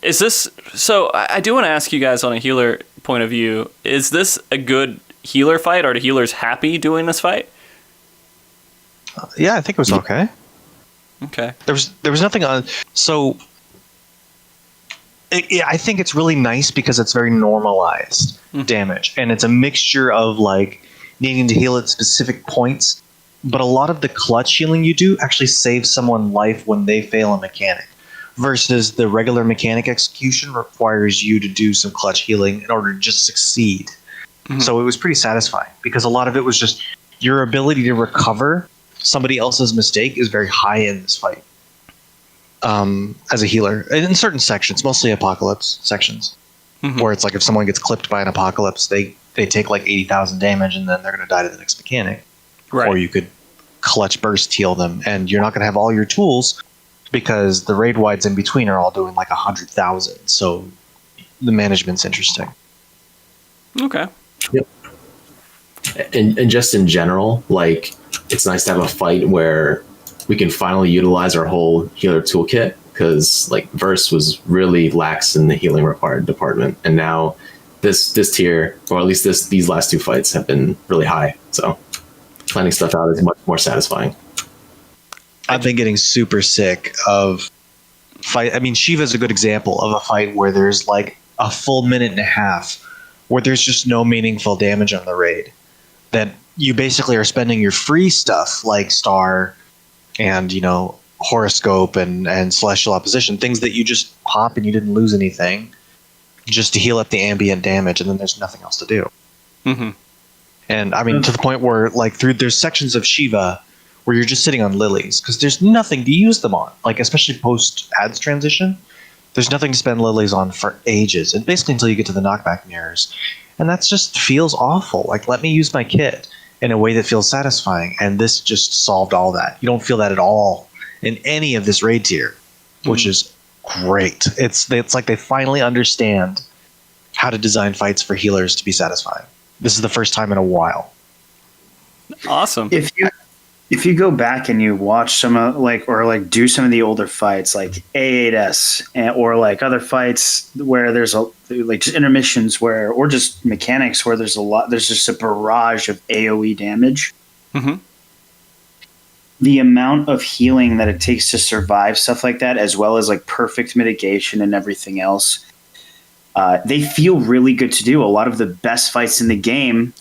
Is this so? I do want to ask you guys on a healer point of view. Is this a good healer fight? Are the healers happy doing this fight? Yeah, I think it was okay. Okay. There was nothing on. So I think it's really nice because it's very normalized damage, and it's a mixture of like needing to heal at specific points, but a lot of the clutch healing you do actually saves someone life when they fail a mechanic, versus the regular mechanic execution requires you to do some clutch healing in order to just succeed. So it was pretty satisfying because a lot of it was just your ability to recover somebody else's mistake is very high in this fight. As a healer, in certain sections, mostly apocalypse sections, where it's like if someone gets clipped by an apocalypse, they take like 80,000 damage and then they're going to die to the next mechanic. Right. Or you could clutch burst heal them, and you're not going to have all your tools because the raid wides in between are all doing like 100,000. So the management's interesting. Okay. Yep. And just in general, like it's nice to have a fight where we can finally utilize our whole healer toolkit, because like Verse was really lax in the healing required department, and now this tier, or at least these last two fights, have been really high. So planning stuff out is much more satisfying. I've been getting super sick of fight. I mean, Shiva's a good example of a fight where there's like a full minute and a half where there's just no meaningful damage on the raid. That you basically are spending your free stuff like Star and, you know, Horoscope and Celestial Opposition, things that you just pop and you didn't lose anything, just to heal up the ambient damage, and then there's nothing else to do. And I mean, to the point where like there's sections of Shiva where you're just sitting on lilies because there's nothing to use them on, like especially post ads transition. There's nothing to spend lilies on for ages, and basically until you get to the knockback mirrors. And that just feels awful. Like, let me use my kit in a way that feels satisfying. And this just solved all that. You don't feel that at all in any of this raid tier, which is great. It's like they finally understand how to design fights for healers to be satisfying. This is the first time in a while. Awesome. If you go back and you watch some or do some of the older fights like A8S or like other fights where there's like just intermissions or just mechanics where there's just a barrage of AoE damage. The amount of healing that it takes to survive stuff like that, as well as like perfect mitigation and everything else, they feel really good to do. A lot of the best fights in the game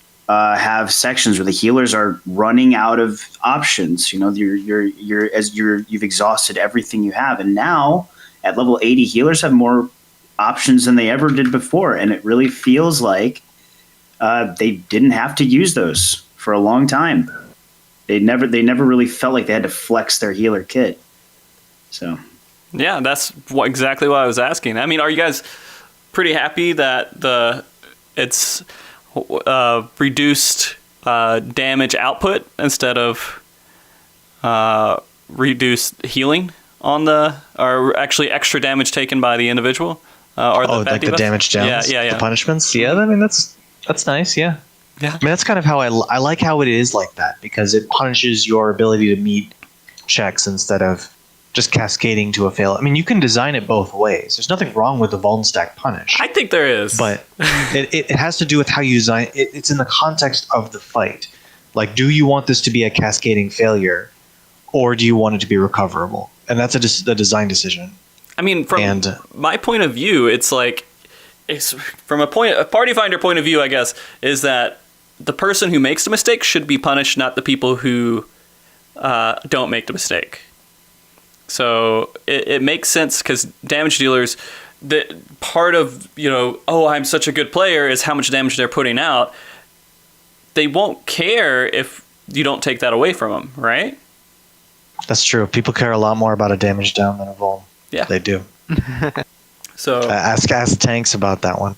have sections where the healers are running out of options. You know, you've exhausted everything you have, and now at level 80, healers have more options than they ever did before, and it really feels like they didn't have to use those for a long time. They never really felt like they had to flex their healer kit. So, yeah, that's exactly what I was asking. I mean, are you guys pretty happy that it's reduced damage output instead of reduced healing or actually extra damage taken by the individual? Like the damage downs, yeah. the punishments. Yeah, I mean that's nice. Yeah. Yeah. I mean that's kind of how I like how it is like that, because it punishes your ability to meet checks instead of just cascading to a fail. I mean, you can design it both ways. There's nothing wrong with the Vuln stack punish. I think there is. But it has to do with how you design it. It's in the context of the fight. Like, do you want this to be a cascading failure, or do you want it to be recoverable? And that's a design decision. I mean, from my point of view, it's from a party finder point of view, I guess, is that the person who makes the mistake should be punished, not the people who don't make the mistake. So it makes sense, because damage dealers, that part of, I'm such a good player is how much damage they're putting out. They won't care if you don't take that away from them, right? That's true. People care a lot more about a damage down than a Vuln. Yeah, they do. So ask tanks about that one.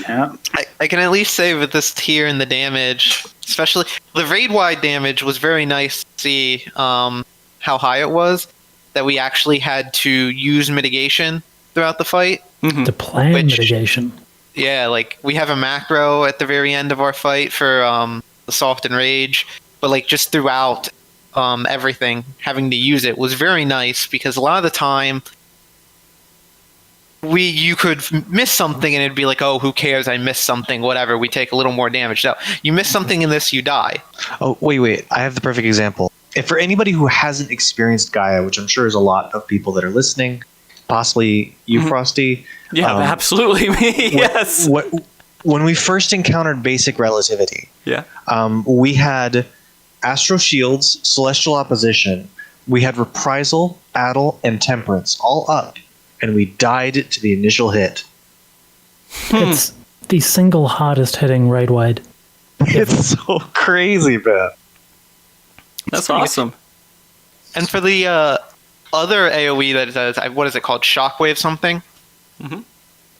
Yeah. I can at least say with this tier and the damage, especially the raid-wide damage, was very nice to see how high it was, that we actually had to use mitigation throughout the fight. To plan mitigation. Yeah, like we have a macro at the very end of our fight for the Soft and Rage, but like just throughout everything, having to use it was very nice, because a lot of the time you could miss something and it'd be like, oh, who cares? I missed something, whatever. We take a little more damage. No, you miss something in this, you die. Oh, wait. I have the perfect example. If for anybody who hasn't experienced Gaia, which I'm sure is a lot of people that are listening, possibly you, Frosty. Yeah, absolutely me. Yes. When we first encountered basic relativity, we had Astro Shields, Celestial Opposition, we had Reprisal, Battle, and Temperance all up, and we died to the initial hit. It's the single hardest hitting raid wide. It's so crazy, man. That's awesome. And for the other AoE that does, what is it called? Shockwave something? Mm-hmm.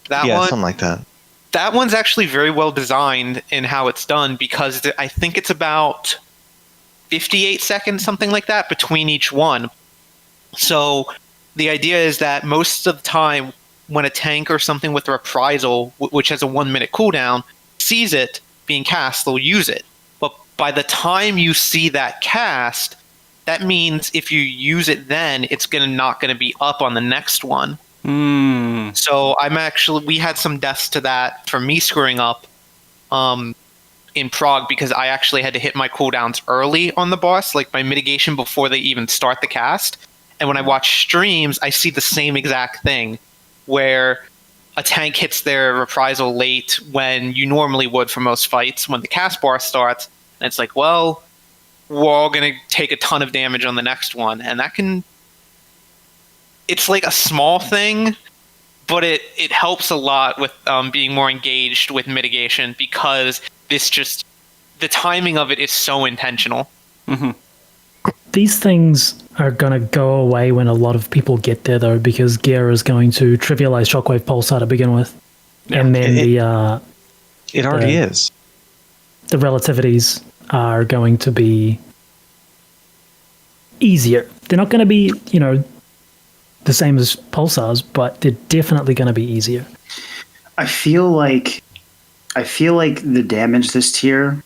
That one, something like that. That one's actually very well designed in how it's done, because I think it's about 58 seconds, something like that, between each one. So the idea is that most of the time when a tank or something with Reprisal, which has a 1 minute cooldown, sees it being cast, they'll use it. But by the time you see that cast, that means if you use it then, it's not going to be up on the next one. So we had some deaths to that from me screwing up in Prog, because I actually had to hit my cooldowns early on the boss, like my mitigation, before they even start the cast. And when I watch streams, I see the same exact thing, where a tank hits their Reprisal late when you normally would for most fights when the cast bar starts. And it's like, well, we're all going to take a ton of damage on the next one. And it's like a small thing, but it helps a lot with being more engaged with mitigation, because the timing of it is so intentional. Mm-hmm. These things are going to go away when a lot of people get there, though, because gear is going to trivialize Shockwave Pulsar to begin with. Yeah. And then it already is. The relativities are going to be easier. They're not going to be, the same as Pulsars, but they're definitely going to be easier. I feel like the damage this tier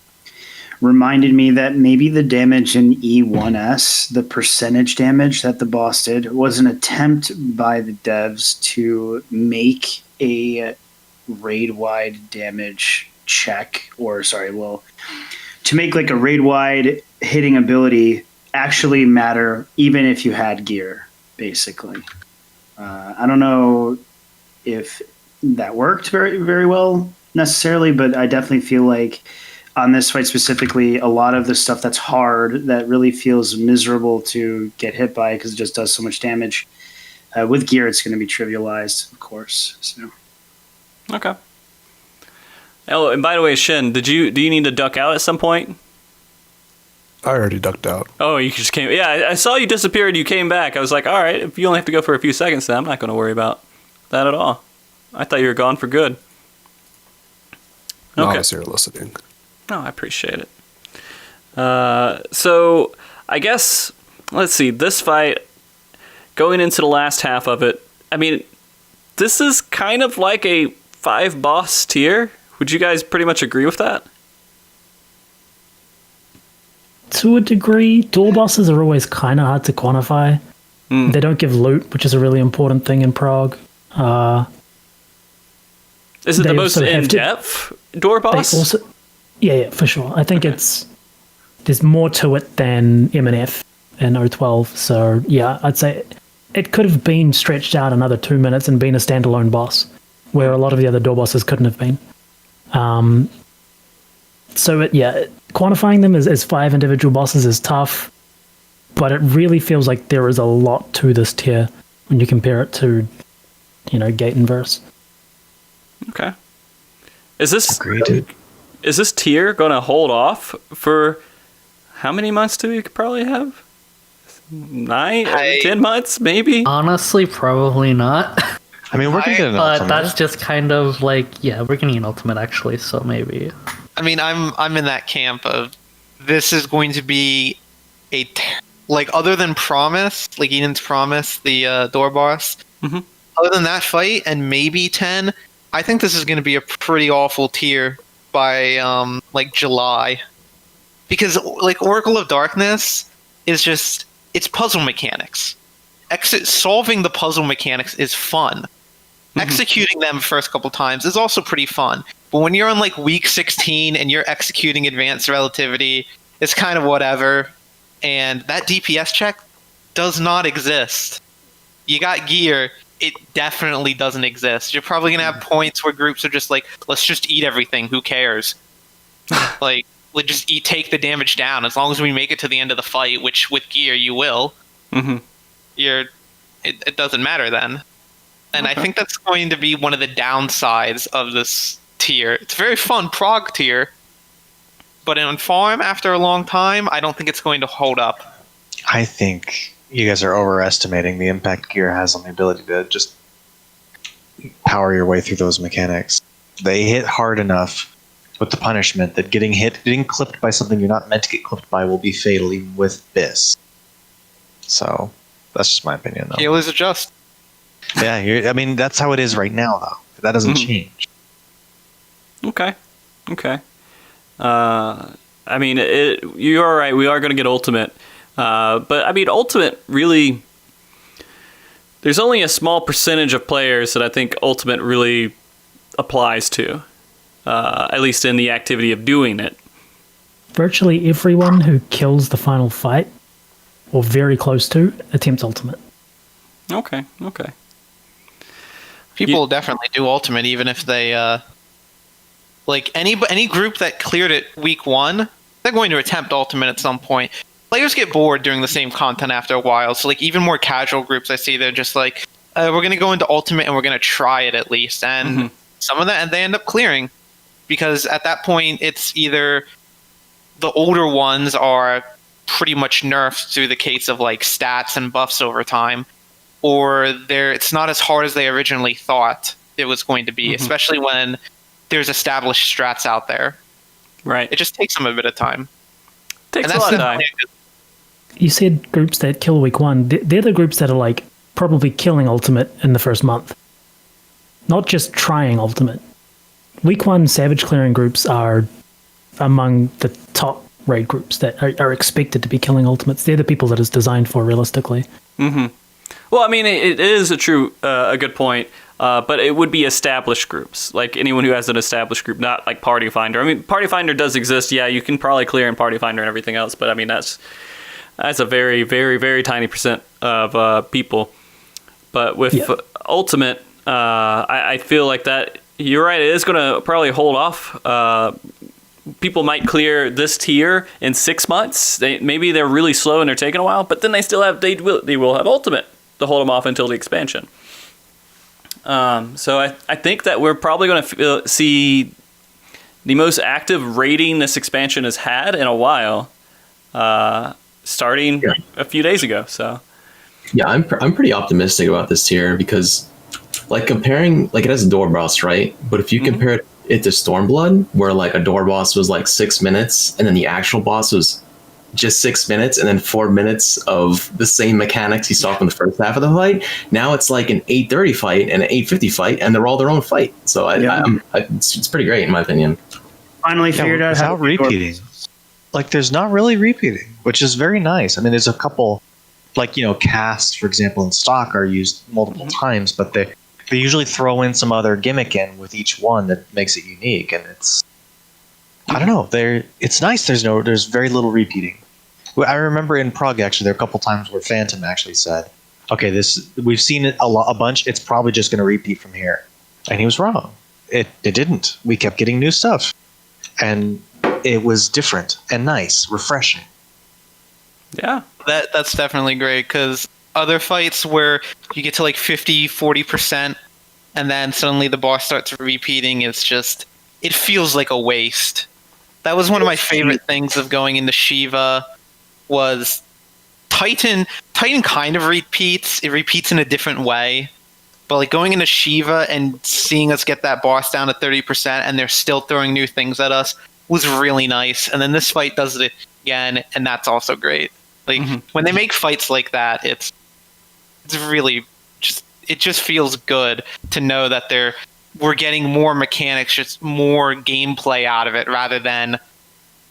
reminded me that maybe the damage in E1S, the percentage damage that the boss did, was an attempt by the devs to make a raid-wide damage check, to make like a raid-wide hitting ability actually matter even if you had gear, basically. I don't know if that worked very, very well necessarily, but I definitely feel like on this fight specifically, a lot of the stuff that's hard that really feels miserable to get hit by because it just does so much damage. With gear, it's going to be trivialized, of course. So. Okay. Oh, and by the way, Shin, do you need to duck out at some point? I already ducked out. Oh, you just came. Yeah, I saw you disappeared. You came back. I was like, all right, if you only have to go for a few seconds, then I'm not going to worry about that at all. I thought you were gone for good. No, Okay. I was here listening. No, I appreciate it. So I guess let's see this fight going into the last half of it. I mean, this is kind of like a 5 boss tier. Would you guys pretty much agree with that? To a degree, dual bosses are always kind of hard to quantify. They don't give loot, which is a really important thing in Prog. Is it They the most also have to- in-depth door boss? Yeah, for sure. I think there's more to it than MNF and O12. So yeah, I'd say it could have been stretched out another 2 minutes and been a standalone boss, where a lot of the other door bosses couldn't have been. Quantifying them as 5 individual bosses is tough, but it really feels like there is a lot to this tier when you compare it to, Gate and Verse. Okay. Is this Agreed. Is this tier going to hold off for how many months do we probably have? 9, 10 months, maybe? Honestly, probably not. I mean, we're gonna get an But ultimate. that's just kind of like, yeah, we're getting an ultimate actually, so maybe. I mean, I'm in that camp of this is going to be like other than Promise, like Eden's Promise, the door boss. Mhm. Other than that fight and maybe 10, I think this is going to be a pretty awful tier by like July, because like Oracle of Darkness is just it's puzzle mechanics. Solving the puzzle mechanics is fun. Executing them first couple times is also pretty fun. But when you're on like week 16 and you're executing advanced relativity, it's kind of whatever. And that DPS check does not exist. You got gear, it definitely doesn't exist. You're probably going to have points where groups are just like, let's just eat everything, who cares? Like, let's just take the damage down. As long as we make it to the end of the fight, which with gear you will, it doesn't matter then. And I think that's going to be one of the downsides of this tier. It's a very fun prog tier, but in farm, after a long time, I don't think it's going to hold up. I think you guys are overestimating the impact gear has on the ability to just power your way through those mechanics. They hit hard enough with the punishment that getting clipped by something you're not meant to get clipped by will be fatal even with this. So that's just my opinion, though. Healers adjust. Yeah, I mean, that's how it is right now, though. That doesn't change. Okay. I mean, you are right. We are going to get Ultimate. But, I mean, Ultimate really... There's only a small percentage of players that I think Ultimate really applies to. At least in the activity of doing it. Virtually everyone who kills the final fight, or very close to, attempts Ultimate. Okay. People definitely do ultimate, even if they like any group that cleared it week 1, they're going to attempt ultimate at some point. Players get bored doing the same content after a while, so like even more casual groups I see, they're just like, we're going to go into ultimate and we're going to try it at least, and some of that, and they end up clearing, because at that point it's either the older ones are pretty much nerfed through the case of like stats and buffs over time, or it's not as hard as they originally thought it was going to be, especially when there's established strats out there. Right. It just takes them a bit of time. Takes a lot of time. You said groups that kill week 1. They're the groups that are like probably killing Ultimate in the first month. Not just trying Ultimate. Week 1 Savage clearing groups are among the top raid groups that are expected to be killing Ultimates. They're the people that it's designed for realistically. Well, I mean, it is a good point, but it would be established groups, like anyone who has an established group, not like Party Finder. I mean, Party Finder does exist. Yeah, you can probably clear in Party Finder and everything else, but I mean, that's a very, very, very tiny percent of people. But with Ultimate, I feel like that You're right. It is going to probably hold off. People might clear this tier in 6 months. Maybe they're really slow and they're taking a while, but then they will have ultimate to hold them off until the expansion. So I think that we're probably going to see the most active rating this expansion has had in a while, starting a few days ago. So yeah, I'm pretty optimistic about this tier because, like, comparing, like, it has a door boss, right? But if you compare it to Stormblood, where like a door boss was like 6 minutes, and then the actual boss was just 6 minutes, and then 4 minutes of the same mechanics you saw from the first half of the fight. Now it's like an 8:30 fight and an 8:50 fight, and they're all their own fight. So it's pretty great in my opinion. Finally figured out how without repeating. Like, there's not really repeating, which is very nice. I mean, there's a couple, like, you know, casts, for example, in stock are used multiple times, but they usually throw in some other gimmick in with each one that makes it unique, and it's, I don't know, it's nice. There's very little repeating. I remember in Prague, actually, there are a couple times where Phantom actually said, okay, we've seen it a bunch, it's probably just going to repeat from here. And he was wrong. It didn't. We kept getting new stuff. And it was different and nice, refreshing. Yeah. That's definitely great, because other fights where you get to like 50-40% and then suddenly the boss starts repeating, it feels like a waste. That was one of my favorite things of going into Shiva, was Titan kind of repeats. It repeats in a different way. But like going into Shiva and seeing us get that boss down to 30% and they're still throwing new things at us was really nice. And then this fight does it again, and that's also great. Like when they make fights like that, it's really just feels good to know that we're getting more mechanics, just more gameplay out of it, rather than,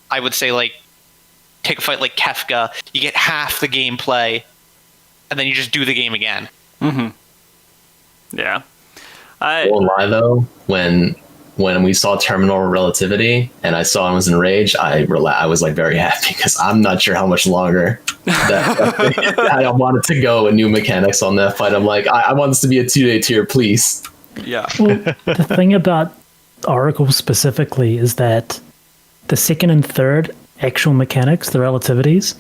I would say, like, take a fight like Kefka, you get half the gameplay, and then you just do the game again. Yeah. I won't lie though, when we saw Terminal Relativity and I saw I was in Rage, I was like very happy, because I'm not sure how much longer I wanted to go and new mechanics on that fight. I'm like, I want this to be a 2-day tier, please. Yeah. Well, the thing about Oracle specifically is that the second and third actual mechanics, the relativities,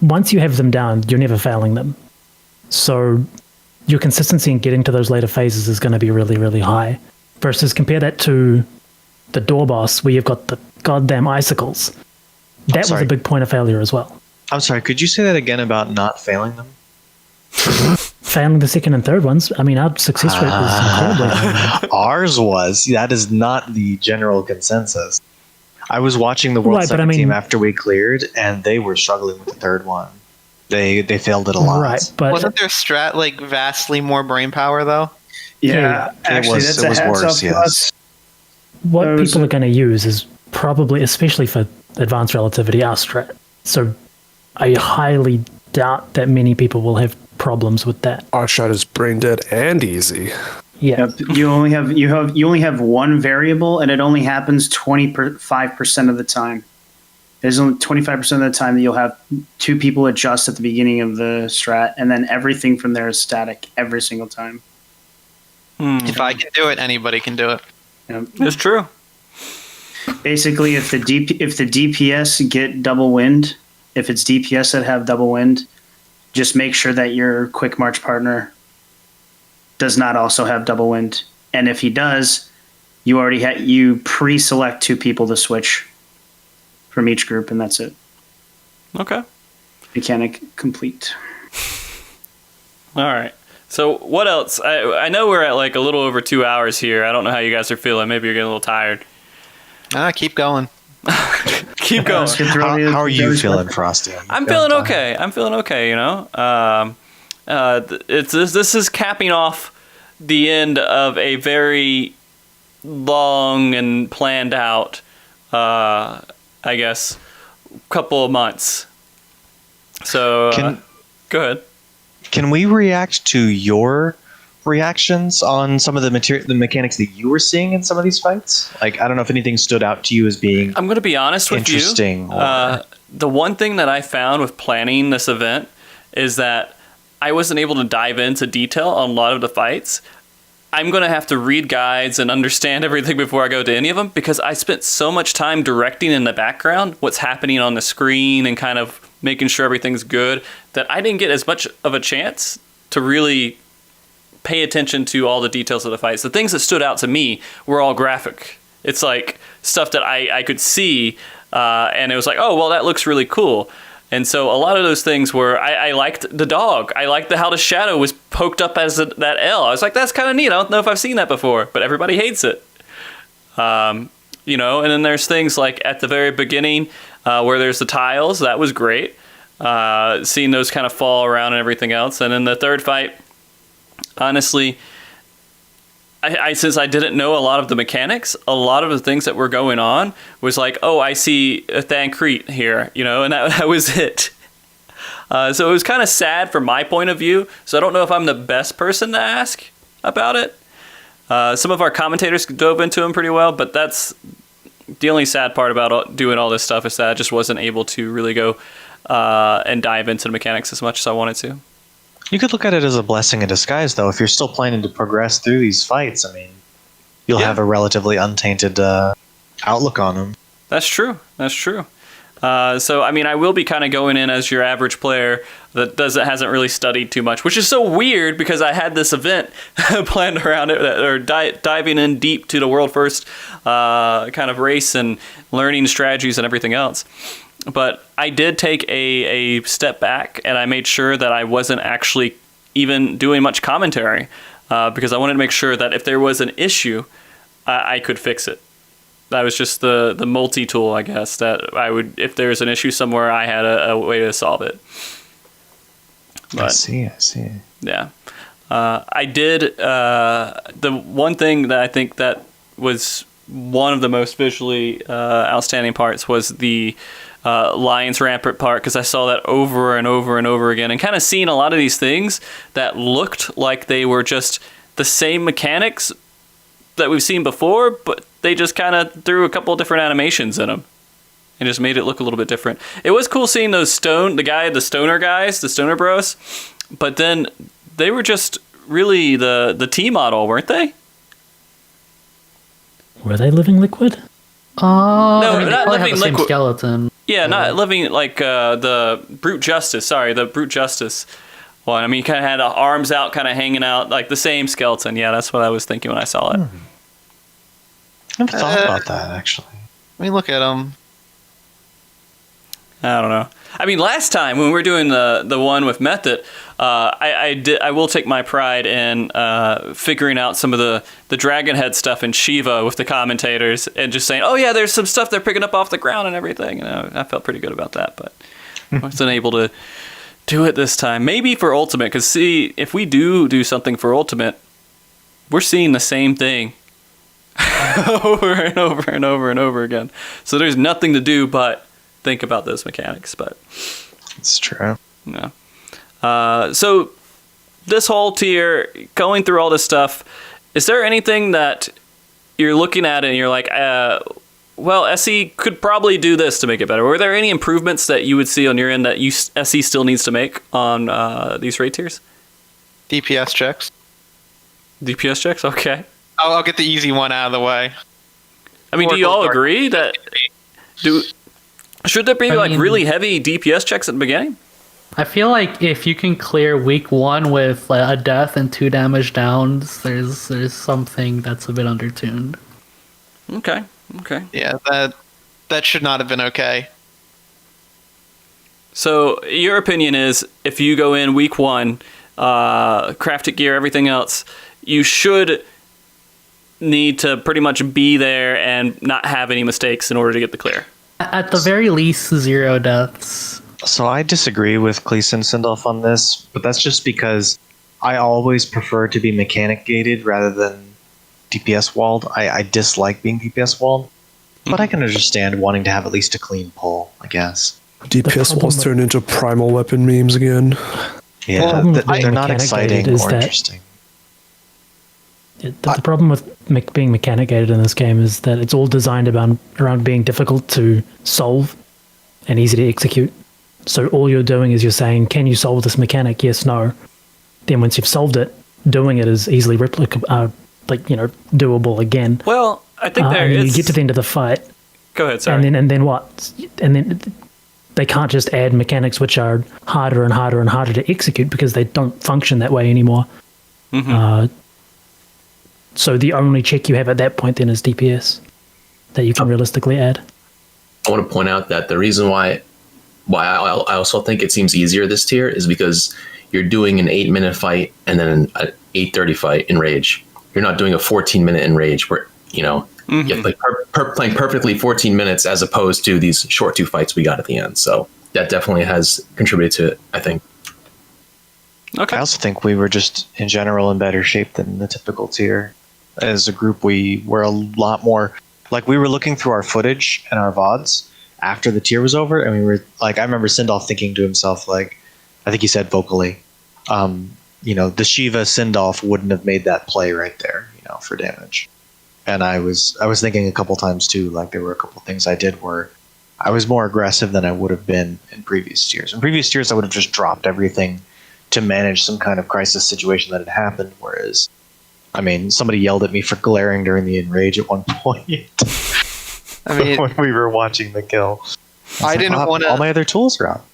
once you have them down, you're never failing them. So your consistency in getting to those later phases is going to be really, really high. Versus compare that to the door boss, where you've got the goddamn icicles. That was a big point of failure as well. I'm sorry, could you say that again about not failing them? Failing the second and third ones. I mean, our success rate was incredibly high. Ours was. That is not the general consensus. I was watching the World 7 team after we cleared, and they were struggling with the third one. They failed it a lot. Right, but wasn't their strat like vastly more brain power though? Yeah, actually, it was worse. Yes. What people are going to use is probably, especially for advanced relativity, our strat. So I highly doubt that many people will have problems with that. Our strat is brain dead and easy. Yeah, you only have one variable, and it only happens 25% of the time. There's only 25% of the time that you'll have two people adjust at the beginning of the strat, and then everything from there is static every single time. If I can do it, anybody can do it. It's true. Basically, if the DPS get double wind, if it's DPS that have double wind, just make sure that your quick march partner does not also have double wind. And if he does, you pre-select two people to switch from each group, and that's it. Okay. Mechanic complete. All right. So what else? I know we're at like a little over 2 hours here. I don't know how you guys are feeling. Maybe you're getting a little tired. Keep going. Keep going. How are you feeling, Frosty? I'm feeling okay. You know, this is capping off the end of a very long and planned out, I guess, couple of months. So go ahead. Can we react to your reactions on some of the mechanics that you were seeing in some of these fights? Like, I don't know if anything stood out to you as being I'm going to be honest with you. Interesting. The one thing that I found with planning this event is that I wasn't able to dive into detail on a lot of the fights. I'm going to have to read guides and understand everything before I go to any of them, because I spent so much time directing in the background what's happening on the screen and kind of making sure everything's good, that I didn't get as much of a chance to really pay attention to all the details of the fights. The things that stood out to me were all graphic. It's like stuff that I could see, and it was like, oh, well, that looks really cool. And so a lot of those things were, I liked the dog. I liked how the shadow was poked up as that L. I was like, that's kind of neat. I don't know if I've seen that before, but everybody hates it. You know, and then there's things like at the very beginning where there's the tiles. That was great. Seeing those kind of fall around and everything else. And in the third fight, honestly, I since I didn't know a lot of the mechanics, a lot of the things that were going on was like, oh, I see a Thancrete here, you know, and that was it. So it was kind of sad from my point of view. So I don't know if I'm the best person to ask about it. Some of our commentators dove into them pretty well, but that's the only sad part about doing all this stuff, is that I just wasn't able to really go and dive into the mechanics as much as I wanted to. You could look at it as a blessing in disguise, though. If you're still planning to progress through these fights, I mean, you'll have a relatively untainted outlook on them. That's true. That's true. So, I mean, I will be kind of going in as your average player that hasn't really studied too much, which is so weird because I had this event planned around it, or diving in deep to the world first kind of race and learning strategies and everything else. But I did take a step back, and I made sure that I wasn't actually even doing much commentary because I wanted to make sure that if there was an issue, I could fix it. That was just the multi-tool, I guess, that I would, if there's an issue somewhere, I had a way to solve it. But, I see. Yeah. I did, the one thing that I think that was one of the most visually outstanding parts was the Lion's Rampart part, because I saw that over and over and over again, and kind of seeing a lot of these things that looked like they were just the same mechanics that we've seen before, but they just kind of threw a couple of different animations in them and just made it look a little bit different. It was cool seeing those the stoner guys, the stoner bros, but then they were just really the T model, weren't they? Were they living liquid? No, I mean, not living have the same liquid skeleton. Yeah, not living like the Brute Justice. Sorry, the Brute Justice one. I mean, he kind of had arms out, kind of hanging out, like the same skeleton. Yeah, that's what I was thinking when I saw it. I never thought about that, actually. I mean, look at him. I don't know. I mean, last time when we were doing the one with Method, I will take my pride in figuring out some of the Dragon Head stuff in Shiva with the commentators and just saying, oh yeah, there's some stuff they're picking up off the ground and everything. And I felt pretty good about that, but I wasn't able to do it this time. Maybe for Ultimate, because see, if we do something for Ultimate, we're seeing the same thing over and over and over and over again. So there's nothing to do but think about those mechanics. But it's true. Yeah. So this whole tier, going through all this stuff, is there anything that you're looking at and you're like, well, SE could probably do this to make it better? Were there any improvements that you would see on your end that SE still needs to make on these rate tiers? DPS checks. DPS checks? Okay. I'll get the easy one out of the way. I mean, do you all agree that... Should there be really heavy DPS checks at the beginning? I feel like if you can clear week 1 with a death and 2 damage downs, there's something that's a bit undertuned. Okay. Yeah, that should not have been okay. So your opinion is, if you go in week 1, crafted gear, everything else, you should need to pretty much be there and not have any mistakes in order to get the clear. At the very least, 0 deaths. So I disagree with Cleason Sindolf on this, but that's just because I always prefer to be mechanic gated rather than DPS walled. I dislike being DPS walled, but I can understand wanting to have at least a clean pull, I guess. DPS walls turn into primal weapon memes again. Yeah, they're not exciting or interesting. The problem with being mechanic gated in this game is that it's all designed around being difficult to solve and easy to execute. So all you're doing is you're saying, can you solve this mechanic? Yes, no. Then once you've solved it, doing it is easily like, you know, doable again. Well, I think there and then is. you get to the end of the fight, Go ahead, sorry. and then what? And then they can't just add mechanics which are harder and harder and harder to execute because they don't function that way anymore. So the only check you have at that point then is DPS that you can realistically add. I want to point out that the reason why I also think it seems easier this tier is because you're doing an 8-minute fight and then an 8:30 fight in Rage. You're not doing a 14-minute in Rage where, you know, you're like playing perfectly 14 minutes as opposed to these short 2 fights we got at the end. So that definitely has contributed to it, I think. Okay. I also think we were just in general in better shape than the typical tier. As a group, we were a lot more like we were looking through our footage and our VODs after the tier was over, and we were like, I remember Sindolf thinking to himself, like, I think he said vocally, you know, the Shiva Sindolf wouldn't have made that play right there, you know, for damage. And I was thinking a couple times too, like there were a couple things I did where I was more aggressive than I would have been in previous tiers. In previous tiers, I would have just dropped everything to manage some kind of crisis situation that had happened, whereas, I mean, somebody yelled at me for glaring during the enrage at one point. I mean, when we were watching the kill. I didn't want to. All my other tools are out.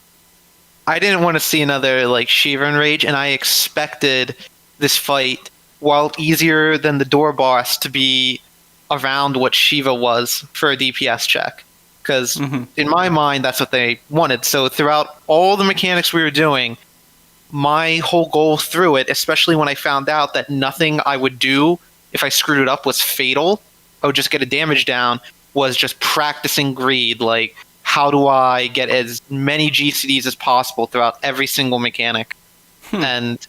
I didn't want to see another like Shiva enrage, and I expected this fight, while easier than the door boss, to be around what Shiva was for a DPS check. Because in my mind, that's what they wanted. So throughout all the mechanics we were doing, my whole goal through it, especially when I found out that nothing I would do if I screwed it up was fatal, I would just get a damage down, was just practicing greed. Like, how do I get as many GCDs as possible throughout every single mechanic? And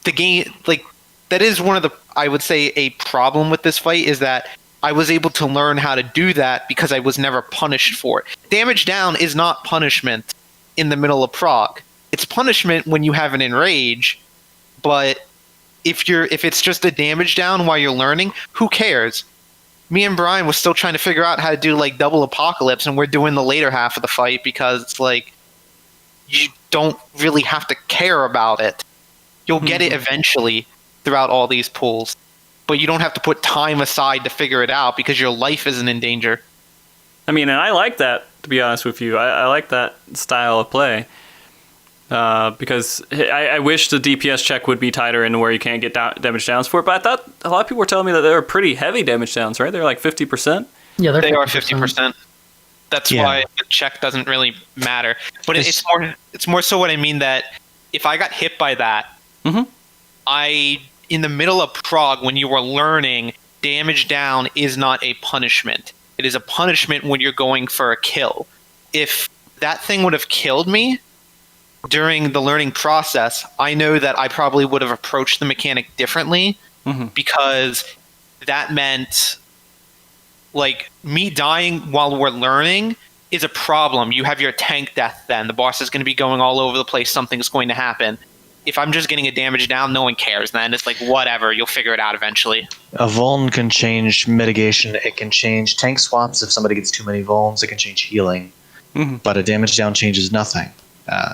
the game, like, that is one of the, I would say, a problem with this fight is that I was able to learn how to do that because I was never punished for it. Damage down is not punishment in the middle of prog. It's punishment when you have an enrage, but if it's just a damage down while you're learning, who cares? Me and Brian was still trying to figure out how to do like double apocalypse, and we're doing the later half of the fight because it's like you don't really have to care about it. You'll get it eventually throughout all these pools, but you don't have to put time aside to figure it out because your life isn't in danger. I mean, and I like that, to be honest with you. I like that style of play. Because I wish the DPS check would be tighter and where you can't get damage downs for it. But I thought a lot of people were telling me that they were pretty heavy damage downs, right? They're like 50%. Yeah, They are 50%. That's why the check doesn't really matter. But it's more so what I mean that if I got hit by that, in the middle of prog, when you were learning, damage down is not a punishment. It is a punishment when you're going for a kill. If that thing would have killed me during the learning process, I know that I probably would have approached the mechanic differently because that meant like me dying while we're learning is a problem. You have your tank death then. The boss is going to be going all over the place. Something's going to happen. If I'm just getting a damage down, no one cares then. It's like, whatever, you'll figure it out eventually. A vuln can change mitigation. It can change tank swaps if somebody gets too many vulns. It can change healing. But a damage down changes nothing.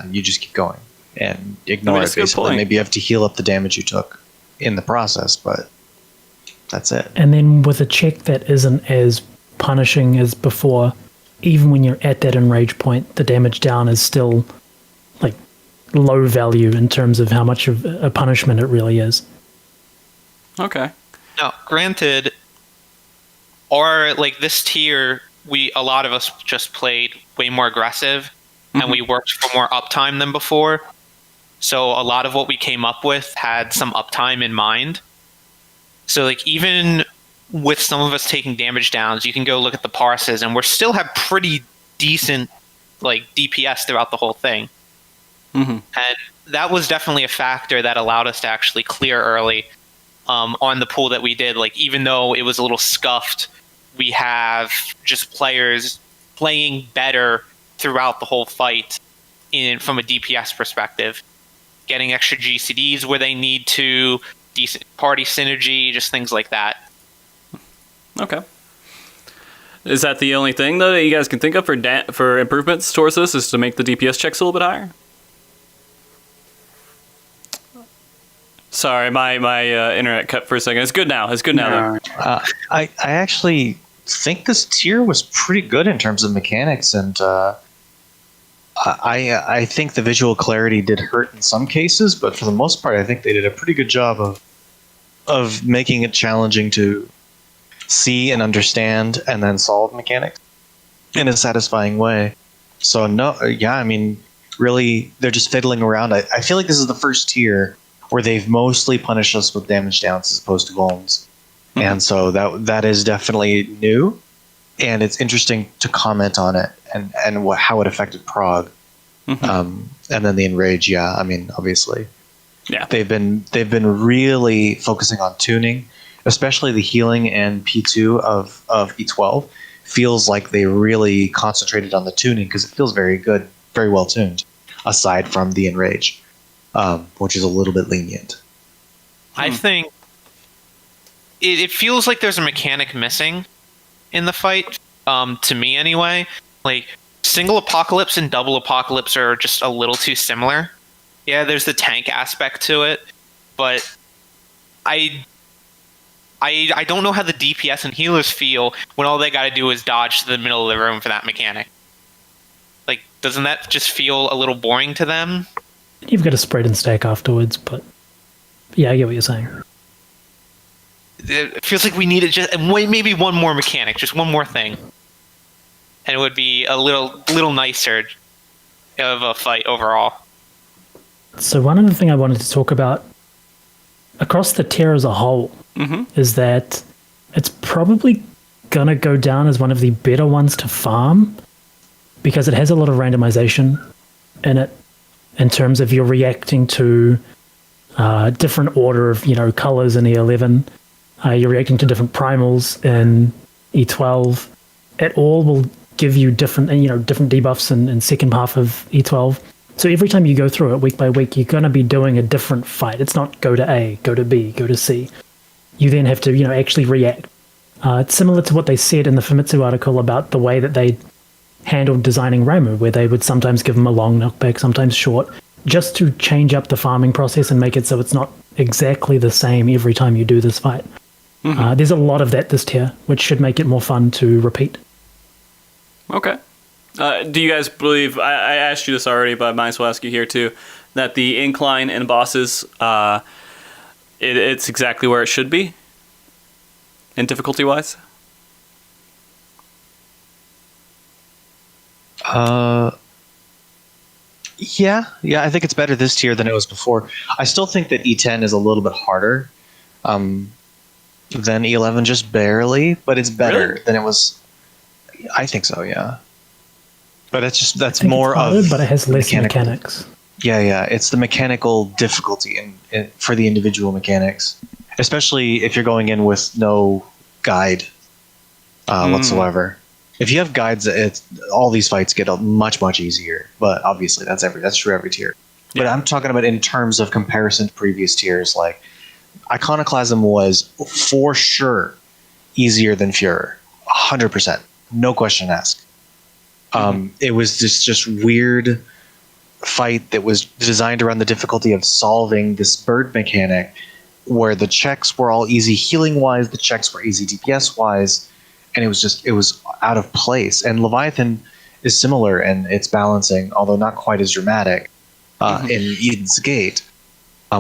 You just keep going and ignore it, basically. Maybe you have to heal up the damage you took in the process, but that's it. And then with a check that isn't as punishing as before, even when you're at that enrage point, the damage down is still like low value in terms of how much of a punishment it really is. Okay. Now, granted, this tier, a lot of us just played way more aggressive. And we worked for more uptime than before. So a lot of what we came up with had some uptime in mind. So like even with some of us taking damage downs, you can go look at the parses and we still have pretty decent like DPS throughout the whole thing. And that was definitely a factor that allowed us to actually clear early on the pool that we did. Like even though it was a little scuffed, we have just players playing better throughout the whole fight from a DPS perspective, getting extra GCDs where they need to, decent party synergy, just things like that. Okay. Is that the only thing though that you guys can think of for improvements towards this, is to make the DPS checks a little bit higher? Sorry, my internet cut for a second. It's good now. It's good now, though. I actually think this tier was pretty good in terms of mechanics, and I think the visual clarity did hurt in some cases, but for the most part, I think they did a pretty good job of making it challenging to see and understand and then solve mechanics in a satisfying way. So I mean, really, they're just fiddling around. I feel like this is the first tier where they've mostly punished us with damage downs as opposed to vulns. Mm-hmm. And so that is definitely new, and it's interesting to comment on it and how it affected prog. Mm-hmm. And then the enrage, I mean, obviously. Yeah. They've been really focusing on tuning, especially the healing and P2 of E12 feels like they really concentrated on the tuning because it feels very good, very well tuned, aside from the enrage, which is a little bit lenient. I think it feels like there's a mechanic missing in the fight, to me anyway. Like, single apocalypse and double apocalypse are just a little too similar. Yeah, there's the tank aspect to it, but I don't know how the DPS and healers feel when all they got to do is dodge to the middle of the room for that mechanic. Like, doesn't that just feel a little boring to them? You've got to spread and stack afterwards, but yeah, I get what you're saying. It feels like we needed just maybe one more mechanic, just one more thing, and it would be a little nicer of a fight overall. So one other thing I wanted to talk about across the tier as a whole is that it's probably gonna go down as one of the better ones to farm because it has a lot of randomization in it in terms of you're reacting to different order of colors in E11. You're reacting to different primals in E12. It all will give you different debuffs in second half of E12. So every time you go through it week by week, you're going to be doing a different fight. It's not go to A, go to B, go to C. You then have to actually react. It's similar to what they said in the Famitsu article about the way that they handled designing Ramu, where they would sometimes give them a long knockback, sometimes short, just to change up the farming process and make it so it's not exactly the same every time you do this fight. There's a lot of that this tier, which should make it more fun to repeat. Okay. Do you guys believe, I asked you this already, but I might as well ask you here too, that the incline in bosses, it's exactly where it should be? In difficulty-wise? Yeah, I think it's better this tier than it was before. I still think that E10 is a little bit harder than E11, just barely, but it's better than it was. I think so, yeah. But that's more it's harder, of. But it has less mechanics. Yeah, it's the mechanical difficulty for the individual mechanics, especially if you're going in with no guide whatsoever. If you have guides, all these fights get much easier. But obviously, that's true every tier. Yeah. But I'm talking about in terms of comparison to previous tiers. Like Iconoclasm was for sure easier than Führer, 100%, no question asked. It was just weird fight that was designed around the difficulty of solving this bird mechanic, where the checks were all easy healing wise, the checks were easy DPS wise, and it was out of place. And Leviathan is similar in its balancing, although not quite as dramatic in Eden's Gate,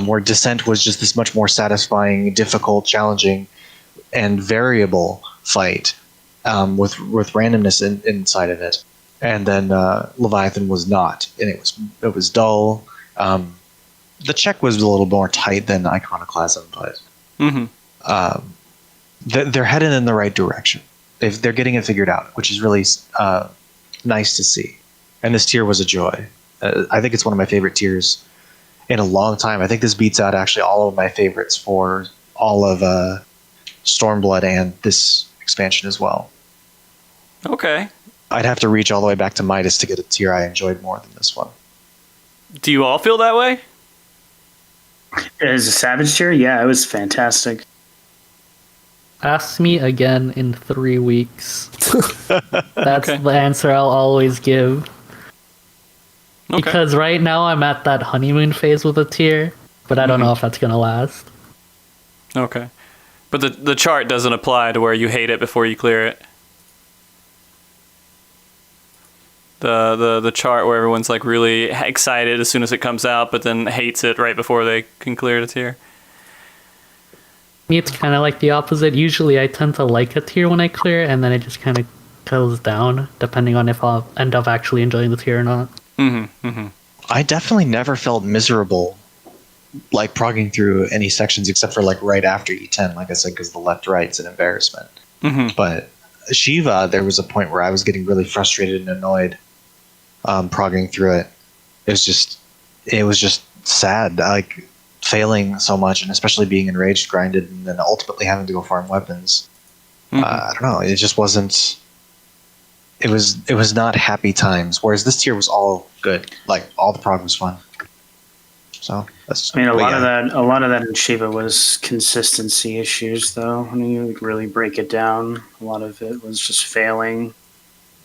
where Descent was just this much more satisfying, difficult, challenging, and variable fight with randomness inside of it. And then Leviathan was not, and it was dull. The check was a little more tight than Iconoclasm, but they're headed in the right direction. They're getting it figured out, which is really nice to see. And this tier was a joy. I think it's one of my favorite tiers in a long time. I think this beats out actually all of my favorites for all of Stormblood and this expansion as well. Okay. I'd have to reach all the way back to Midas to get a tier I enjoyed more than this one. Do you all feel that way? As a Savage tier, yeah, it was fantastic. Ask me again in 3 weeks. That's the answer I'll always give. Okay. Because right now I'm at that honeymoon phase with a tier. but I don't know if that's gonna last. Okay. But the chart doesn't apply to where you hate it before you clear it. The chart where everyone's like really excited as soon as it comes out, but then hates it right before they can clear the tier. Me, it's kind of like the opposite. Usually, I tend to like a tier when I clear, and then it just kind of goes down depending on if I'll end up actually enjoying the tier or not. I definitely never felt miserable, like progging through any sections except for like right after E10, like I said, because the left-right's an embarrassment. But Shiva, there was a point where I was getting really frustrated and annoyed progging through it. It was just sad, like failing so much, and especially being enraged, grinded, and then ultimately having to go farm weapons. I don't know. It just wasn't. It was not happy times. Whereas this tier was all good. Like all the prog was fun. So that's. I mean, a lot of that in Shiva was consistency issues, though. I mean, you really break it down. A lot of it was just failing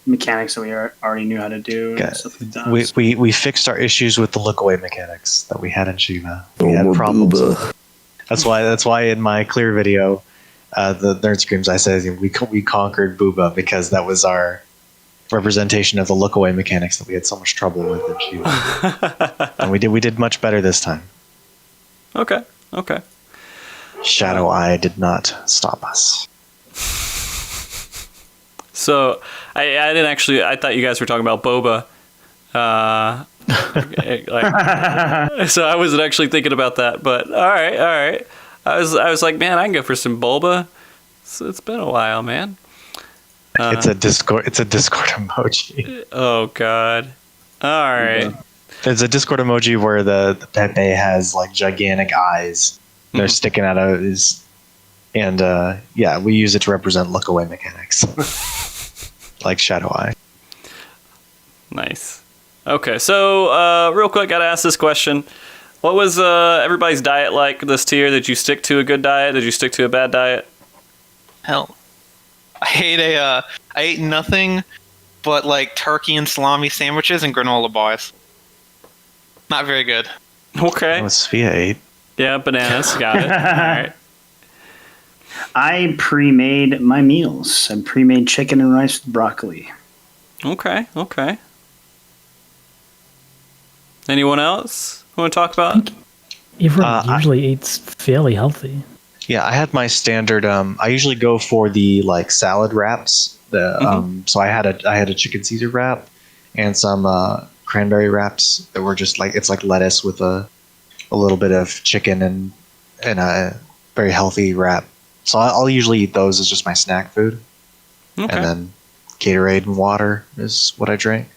mechanics that we already knew how to do. And stuff like that. We fixed our issues with the look away mechanics that we had in Shiva. We had problems. That's why in my clear video, the Nerd Screams, I said we conquered Booba because that was our representation of the look away mechanics that we had so much trouble with in Shiva. And we did much better this time. Okay. Shadow Eye did not stop us. So I didn't actually. I thought you guys were talking about boba. So I wasn't actually thinking about that. But all right. I was like, man, I can go for some boba. So it's been a while, man. It's a Discord emoji. Oh God. All right. There's a Discord emoji where the Pepe has like gigantic eyes. They're sticking out of his. And yeah, we use it to represent look away mechanics. Like Shadow Eye. Nice. Okay, so real quick, gotta ask this question. What was everybody's diet like this tier? Did you stick to a good diet? Did you stick to a bad diet? Hell, I ate nothing but like turkey and salami sandwiches and granola bars. Not very good. Okay. What Sophia ate. Yeah, bananas. Got it. All right. I pre-made my meals. I pre-made chicken and rice with broccoli. Okay. Anyone else want to talk about? Everyone usually eats fairly healthy. Yeah, I had my standard. I usually go for the like salad wraps. So I had a chicken Caesar wrap and some cranberry wraps that were just like it's like lettuce with a little bit of chicken and a very healthy wrap. So I'll usually eat those as just my snack food. Okay. And then Gatorade and water is what I drink.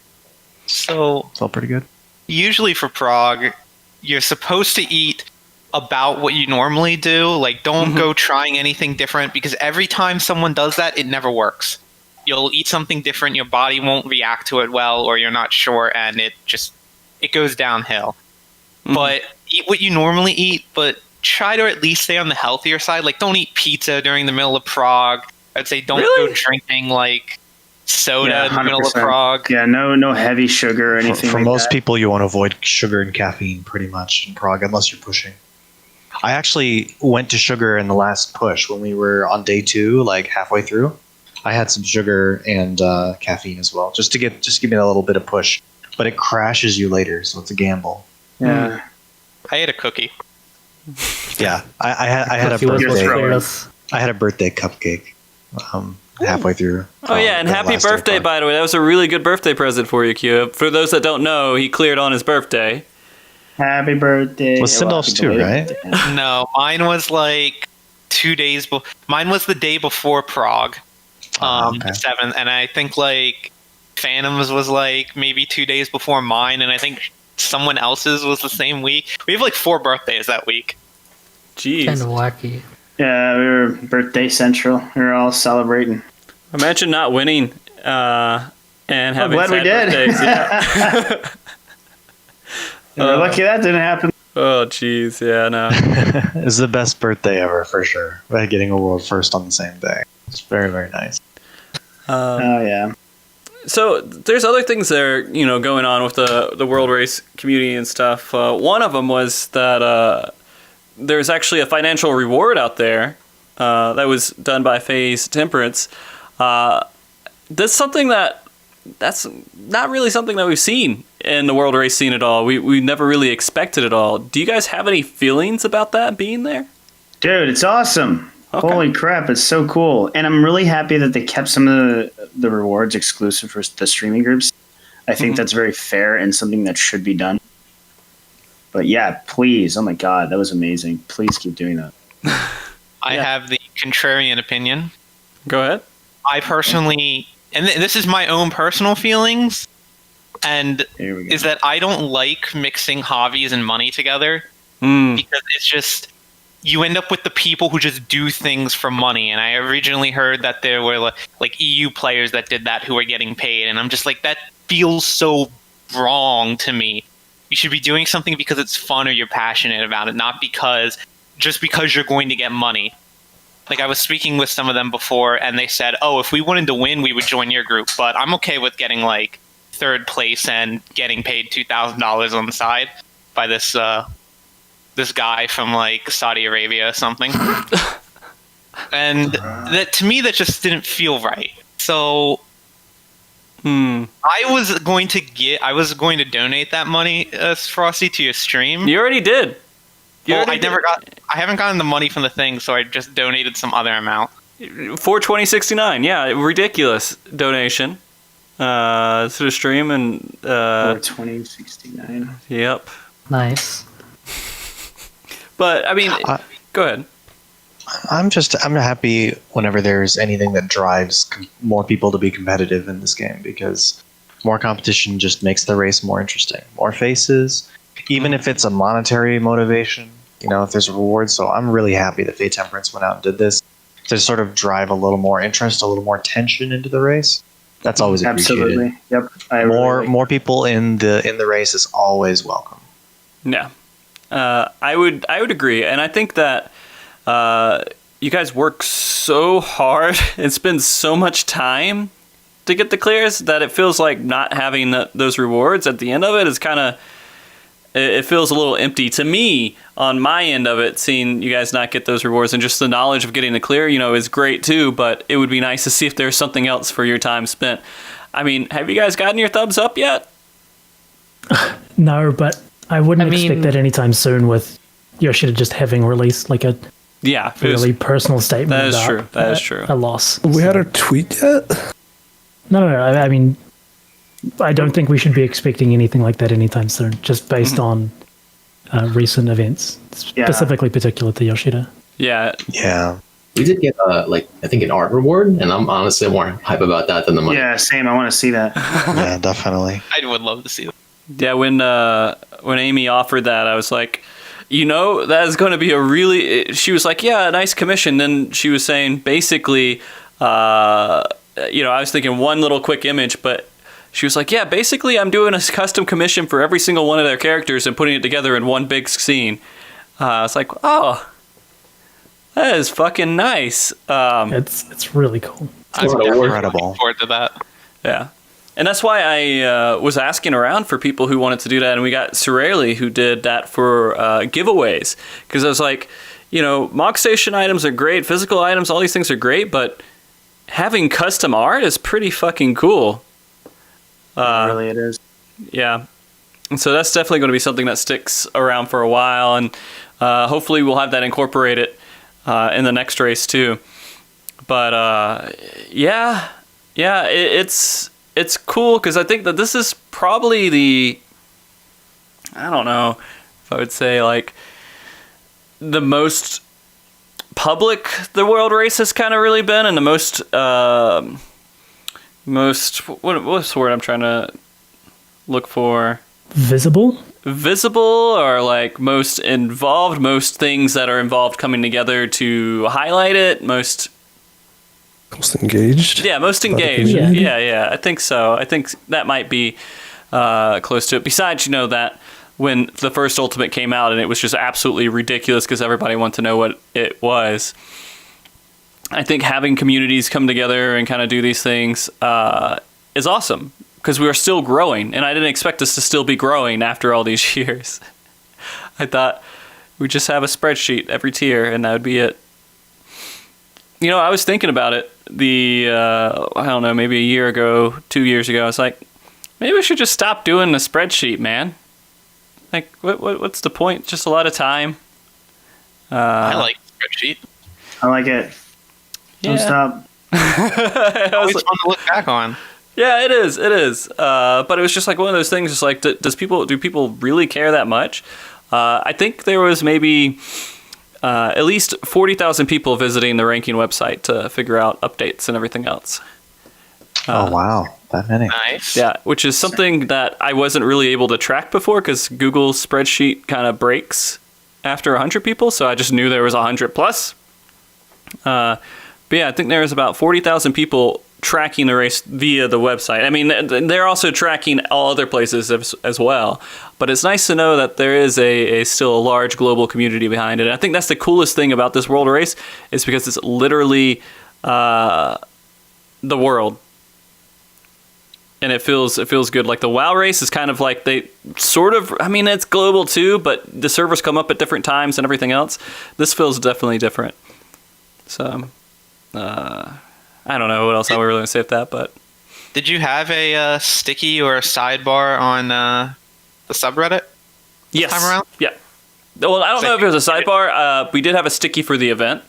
So it's all pretty good. Usually for prog, you're supposed to eat about what you normally do. Like, don't go trying anything different because every time someone does that, it never works. You'll eat something different, your body won't react to it well, or you're not sure, and it goes downhill. But eat what you normally eat, but try to at least stay on the healthier side. Like, don't eat pizza during the middle of prog. I'd say don't go drinking, like, soda in the middle of prog. Yeah, no heavy sugar or anything For like most that. people, you want to avoid sugar and caffeine pretty much in prog, unless you're pushing. I actually went to sugar in the last push when we were on day 2, like halfway through. I had some sugar and caffeine as well, just to give me a little bit of push. But it crashes you later, so it's a gamble. Yeah. I ate a cookie. Yeah, I had a birthday. I had a birthday cupcake halfway through. Oh yeah, and happy birthday, by the way. That was a really good birthday present for you, Q. For those that don't know, he cleared on his birthday. Happy birthday. Was Sindolf's too, right? No, mine was like 2 days. Mine was the day before prog, the 7th, and I think like Phantom's was like maybe 2 days before mine, and I think someone else's was the same week. We have like 4 birthdays that week. Jeez. Kind of wacky. Yeah, we were birthday central. We were all celebrating. Imagine not winning and having glad we sad did. birthdays. Yeah. We're lucky that didn't happen. Oh, jeez. Yeah, no. It was the best birthday ever, for sure. By getting a world first on the same day. It's very, very nice. Oh, yeah. So there's other things that are, going on with the world race community and stuff. One of them was that there's actually a financial reward out there that was done by FaZe Temperance. That's something that's not really something that we've seen in the world race scene at all. We never really expected it all. Do you guys have any feelings about that being there? Dude, it's awesome. Okay. Holy crap, it's so cool. And I'm really happy that they kept some of the rewards exclusive for the streaming groups. I think that's very fair and something that should be done. But yeah, please. Oh my God, that was amazing. Please keep doing that. I have the contrarian opinion. Go ahead. I personally, and this is my own personal feelings, and Here we go. is that I don't like mixing hobbies and money together because it's just, you end up with the people who just do things for money. And I originally heard that there were like EU players that did that who were getting paid, and I'm just like, that feels so wrong to me. You should be doing something because it's fun or you're passionate about it, not because you're going to get money. Like, I was speaking with some of them before, and they said, oh, if we wanted to win, we would join your group, but I'm okay with getting like third place and getting paid $2,000 on the side by this this guy from like Saudi Arabia or something. And that, to me, that just didn't feel right. So I was going to donate that money, Frosty, to your stream. You already did. I haven't gotten the money from the thing, so I just donated some other amount. $420.69. Yeah, ridiculous donation to the stream, and $420.69. Yep. Nice. But I mean, go ahead. I'm happy whenever there's anything that drives more people to be competitive in this game, because more competition just makes the race more interesting. More faces, even if it's a monetary motivation, if there's a reward. So I'm really happy that Fate Temperance went out and did this to sort of drive a little more interest, a little more tension into the race. That's always appreciated. Absolutely. Yep. More people in the race is always welcome. Yeah. I would agree, and I think that you guys work so hard and spend so much time to get the clears that it feels like not having those rewards at the end of it is kind of, it feels a little empty to me on my end of it, seeing you guys not get those rewards, and just the knowledge of getting the clear, is great too, but it would be nice to see if there's something else for your time spent. I mean, have you guys gotten your thumbs up yet? No, but I wouldn't expect that anytime soon, with Yoshida just having released like a really personal statement. That is about true. That is true. A loss. We had our tweet yet? No. I mean, I don't think we should be expecting anything like that anytime soon, just based on recent events, specifically particular to Yoshida. Yeah. We did get I think an art reward, and I'm honestly more hype about that than the money. Yeah, same. I want to see that. Yeah, definitely. I would love to see that. Yeah, when Amy offered that, I was like, that is going to be a really... She was like, yeah, a nice commission. Then she was saying, basically, I was thinking one little quick image, but she was like, yeah, basically I'm doing a custom commission for every single one of their characters and putting it together in one big scene. I was like, oh, that is fucking nice. It's really cool. I'm incredible. looking forward to that. Yeah. And that's why I was asking around for people who wanted to do that, and we got Surreally who did that for giveaways. Because I was like, Mog Station items are great, physical items, all these things are great, but having custom art is pretty fucking cool. Really, it is. Yeah. And so that's definitely going to be something that sticks around for a while, and hopefully we'll have that incorporated in the next race too. But it's cool, because I think that this is probably I don't know if I would say like the most public the world race has kind of really been, and the most what's the word I'm trying to look for? Visible, or like most involved, most things that are involved coming together to highlight it, most engaged. Yeah, most engaged. Yeah, I think so. I think that might be close to it. Besides, that when the first Ultimate came out and it was just absolutely ridiculous because everybody wanted to know what it was. I think having communities come together and kind of do these things is awesome, because we are still growing, and I didn't expect us to still be growing after all these years. I thought, We just have a spreadsheet every tier, and that would be it. You know, I was thinking about it. I don't know, maybe a year ago, 2 years ago. I was like, maybe we should just stop doing the spreadsheet, man. Like, what's the point? Just a lot of time. I like spreadsheet. I like it. Don't stop. Always fun to look back on. Yeah, it is. It is. But it was just like one of those things. Just like, do people really care that much? I think there was maybe at least 40,000 people visiting the ranking website to figure out updates and everything else. Oh wow, that many. Nice. Yeah, which is something that I wasn't really able to track before because Google's spreadsheet kind of breaks after 100 people. So I just knew there was 100 plus. But yeah, I think there was about 40,000 people tracking the race via the website. I mean, they're also tracking all other places as well. But it's nice to know that there is still a large global community behind it. And I think that's the coolest thing about this world race is because it's literally the world. And it feels good. Like the WoW race is kind of like it's global too, but the servers come up at different times and everything else. This feels definitely different. So, I don't know what else I would really say with that, but. Did you have a sticky or a sidebar on the subreddit? Yes. Time around? Yeah. Well, I don't know if it was a sidebar. We did have a sticky for the event.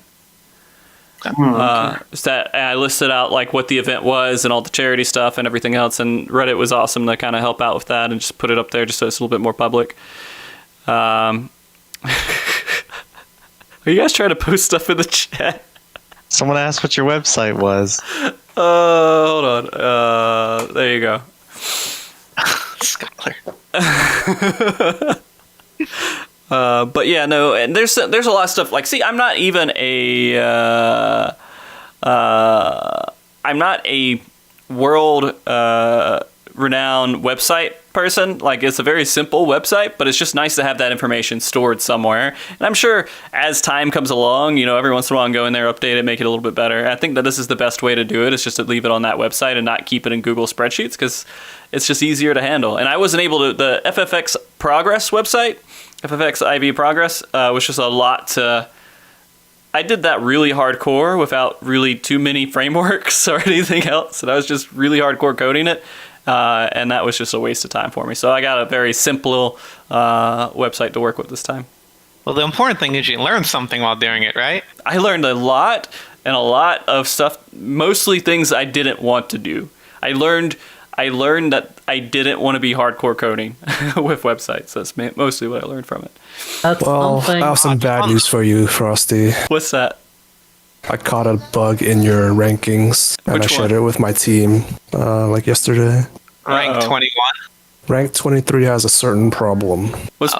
That I listed out like what the event was and all the charity stuff and everything else, and Reddit was awesome to kind of help out with that and just put it up there just so it's a little bit more public. Are you guys trying to post stuff in the chat? Someone asked what your website was. Hold on. There you go. Skylar. But yeah, no, and there's a lot of stuff. Like, see, I'm not even I'm not a world renowned website person. Like, it's a very simple website, but it's just nice to have that information stored somewhere. And I'm sure as time comes along, every once in a while, go in there, update it, make it a little bit better. And I think that this is the best way to do it. Is just to leave it on that website and not keep it in Google spreadsheets because it's just easier to handle. And I wasn't able to. The FFX Progress website, FFX IV Progress, was just a lot to. I did that really hardcore without really too many frameworks or anything else. And I was just really hardcore coding it. And that was just a waste of time for me. So I got a very simple website to work with this time. Well, the important thing is you learn something while doing it, right? I learned a lot and a lot of stuff, mostly things I didn't want to do. I learned that I didn't want to be hardcore coding with websites. That's mostly what I learned from it. That's something. I have some bad news for you, Frosty. What's that? I caught a bug in your rankings, and Which I shared one? it with my team like yesterday. Rank 21. Rank 23 has a certain problem Well,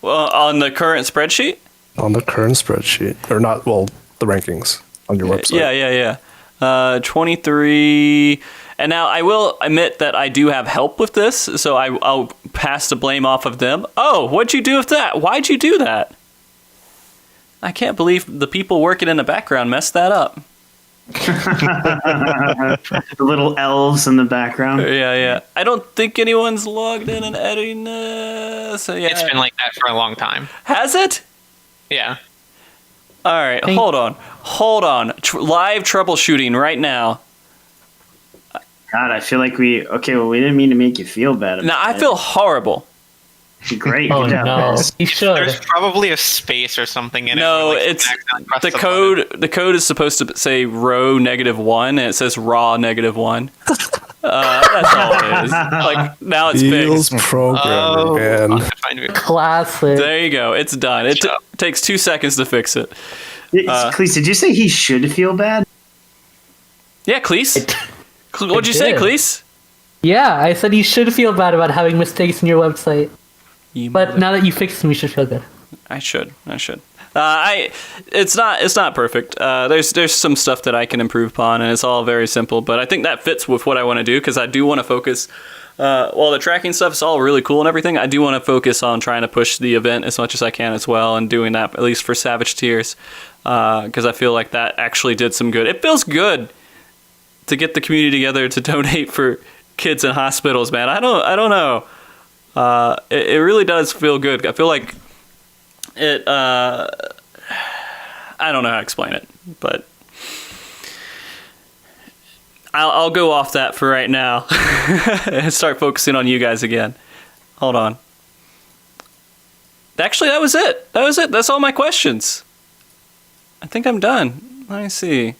on the current spreadsheet? on the current spreadsheet. Or not, well, the rankings on your website. Yeah. 23. And now I will admit that I do have help with this, so I'll pass the blame off of them. Oh, what'd you do with that? Why'd you do that? I can't believe the people working in the background messed that up. The little elves in the background. Yeah. I don't think anyone's logged in and editing this. So yeah. It's been like that for a long time. Has it? Yeah. All right, hold on. Live troubleshooting right now. God, I feel like we didn't mean to make you feel bad. Now I feel horrible. Great. Oh good job, no, guys. he should. There's probably a space or something in it. No, where, it's accidentally press the button. code. The code is supposed to say row -1, and it says raw -1. That's all it is. Like now it's Feels fixed. programming, man. I'll find it. Classic. There you go. It's done. It takes 2 seconds to fix it. Cleese, did you say he should feel bad? Yeah, Cleese. What'd you say, did. Cleese? Yeah, I said you should feel bad about having mistakes in your website. But now that you fixed them, you should feel good. I should. It's not perfect. There's some stuff that I can improve upon, and it's all very simple. But I think that fits with what I want to do because I do want to focus. While the tracking stuff is all really cool and everything, I do want to focus on trying to push the event as much as I can as well, and doing that at least for Savage Tiers, because I feel like that actually did some good. It feels good to get the community together to donate for kids in hospitals, man. I don't know. It really does feel good. I feel like I don't know how to explain it, but I'll go off that for right now and start focusing on you guys again. Hold on. Actually, that was it. That's all my questions. I think I'm done. Let me see.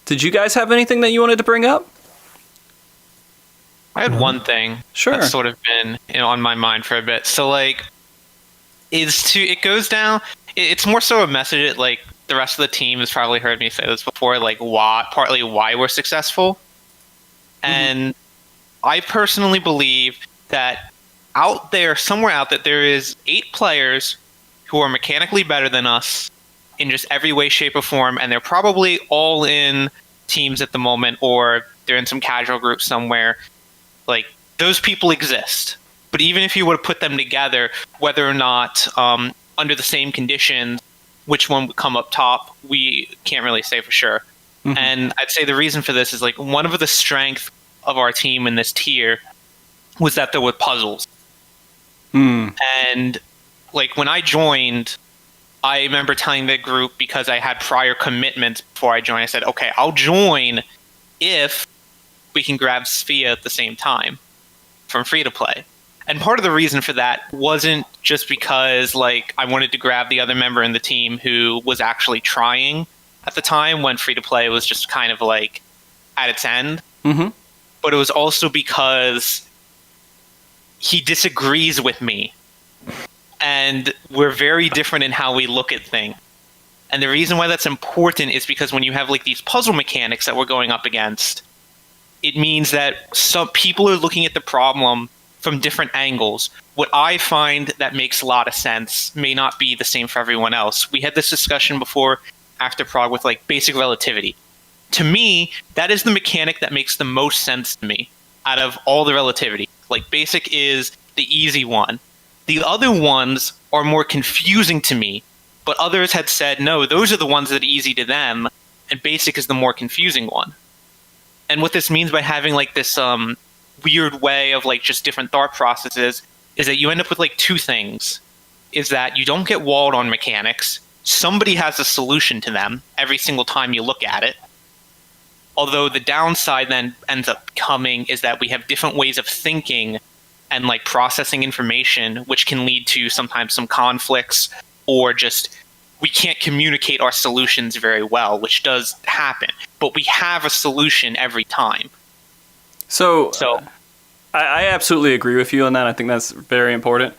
Did you guys have anything that you wanted to bring up? I had one thing that's sort of been on my mind for a bit. So like, it goes down. It's more so a message that like the rest of the team has probably heard me say this before. Like partly why we're successful, and I personally believe that somewhere out there is 8 players who are mechanically better than us in just every way, shape, or form, and they're probably all in teams at the moment, or they're in some casual group somewhere. Like, those people exist. But even if you were to put them together, whether or not under the same conditions, which one would come up top, we can't really say for sure. And I'd say the reason for this is, like, one of the strengths of our team in this tier was that there were puzzles. And, like, when I joined, I remember telling the group, because I had prior commitments before I joined, I said, okay, I'll join if we can grab Sphere at the same time from free-to-play. And part of the reason for that wasn't just because, like, I wanted to grab the other member in the team who was actually trying at the time when free-to-play was just kind of, like, at its end. But it was also because he disagrees with me. And we're very different in how we look at things. And the reason why that's important is because when you have, like, these puzzle mechanics that we're going up against, it means that some people are looking at the problem from different angles. What I find that makes a lot of sense may not be the same for everyone else. We had this discussion before after Prog with, like, basic relativity. To me, that is the mechanic that makes the most sense to me out of all the relativity. Like, basic is the easy one. The other ones are more confusing to me, but others had said, no, those are the ones that are easy to them, and basic is the more confusing one. And what this means by having, like, this weird way of, like, just different thought processes is that you end up with, like, 2 things. Is that you don't get walled on mechanics. Somebody has a solution to them every single time you look at it. Although the downside then ends up coming is that we have different ways of thinking and, like, processing information, which can lead to sometimes some conflicts, or just we can't communicate our solutions very well, which does happen. But we have a solution every time. So I absolutely agree with you on that. I think that's very important.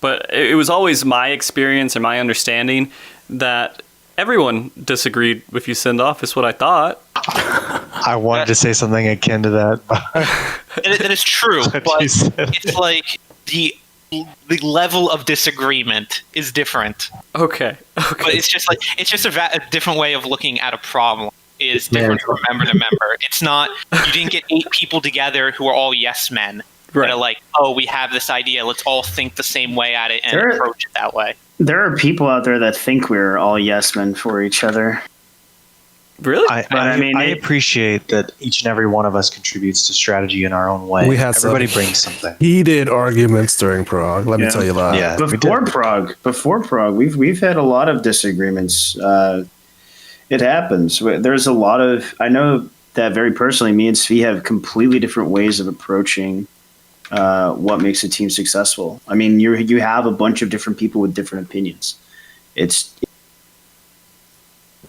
But it was always my experience and my understanding that everyone disagreed with you send off, is what I thought. I wanted to say something akin to that. It is true, but it's like the level of disagreement is different. Okay. But it's just a different way of looking at a problem. Is different from member to member. It's not, you didn't get 8 people together who are all yes men. Right. That are like, oh, we have this idea, let's all think the same way at it and approach it that way. There are people out there that think we're all yes men for each other. Really? I appreciate that each and every one of us contributes to strategy in our own way. We had Everybody brings something. Heated arguments during Prog. Let me tell you that. Yeah, before Prog, we've had a lot of disagreements. It happens. There's a lot of. I know that very personally, me and Svi have completely different ways of approaching what makes a team successful. I mean, you have a bunch of different people with different opinions.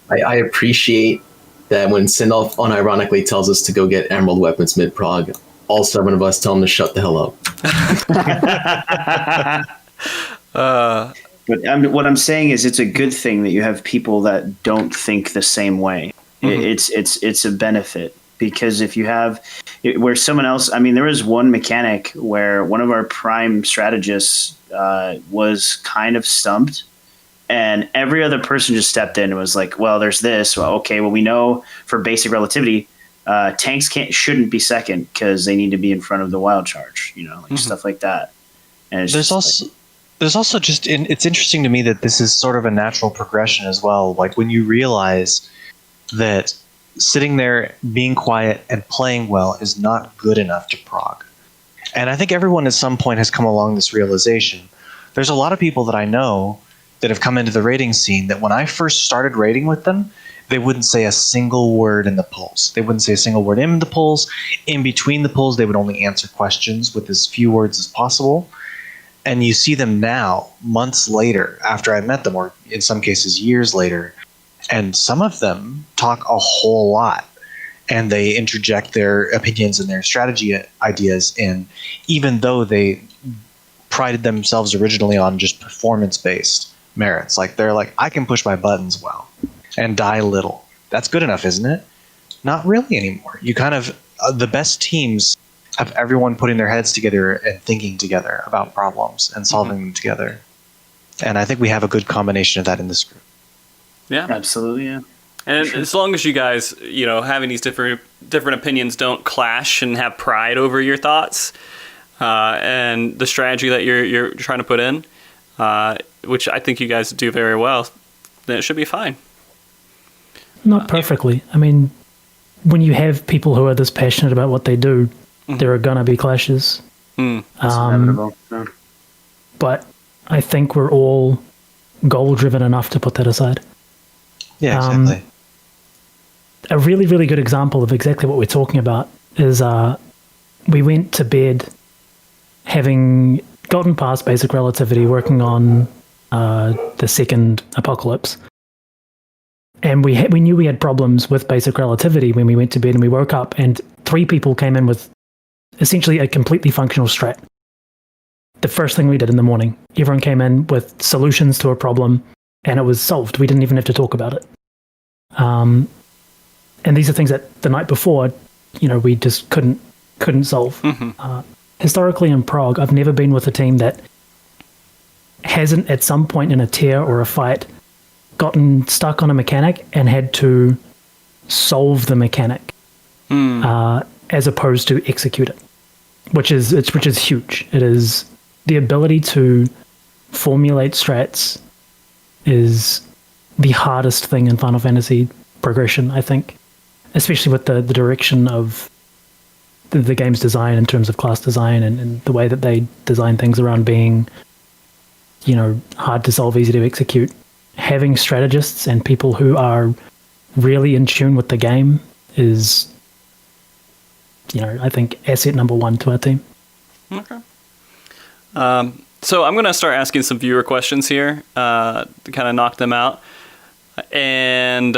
I appreciate that when Sindolf unironically tells us to go get emerald weapons mid-prog, all 7 of us tell him to shut the hell up. But what I'm saying is it's a good thing that you have people that don't think the same way. It's a benefit, because if you have where someone else, I mean, there was one mechanic where one of our prime strategists was kind of stumped, and every other person just stepped in and was like, well, there's this. Well, okay, well, we know for basic relativity, tanks shouldn't be second because they need to be in front of the wild charge, stuff like that. And it's there's also just, it's interesting to me that this is sort of a natural progression as well. Like, when you realize that sitting there, being quiet, and playing well is not good enough to prog. And I think everyone at some point has come along this realization There's a lot of people that I know that have come into the raiding scene that when I first started raiding with them, they wouldn't say a single word in the polls. They wouldn't say a single word in the polls. In between the polls, they would only answer questions with as few words as possible. And you see them now, months later, after I met them, or in some cases years later, and some of them talk a whole lot. And they interject their opinions and their strategy ideas in, even though they prided themselves originally on just performance-based merits. Like, they're like, I can push my buttons well and die little. That's good enough, isn't it? Not really anymore. You kind of, the best teams have everyone putting their heads together and thinking together about problems and solving them together. And I think we have a good combination of that in this group. Yeah, Absolutely, yeah. and as long as you guys, having these different opinions don't clash and have pride over your thoughts and the strategy that you're trying to put in, which I think you guys do very well, then it should be fine. Not perfectly. I mean, when you have people who are this passionate about what they do, there are gonna be clashes. It's inevitable. Yeah. But I think we're all goal-driven enough to put that aside. Yeah, exactly. A really, really good example of exactly what we're talking about is we went to bed having gotten past basic relativity, working on the second apocalypse. And we knew we had problems with basic relativity when we went to bed, and we woke up and 3 people came in with essentially a completely functional strat. The first thing we did in the morning, everyone came in with solutions to a problem, and it was solved. We didn't even have to talk about it. And these are things that the night before, we just couldn't solve. Historically in Prague, I've never been with a team that hasn't at some point in a tier or a fight gotten stuck on a mechanic and had to solve the mechanic as opposed to execute it, which is huge. It is the ability to formulate strats is the hardest thing in Final Fantasy progression, I think, especially with the direction of the game's design in terms of class design and the way that they design things around being, hard to solve, easy to execute. Having strategists and people who are really in tune with the game is, I think, asset number 1 to our team. Okay. So I'm going to start asking some viewer questions here to kind of knock them out. And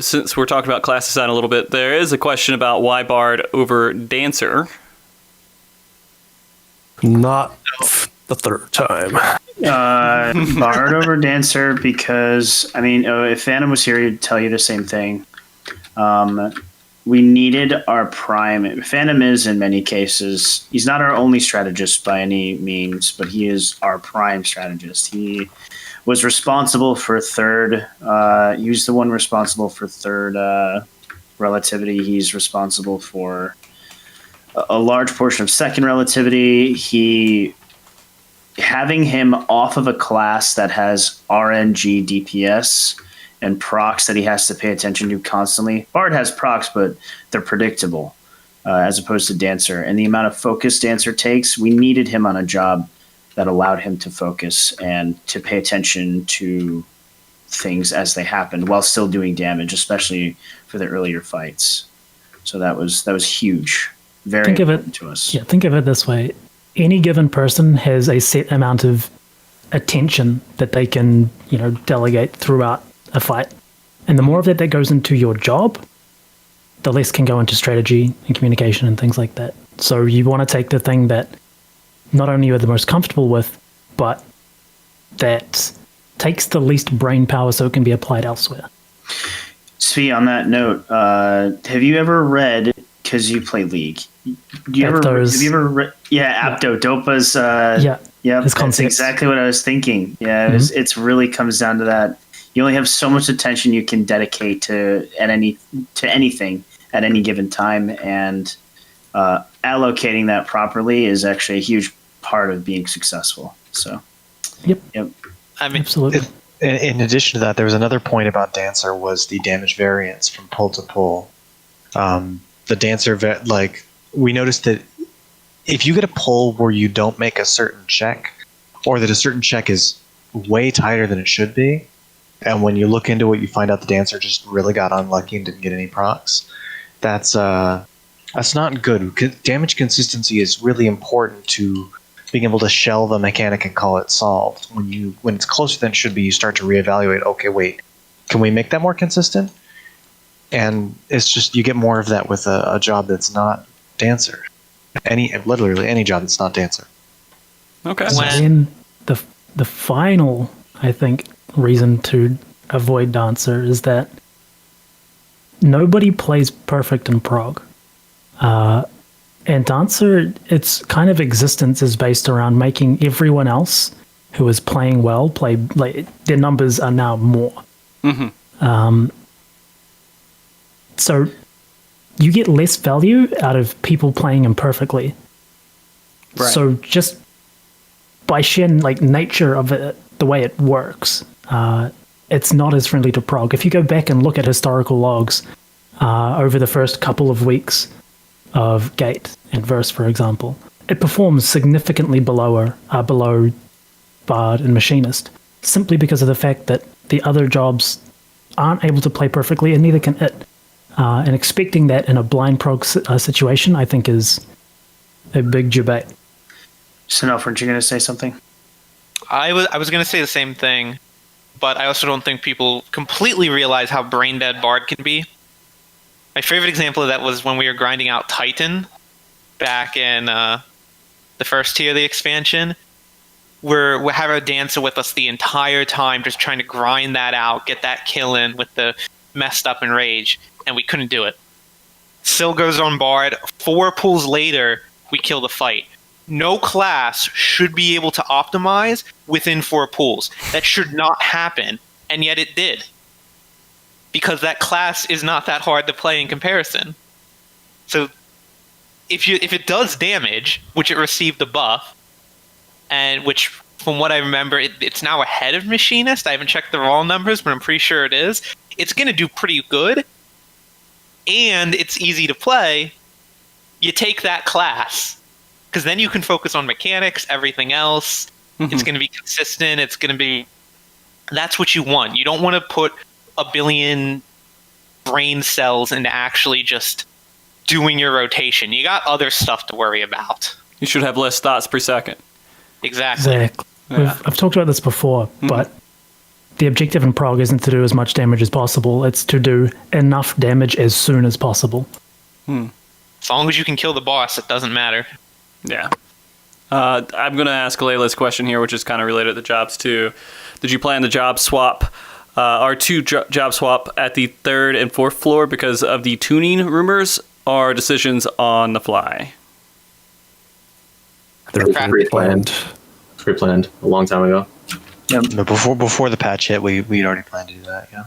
since we're talking about class design a little bit, there is a question about why Bard over Dancer. Not the third time. Bard over Dancer because, if Phantom was here, he'd tell you the same thing. We needed our prime. Phantom is, in many cases, he's not our only strategist by any means, but he is our prime strategist. He was responsible for third. He was the one responsible for third relativity. He's responsible for a large portion of second relativity. Having him off of a class that has RNG DPS and procs that he has to pay attention to constantly. Bard has procs, but they're predictable as opposed to Dancer. And the amount of focus Dancer takes, we needed him on a job that allowed him to focus and to pay attention to things as they happened while still doing damage, especially for the earlier fights. So that was huge. Very important to us. Yeah, think of it this way. Any given person has a set amount of attention that they can, delegate throughout a fight. And the more of that goes into your job, the less can go into strategy and communication and things like that. So you want to take the thing that not only you're the most comfortable with, but that takes the least brain power so it can be applied elsewhere. Svi, on that note, have you ever read, because you play League, have you ever read, Apto, Dopa's, that's exactly what I was thinking. Yeah, it's really comes down to that. You only have so much attention you can dedicate to anything at any given time, and allocating that properly is actually a huge part of being successful. So, yep. Absolutely. In addition to that, there was another point about Dancer was the damage variance from pull to pull. The Dancer, we noticed that if you get a pull where you don't make a certain check, or that a certain check is way tighter than it should be, and when you look into it, you find out the dancer just really got unlucky and didn't get any procs. That's not good. Damage consistency is really important to being able to shelve a mechanic and call it solved. When it's closer than it should be, you start to reevaluate. Okay, wait, can we make that more consistent? And it's just you get more of that with a job that's not dancer. Literally any job that's not dancer. Okay. And the final, I think, reason to avoid dancer is that nobody plays perfect in prog. And dancer, its kind of existence is based around making everyone else who is playing well play. Like their numbers are now more. So you get less value out of people playing imperfectly. Right. So just by sheer nature of it, the way it works, it's not as friendly to prog. If you go back and look at historical logs over the first couple of weeks of Gate and Verse, for example, it performs significantly below Bard and Machinist, simply because of the fact that the other jobs aren't able to play perfectly, and neither can it. And expecting that in a blind prog situation, I think, is a big debate. Sinoff, weren't you going to say something? I was going to say the same thing, but I also don't think people completely realize how brain dead Bard can be. My favorite example of that was when we were grinding out Titan back in the first tier of the expansion. We have a dancer with us the entire time, just trying to grind that out, get that kill in with the messed up enrage, and we couldn't do it. Syl goes on Bard. 4 pulls later, we kill the fight. No class should be able to optimize within 4 pulls. That should not happen, and yet it did. Because that class is not that hard to play in comparison. So if it does damage, which it received the buff, and which, from what I remember, it's now ahead of Machinist. I haven't checked the raw numbers, but I'm pretty sure it is. It's going to do pretty good, and it's easy to play. You take that class, because then you can focus on mechanics, everything else. It's going to be consistent. It's going to be... That's what you want. You don't want to put a billion brain cells into actually just doing your rotation. You got other stuff to worry about. You should have less thoughts per second. Exactly. Yeah. I've talked about this before, but the objective in prog isn't to do as much damage as possible. It's to do enough damage as soon as possible. As long as you can kill the boss, it doesn't matter. Yeah. I'm going to ask Layla's question here, which is kind of related to the jobs too. Did you plan the job swap, R2 job swap at the 3rd and 4th floor because of the tuning rumors or decisions on the fly? They're pre-planned. Pre-planned a long time ago. No, before the patch hit, we'd already planned to do that. Yeah.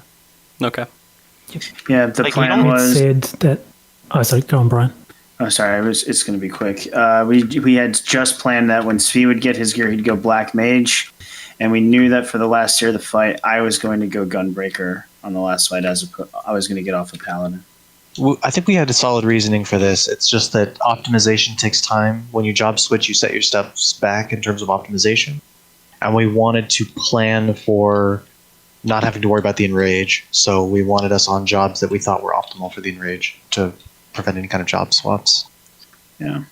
Okay. Yeah, the Like, plan you know, was... Said that. Oh, sorry. Go on, Brian. Oh, sorry. It's going to be quick. We had just planned that when Svi would get his gear, he'd go Black Mage, and we knew that for the last tier of the fight, I was going to go Gunbreaker on the last fight. I was going to get off of Paladin. I think we had a solid reasoning for this. It's just that optimization takes time. When you job switch, you set your steps back in terms of optimization. And we wanted to plan for not having to worry about the enrage. So we wanted us on jobs that we thought were optimal for the enrage to prevent any kind of job swaps. Yeah.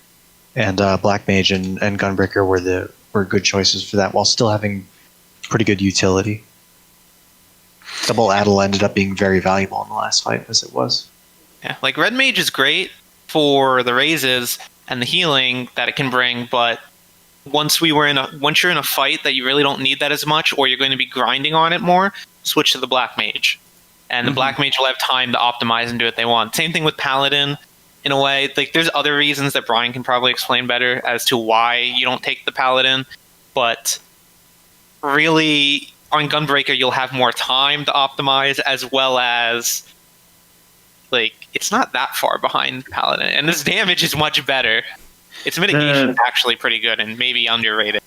And Black Mage and Gunbreaker were good choices for that, while still having pretty good utility. Double Addle ended up being very valuable in the last fight, as it was. Yeah, like Red Mage is great for the raises and the healing that it can bring, but once you're in a fight that you really don't need that as much, or you're going to be grinding on it more, switch to the Black Mage. And the Black Mage will have time to optimize and do what they want. Same thing with Paladin, in a way. Like, there's other reasons that Brian can probably explain better as to why you don't take the Paladin, but really, on Gunbreaker, you'll have more time to optimize, as well as, like, it's not that far behind Paladin, and this damage is much better. Its mitigation is actually pretty good and maybe underrated.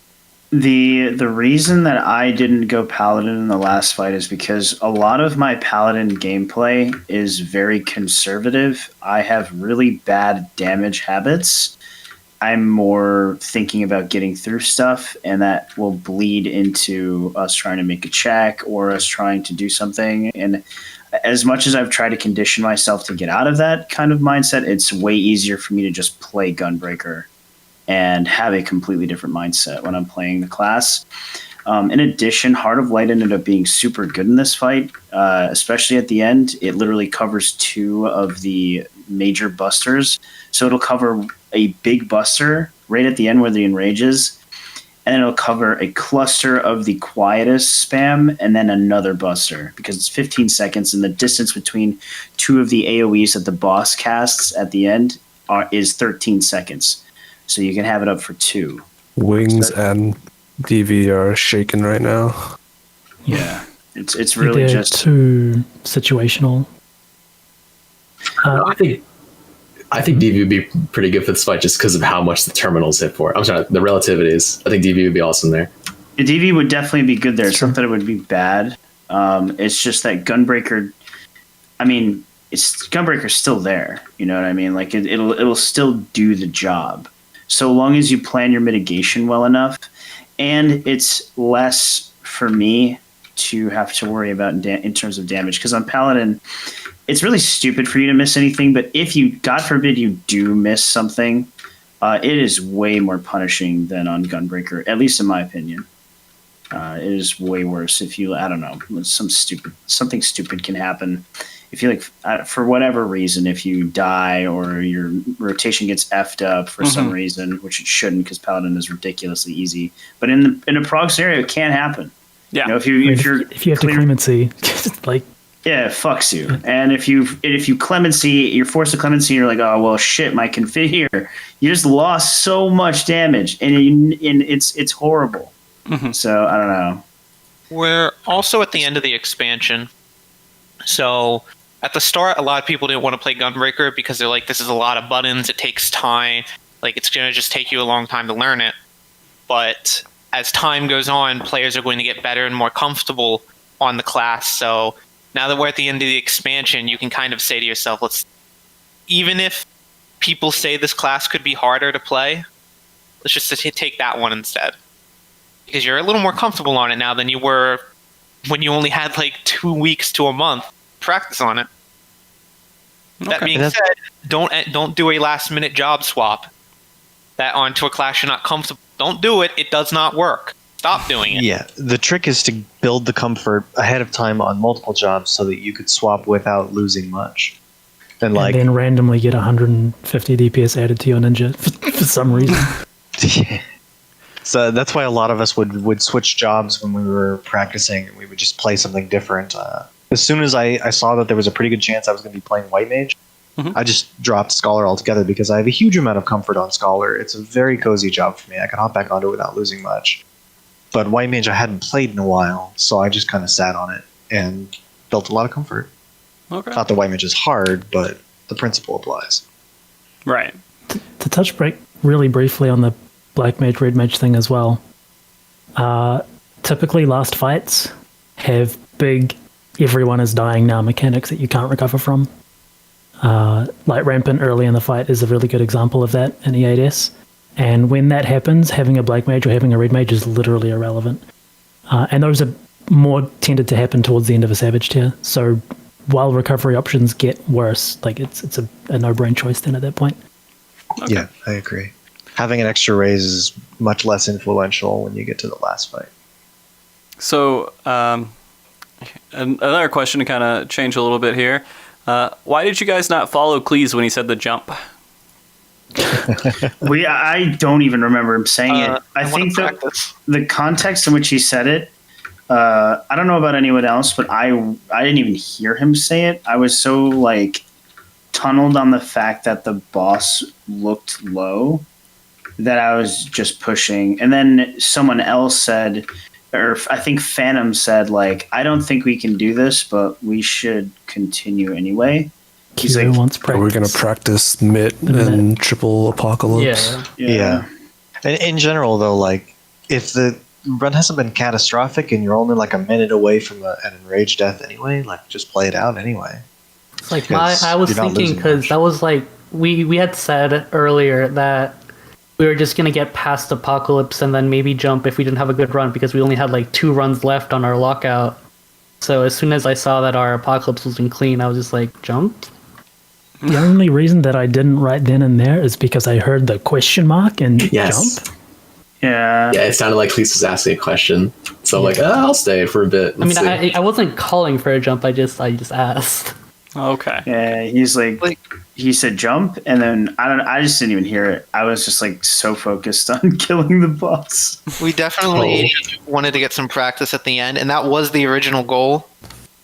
The reason that I didn't go Paladin in the last fight is because a lot of my Paladin gameplay is very conservative. I have really bad damage habits. I'm more thinking about getting through stuff, and that will bleed into us trying to make a check or us trying to do something. And as much as I've tried to condition myself to get out of that kind of mindset, it's way easier for me to just play Gunbreaker and have a completely different mindset when I'm playing the class. In addition, Heart of Light ended up being super good in this fight, especially at the end. It literally covers 2 of the major busters. So it'll cover a big buster right at the end where the enrages, and it'll cover a cluster of the quietest spam and then another buster because it's 15 seconds, and the distance between 2 of the AoEs that the boss casts at the end is 13 seconds. So you can have it up for 2. Wings and DV are shaking right now. Yeah, it's really They're just too situational. I think DV would be pretty good for this fight just because of how much the terminals hit for. I'm sorry, the relativities. I think DV would be awesome there. DV would definitely be good there. It's not that it would be bad. It's just that Gunbreaker. I mean, Gunbreaker's still there. You know what I mean? Like it'll still do the job, so long as you plan your mitigation well enough, and it's less for me to have to worry about in terms of damage. Because on Paladin, it's really stupid for you to miss anything, but if you, God forbid, you do miss something, it is way more punishing than on Gunbreaker, at least in my opinion. It is way worse if you, I don't know, something stupid can happen. If you for whatever reason, if you die or your rotation gets effed up for some reason, which it shouldn't because Paladin is ridiculously easy, but in a prog scenario, it can happen. Yeah. You know, if you have to clemency, like. Yeah, it fucks you. And if you clemency, you're forced to clemency, you're like, oh well, shit, my config here. You just lost so much damage, and it's horrible. So I don't know. We're also at the end of the expansion, so at the start, a lot of people didn't want to play Gunbreaker because they're like, this is a lot of buttons, it takes time, like it's gonna just take you a long time to learn it. But as time goes on, players are going to get better and more comfortable on the class. So now that we're at the end of the expansion, you can kind of say to yourself, even if people say this class could be harder to play, let's just take that one instead. Because you're a little more comfortable on it now than you were when you only had like 2 weeks to a month to practice on it. Okay. That being said, don't do a last minute job swap that onto a class you're not comfortable. Don't do it. It does not work. Stop doing it. Yeah, the trick is to build the comfort ahead of time on multiple jobs so that you could swap without losing much. And then randomly get 150 DPS added to your ninja for some reason. Yeah. So that's why a lot of us would switch jobs when we were practicing. We would just play something different. As soon as I saw that there was a pretty good chance I was going to be playing White Mage, I just dropped Scholar altogether because I have a huge amount of comfort on Scholar. It's a very cozy job for me. I can hop back onto it without losing much. But White Mage I hadn't played in a while, so I just kind of sat on it and built a lot of comfort. Okay. Not that White Mage is hard, but the principle applies. Right. To touch really briefly on the Black Mage, Red Mage thing as well, typically last fights have big everyone is dying now mechanics that you can't recover from. Like Rampant early in the fight is a really good example of that in E8S. And when that happens, having a Black Mage or having a Red Mage is literally irrelevant. And those are more tended to happen towards the end of a Savage tier. So while recovery options get worse, like it's a no-brain choice then at that point. Okay. Yeah, I agree. Having an extra raise is much less influential when you get to the last fight. So another question to kind of change a little bit here. Why did you guys not follow Cleese when he said the jump? I don't even remember him saying it. I think the context in which he said it, I don't know about anyone else, but I didn't even hear him say it. I was so tunneled on the fact that the boss looked low that I was just pushing. And then someone else said, or I think Phantom said, I don't think we can do this, but we should continue anyway. He's like, we're going to practice mid and triple apocalypse. Yeah. And in general, though, if the run hasn't been catastrophic and you're only a minute away from an enraged death anyway, just play it out anyway. It's I was thinking because that was we had said earlier that we were just gonna get past Apocalypse and then maybe jump if we didn't have a good run, because we only had like 2 runs left on our lockout. So as soon as I saw that our Apocalypse wasn't clean, I was just like, jump? The only reason that I didn't right then and there is because I heard the question mark and Yes. jump. Yeah. Yeah, it sounded like Lisa was asking a question. So I'm like, I'll stay for a bit. I mean, Let's see. I wasn't calling for a jump. I just asked. Okay. Yeah, he's like, he said jump, and then I just didn't even hear it. I was just like so focused on killing the boss. We definitely wanted to get some practice at the end, and that was the original goal,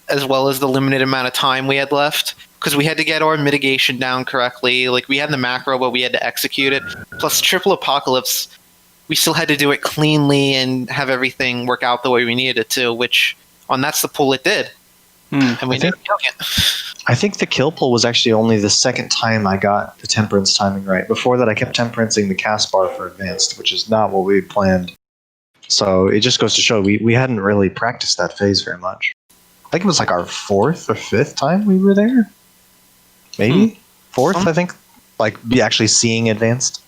as well as the limited amount of time we had left, because we had to get our mitigation down correctly. Like, we had the macro, but we had to execute it. Plus, triple apocalypse, we still had to do it cleanly and have everything work out the way we needed it to, which, on That's the Pool, it did. And we ended up killing it. I think the kill pull was actually only the second time I got the temperance timing right. Before that, I kept temperancing the cast bar for advanced, which is not what we planned. So it just goes to show we hadn't really practiced that phase very much. I think it was like our 4th or 5th time we were there. Maybe 4th, I think. Like be actually seeing advanced.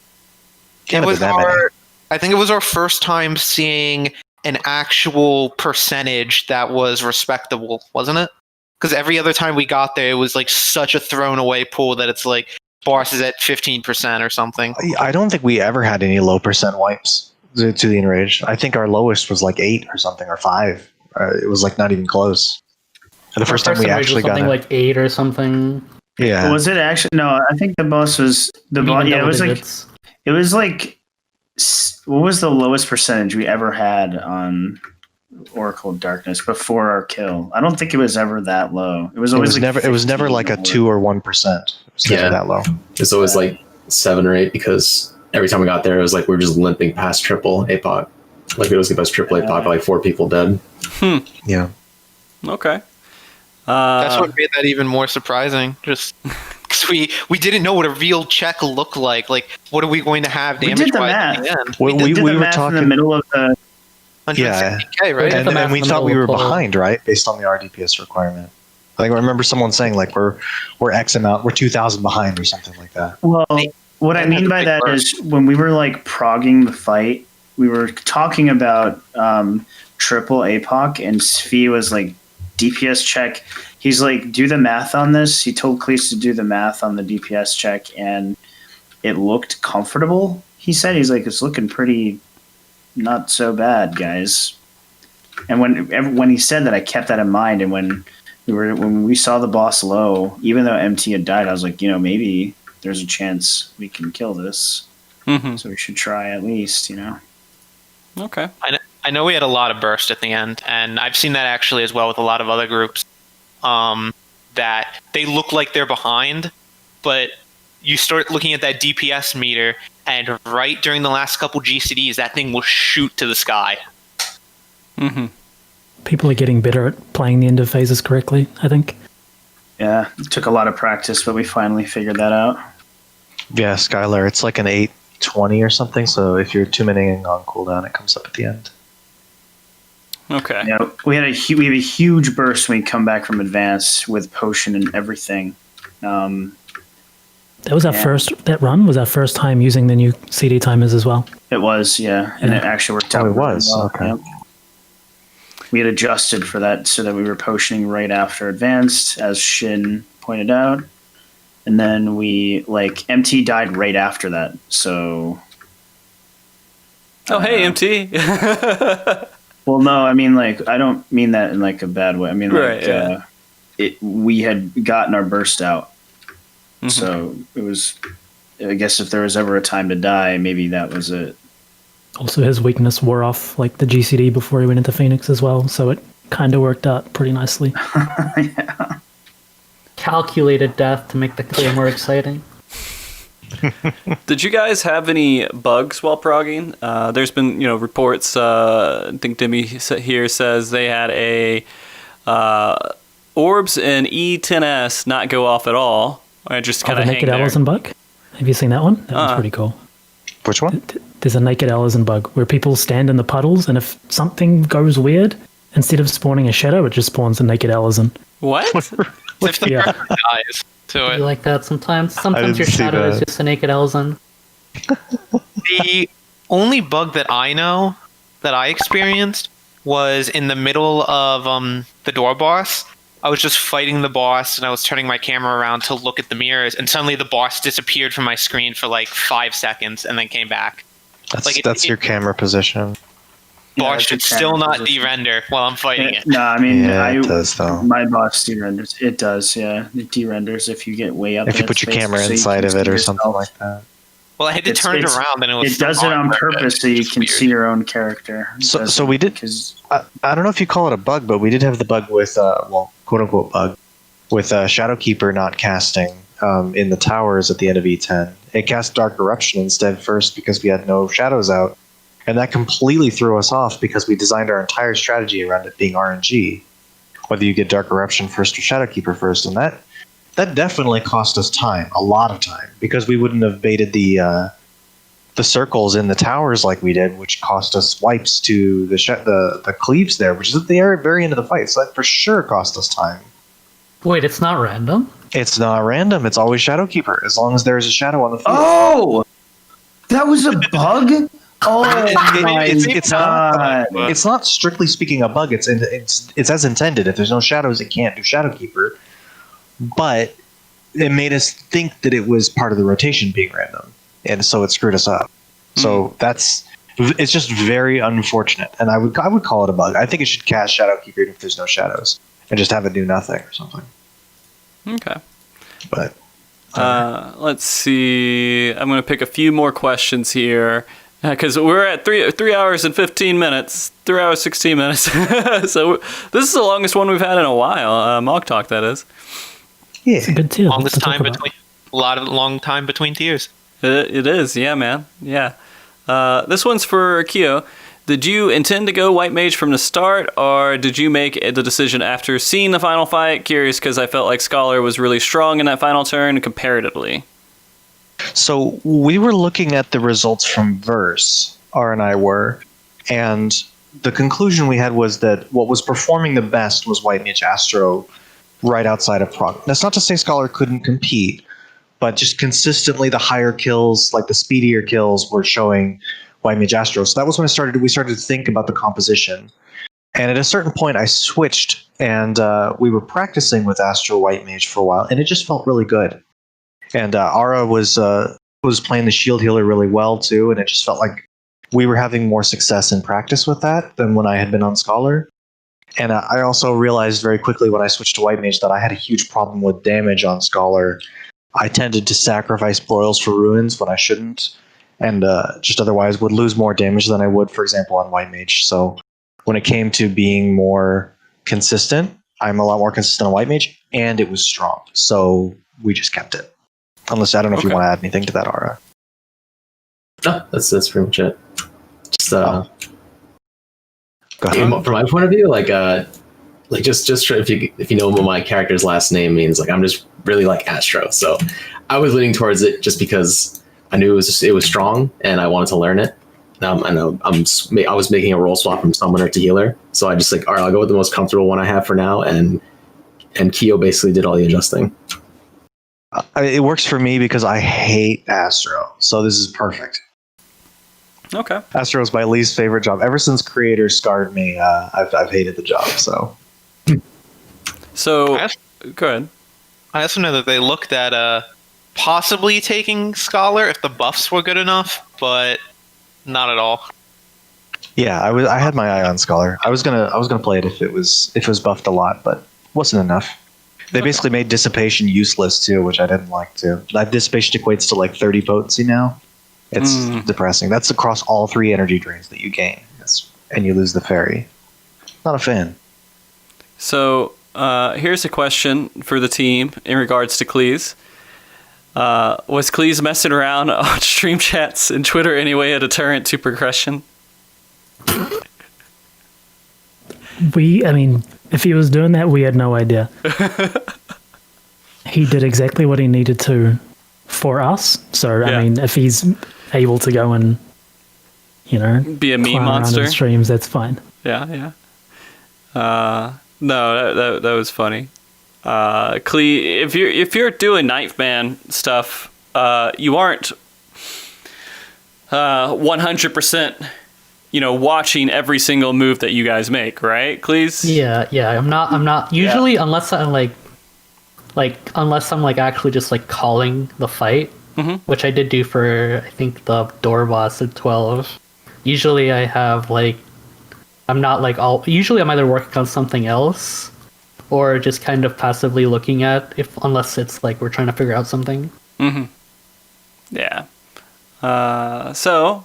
Can't have been that many. I think it was our first time seeing an actual percentage that was respectable, wasn't it? Because every other time we got there, it was like such a thrown away pool that it's like boss is at 15% or something. I don't think we ever had any low percent wipes to the enraged. I think our lowest was like 8 or something, or 5. It was like not even close. And the first time we actually got something it, like 8 or something. yeah. Was it actually? No, I think the boss was the boss. Yeah, it was like what was the lowest percentage we ever had on Oracle of Darkness before our kill? I don't think it was ever that low. It was always never. It was never like a 2 or 1%. It was never that low. It's always like 7 or 8 because every time we got there, it was like we were just limping past triple APOC. Like we always get past triple APOC, like 4 people dead. Yeah. Okay. That's what made that even more surprising. Just because we didn't know what a real check looked like. Like, what are we going to have We damage did the wise math. at the end? We did the were math talking in the middle of the. 160K, right? and we thought we were behind, right, based on the RDPS requirement. I think I remember someone saying like we're X amount, we're 2,000 behind or something like that. Well, what I mean by that is when we were like progging the fight, we were talking about triple APOC, and Svi was like DPS check. He's like, do the math on this. He told Cleese to do the math on the DPS check, and it looked comfortable. He said, he's like, it's looking pretty not so bad, guys. And when he said that, I kept that in mind. And when we saw the boss low, even though MT had died, I was like, maybe there's a chance we can kill this. So we should try at least, Okay. I know we had a lot of burst at the end, and I've seen that actually as well with a lot of other groups. That they look like they're behind, but you start looking at that DPS meter, and right during the last couple GCDs, that thing will shoot to the sky. People are getting better at playing the end of phases correctly, I think. Yeah, it took a lot of practice, but we finally figured that out. Yeah, Skylar, it's like an 820 or something. So if you're 2-minuting on cooldown, it comes up at the end. Okay. Yeah, we have a huge burst when we come back from advance with potion and everything. That was that run was our first time using the new CD timers as well. It was, yeah. And it actually worked out. Oh, it was? Well. Okay. Yep. We had adjusted for that so that we were potioning right after advanced, as Shin pointed out. And then we, MT died right after that, so... Oh, hey, MT! Well, no, I mean, I don't mean that in, a bad way. I mean, we had gotten our burst out. So it was... I guess if there was ever a time to die, maybe that was it. Also, his weakness wore off, the GCD before he went into Phoenix as well, so it kind of worked out pretty nicely. Yeah. Calculated death to make the clear more exciting. Did you guys have any bugs while progging? There's been, reports. I think Demi here says they had a orbs and E10S not go off at all. I just kind of hang naked there. Allison bug. Have you seen that one? That one's pretty cool. Which one? There's a naked Allison bug where people stand in the puddles, and if something goes weird, instead of spawning a shadow, it just spawns a naked Allison. What? If the person dies to I it. like that sometimes. Sometimes your didn't see shadow is that. just a naked Elzen. The only bug that I know that I experienced was in the middle of the door boss. I was just fighting the boss, and I was turning my camera around to look at the mirrors, and suddenly the boss disappeared from my screen for like 5 seconds, and then came back. That's your camera position. Boss it's a should still camera not position. de-render while I'm fighting it. No, I mean, Yeah, it does though. my boss de-renders. It does, yeah. It de-renders if you get way up. If in you put its your face, camera so you inside can of it see or something yourself. like that. Well, I had to turn it around, and it was It does it on purpose so you It's can weird. see your own character. So we did. Because I don't know if you call it a bug, but we did have the bug with, quote unquote bug, with Shadowkeeper not casting in the towers at the end of E10. It cast Dark Eruption instead first because we had no shadows out. And that completely threw us off because we designed our entire strategy around it being RNG. Whether you get Dark Eruption first or Shadowkeeper first. And that definitely cost us time, a lot of time, because we wouldn't have baited the circles in the towers like we did, which cost us wipes to the cleaves there, which is at the very end of the fight. So that for sure cost us time. Wait, it's not random? It's not random. It's always Shadowkeeper, as long as there's a shadow on the field. oh, that was a bug. Oh my It's god! It's not strictly speaking a bug. It's as intended. If there's no shadows, it can't do Shadowkeeper. But it made us think that it was part of the rotation being random, and so it screwed us up. So it's just very unfortunate. And I would call it a bug. I think it should cast Shadowkeeper even if there's no shadows, and just have it do nothing or something. Okay. But let's see. I'm going to pick a few more questions here because we're at 3 hours and 15 minutes, 3 hours 16 minutes. So this is the longest one we've had in a while. MogTalk, that is. yeah, It's a good deal. Longest to talk time about. between long time between tiers. It is, yeah, man. Yeah. This one's for Kyo. Did you intend to go White Mage from the start, or did you make the decision after seeing the final fight? Curious, because I felt like Scholar was really strong in that final turn comparatively. So we were looking at the results from Verse, R and I were, and the conclusion we had was that what was performing the best was White Mage Astro right outside of Prog. That's not to say Scholar couldn't compete, but just consistently the higher kills, like the speedier kills, were showing White Mage Astro. So that was when we started to think about the composition. And at a certain point I switched, and we were practicing with Astro White Mage for a while, and it just felt really good. And Ara was playing the shield healer really well too, and it just felt like we were having more success in practice with that than when I had been on Scholar. And I also realized very quickly when I switched to White Mage that I had a huge problem with damage on Scholar. I tended to sacrifice Broils for Ruins when I shouldn't, and just otherwise would lose more damage than I would, for example, on White Mage. So when it came to being more consistent, I'm a lot more consistent on White Mage, and it was strong. So we just kept it. Unless, I don't know if you want to add anything to that, Ara. No, that's pretty much it. Just Go ahead. from my point of view, just if you know what my character's last name means, like I'm just really like Astro. So I was leaning towards it just because I knew it was strong and I wanted to learn it. I was making a role swap from summoner to healer, so I just all right, I'll go with the most comfortable one I have for now, and Kyo basically did all the adjusting. It works for me because I hate Astro, so this is perfect. Okay. Astro is my least favorite job. Ever since Creator scarred me, I've hated the job. So, I also- go ahead. I also know that they looked at possibly taking Scholar if the buffs were good enough, but not at all. Yeah, I had my eye on Scholar. I was gonna play it if it was buffed a lot, but wasn't enough. They basically made Dissipation useless too, which I didn't like too. That Dissipation equates to like 30 potency now. It's depressing. That's across all 3 energy drains that you gain, and you lose the fairy. Not a fan. So, here's a question for the team in regards to Cleese. Was Cleese messing around on stream chats and Twitter anyway a deterrent to progression? If he was doing that, we had no idea. He did exactly what he needed to for us. So, Yeah. if he's able to go and, Be a meme clown around monster? in streams, that's fine. Yeah. No, that was funny. Clee, if you're doing Knife Man stuff, you aren't 100%, watching every single move that you guys make, right, Cleese? Yeah. I'm not usually unless I'm unless I'm actually just calling the fight, which I did do for I think the door boss at 12. Usually I have I'm not usually I'm either working on something else or just kind of passively looking at unless it's we're trying to figure out something. Yeah. So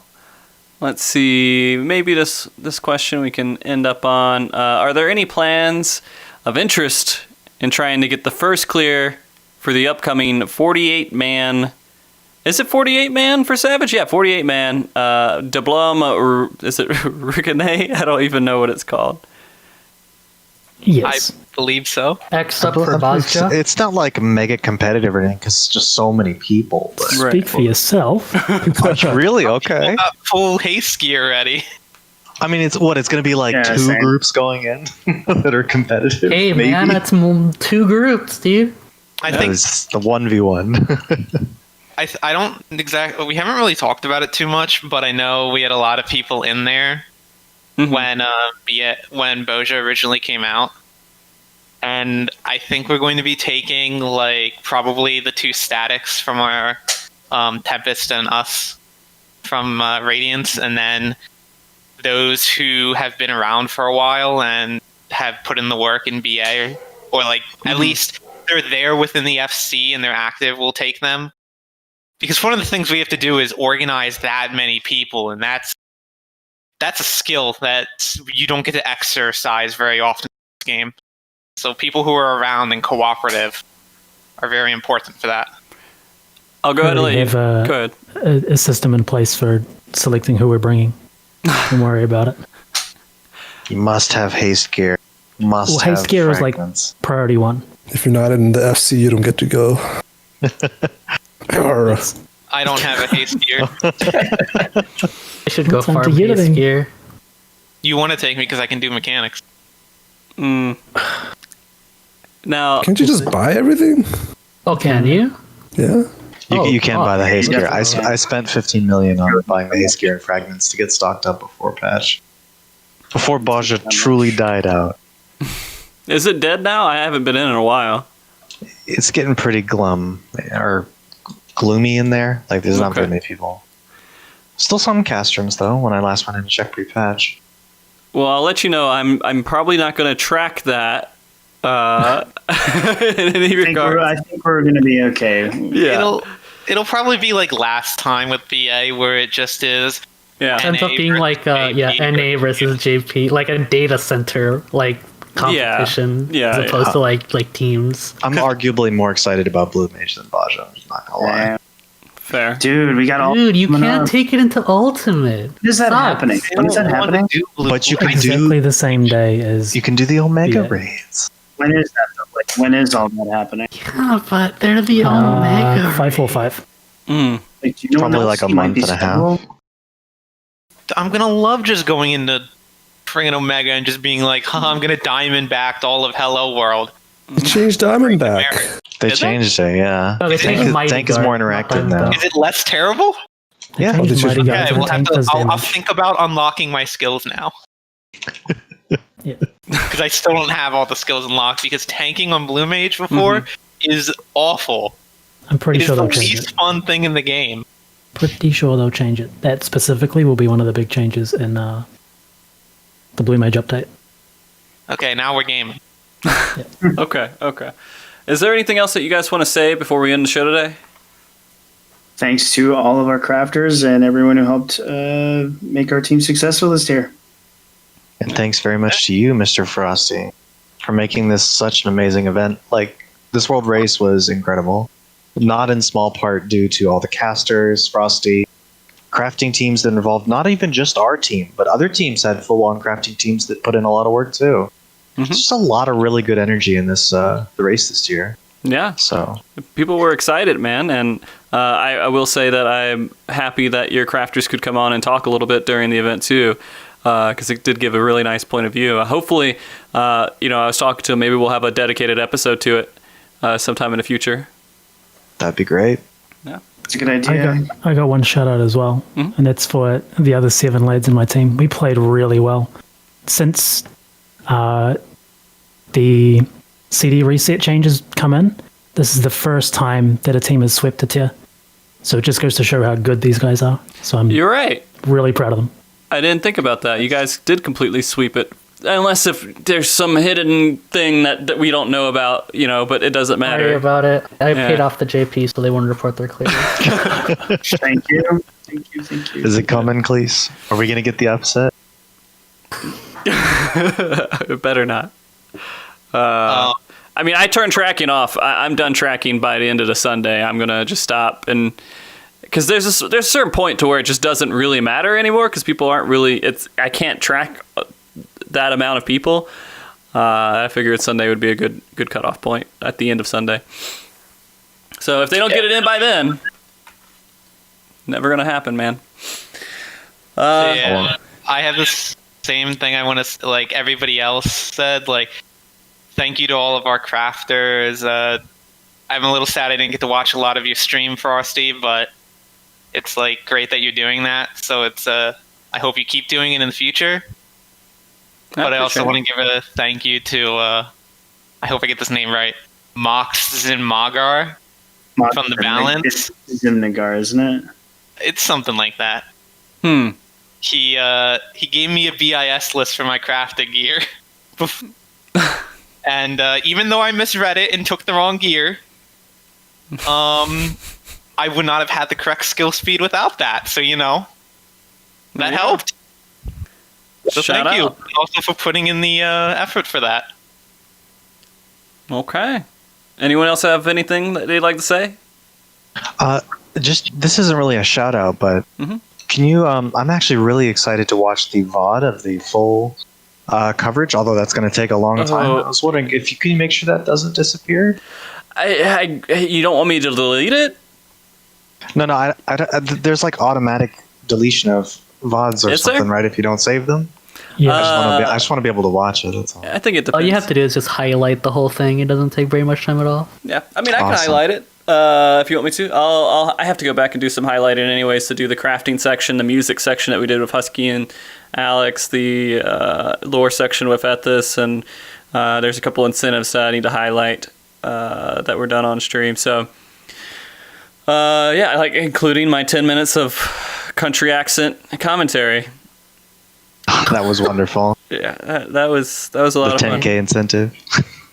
let's see. Maybe this question we can end up on. Are there any plans of interest in trying to get the first clear for the upcoming 48-man? Is it 48-man for Savage? Yeah, 48-man. Dublum, or is it Ricane? I don't even know what it's called. Yes. I believe so. Except for Bazja. It's not mega competitive or anything because it's just so many people. But Speak for yourself. really okay. Got full haste gear already. I mean, it's going to be two same. groups going in that are competitive. Hey maybe. man, that's 2 groups, dude. I That think is the 1v1. I don't exactly. We haven't really talked about it too much, but I know we had a lot of people in there when Boja originally came out, and I think we're going to be taking probably the 2 statics from our Tempest and us from Radiance, and then those who have been around for a while and have put in the work in BA, or at least they're there within the FC and they're active, we'll take them. Because one of the things we have to do is organize that many people, and that's a skill that you don't get to exercise very often in this game. So people who are around and cooperative are very important for that. I'll go ahead and let you. Go ahead. A system in place for selecting who we're bringing. Don't worry about it. You must have haste gear. Must have haste gear fragments. is priority 1. If you're not in the FC, you don't get to go. Or, I don't have a haste gear. I should go What's on farm to you haste then? gear. You want to take me because I can do mechanics. Now, can't you just buy everything? Oh, can you? Yeah. You can't buy the haste gear. I definitely. spent 15 million on buying the haste gear and fragments to get stocked up before patch. Before Baja truly died out. is it dead now? I haven't been in a while. It's getting pretty gloomy in there. There's not very many people. Still some castrums though. When I last went in to check pre-patch. Well, I'll let you know. I'm probably not going to track that. In any regard. I think we're going to be okay. Yeah. It'll probably be last time with BA, where it just is. Yeah. Ends up being NA versus JP, a data center competition, Yeah. as opposed to teams. I'm arguably more excited about Blue Mage than Baja. I'm just not gonna lie. Yeah. Fair. Dude, we got all. Dude, you coming can't up. take it into Ultimate. When is that happening? When is that happening? But you can Exactly the same day as You can do the Omega Yeah. raids. When is that? When is all that happening? Yeah, but they're the Omega. 545. Do you know Probably when else a you might month be and a half. scheduled? I'm gonna love just going into friggin' Omega and just being I'm gonna diamond back all of Hello World. You changed Diamondback. They Did they? changed it, yeah. No, they changed Mighty Tank is Guard, more not interactive Diamondback. now. Is it less terrible? Yeah. Tank is Mighty Guard, Okay, so we'll have tank to. does I'll damage. think about unlocking my skills now. Yeah. Because I still don't have all the skills unlocked. Because tanking on Blue Mage before is awful. I'm pretty It is sure the they'll change least it. fun thing in the game. Pretty sure they'll change it. That specifically will be one of the big changes in the Blue Mage update. Okay, now we're gaming. Okay. Is there anything else that you guys want to say before we end the show today? Thanks to all of our crafters and everyone who helped make our team successful this year. And thanks very much to you, Mr. Frosty, for making this such an amazing event. This World Race was incredible. Not in small part due to all the casters, Frosty, crafting teams that involved not even just our team, but other teams had full-on crafting teams that put in a lot of work too. There's just a lot of really good energy in this the race this year. Yeah. So People were excited, man, and I will say that I'm happy that your crafters could come on and talk a little bit during the event too, because it did give a really nice point of view. Hopefully, I was talking to him, maybe we'll have a dedicated episode to it sometime in the future. that'd be great. Yeah. It's a good idea. I got one shout out as well, and that's for the other 7 lads in my team. We played really well. Since the CD reset changes come in, this is the first time that a team has swept a tier. So it just goes to show how good these guys are. So I'm You're right. really proud of them. I didn't think about that. You guys did completely sweep it. Unless if there's some hidden thing that we don't know about, but it doesn't Sorry matter. about it. I paid off the JP so they wouldn't report their clearance. Thank you. Thank you. Is it coming, please? Are we going to get the upset? Better not. I mean, I turned tracking off. I'm done tracking by the end of the Sunday. I'm going to just stop. And because there's a certain point to where it just doesn't really matter anymore because people aren't really, I can't track that amount of people. I figured Sunday would be a good cutoff point at the end of Sunday. So if they don't get it in by then, never gonna happen, man. I have this same thing I want to, like everybody else said, like, thank you to all of our crafters. I'm a little sad I didn't get to watch a lot of you stream, Frosty, but it's like great that you're doing that. So it's I hope you keep doing it in the future. But I also want to give a thank you to, I hope I get this name right, MogTalk from The Balance. It's Zimnagar, isn't it? It's something like that. He gave me a BIS list for my crafted gear. And even though I misread it and took the wrong gear, I would not have had the correct skill speed without that. So, that helped. So Shout thank you out. also for putting in the effort for that. Okay. Anyone else have anything that they'd like to say? This isn't really a shout out, but can you? I'm actually really excited to watch the VOD of the full coverage. Although that's going to take a long time. I was wondering if you can make sure that doesn't disappear. You don't want me to delete it? No. There's like automatic deletion of VODs or Is something, there? right? If you don't save them. Yeah. I just want to be able to watch it. That's all. I think it depends. All you have to do is just highlight the whole thing. It doesn't take very much time at all. Yeah, I mean, I can Awesome. highlight it if you want me to. I have to go back and do some highlighting anyways to do the crafting section, the music section that we did with Husky and Alex, the lore section with Ethis, and there's a couple incentives that I need to highlight that were done on stream. So, like including my 10 minutes of country accent commentary. That was wonderful. Yeah, that was a lot of The fun. 10K incentive.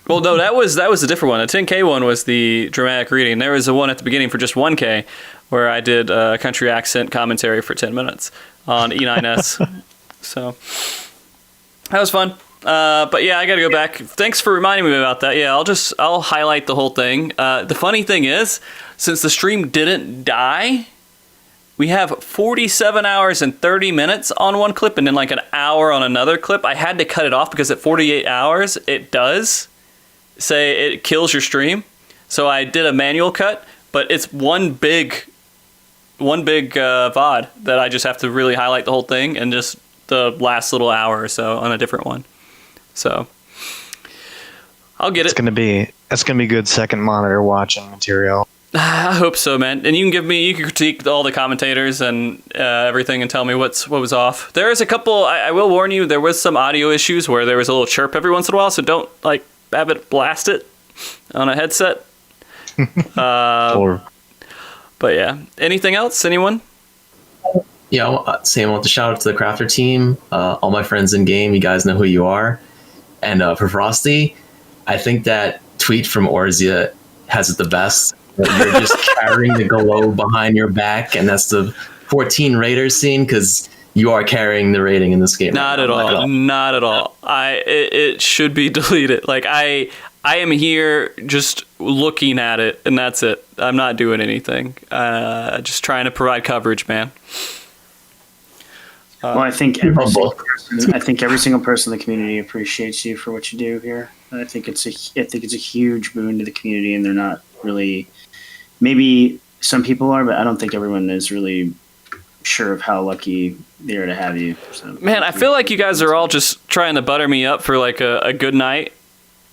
Well, no, that was a different one. The 10K one was the dramatic reading. There was a one at the beginning for just 1K where I did country accent commentary for 10 minutes on E9S. So that was fun. But yeah, I got to go back. Thanks for reminding me about that. Yeah, I'll highlight the whole thing. The funny thing is, since the stream didn't die, we have 47 hours and 30 minutes on one clip and then like an hour on another clip. I had to cut it off because at 48 hours, it does say it kills your stream. So I did a manual cut, but it's one big VOD that I just have to really highlight the whole thing and just the last little hour or so on a different one. So I'll get it. It's gonna be good second monitor watching material. I hope so, man. And you can critique all the commentators and everything and tell me what was off. There is a couple. I will warn you. There was some audio issues where there was a little chirp every once in a while. So don't have it blast it on a headset. But yeah. Anything else? Anyone? Yeah, I want to shout out to the crafter team, all my friends in game. You guys know who you are. And for Frosty, I think that tweet from Orzia has it the best. You're just carrying the glow behind your back, and that's the 14 Raiders scene because you are carrying the rating in this game. Not at all. Not at all. It should be deleted. Like I am here just looking at it, and that's it. I'm not doing anything. Just trying to provide coverage, man. Well, I think every single person in the community appreciates you for what you do here. I think it's a huge boon to the community, and they're not really. Maybe some people are, but I don't think everyone is really sure of how lucky they are to have you. So, man, I feel like you guys are all just trying to butter me up for like a good night,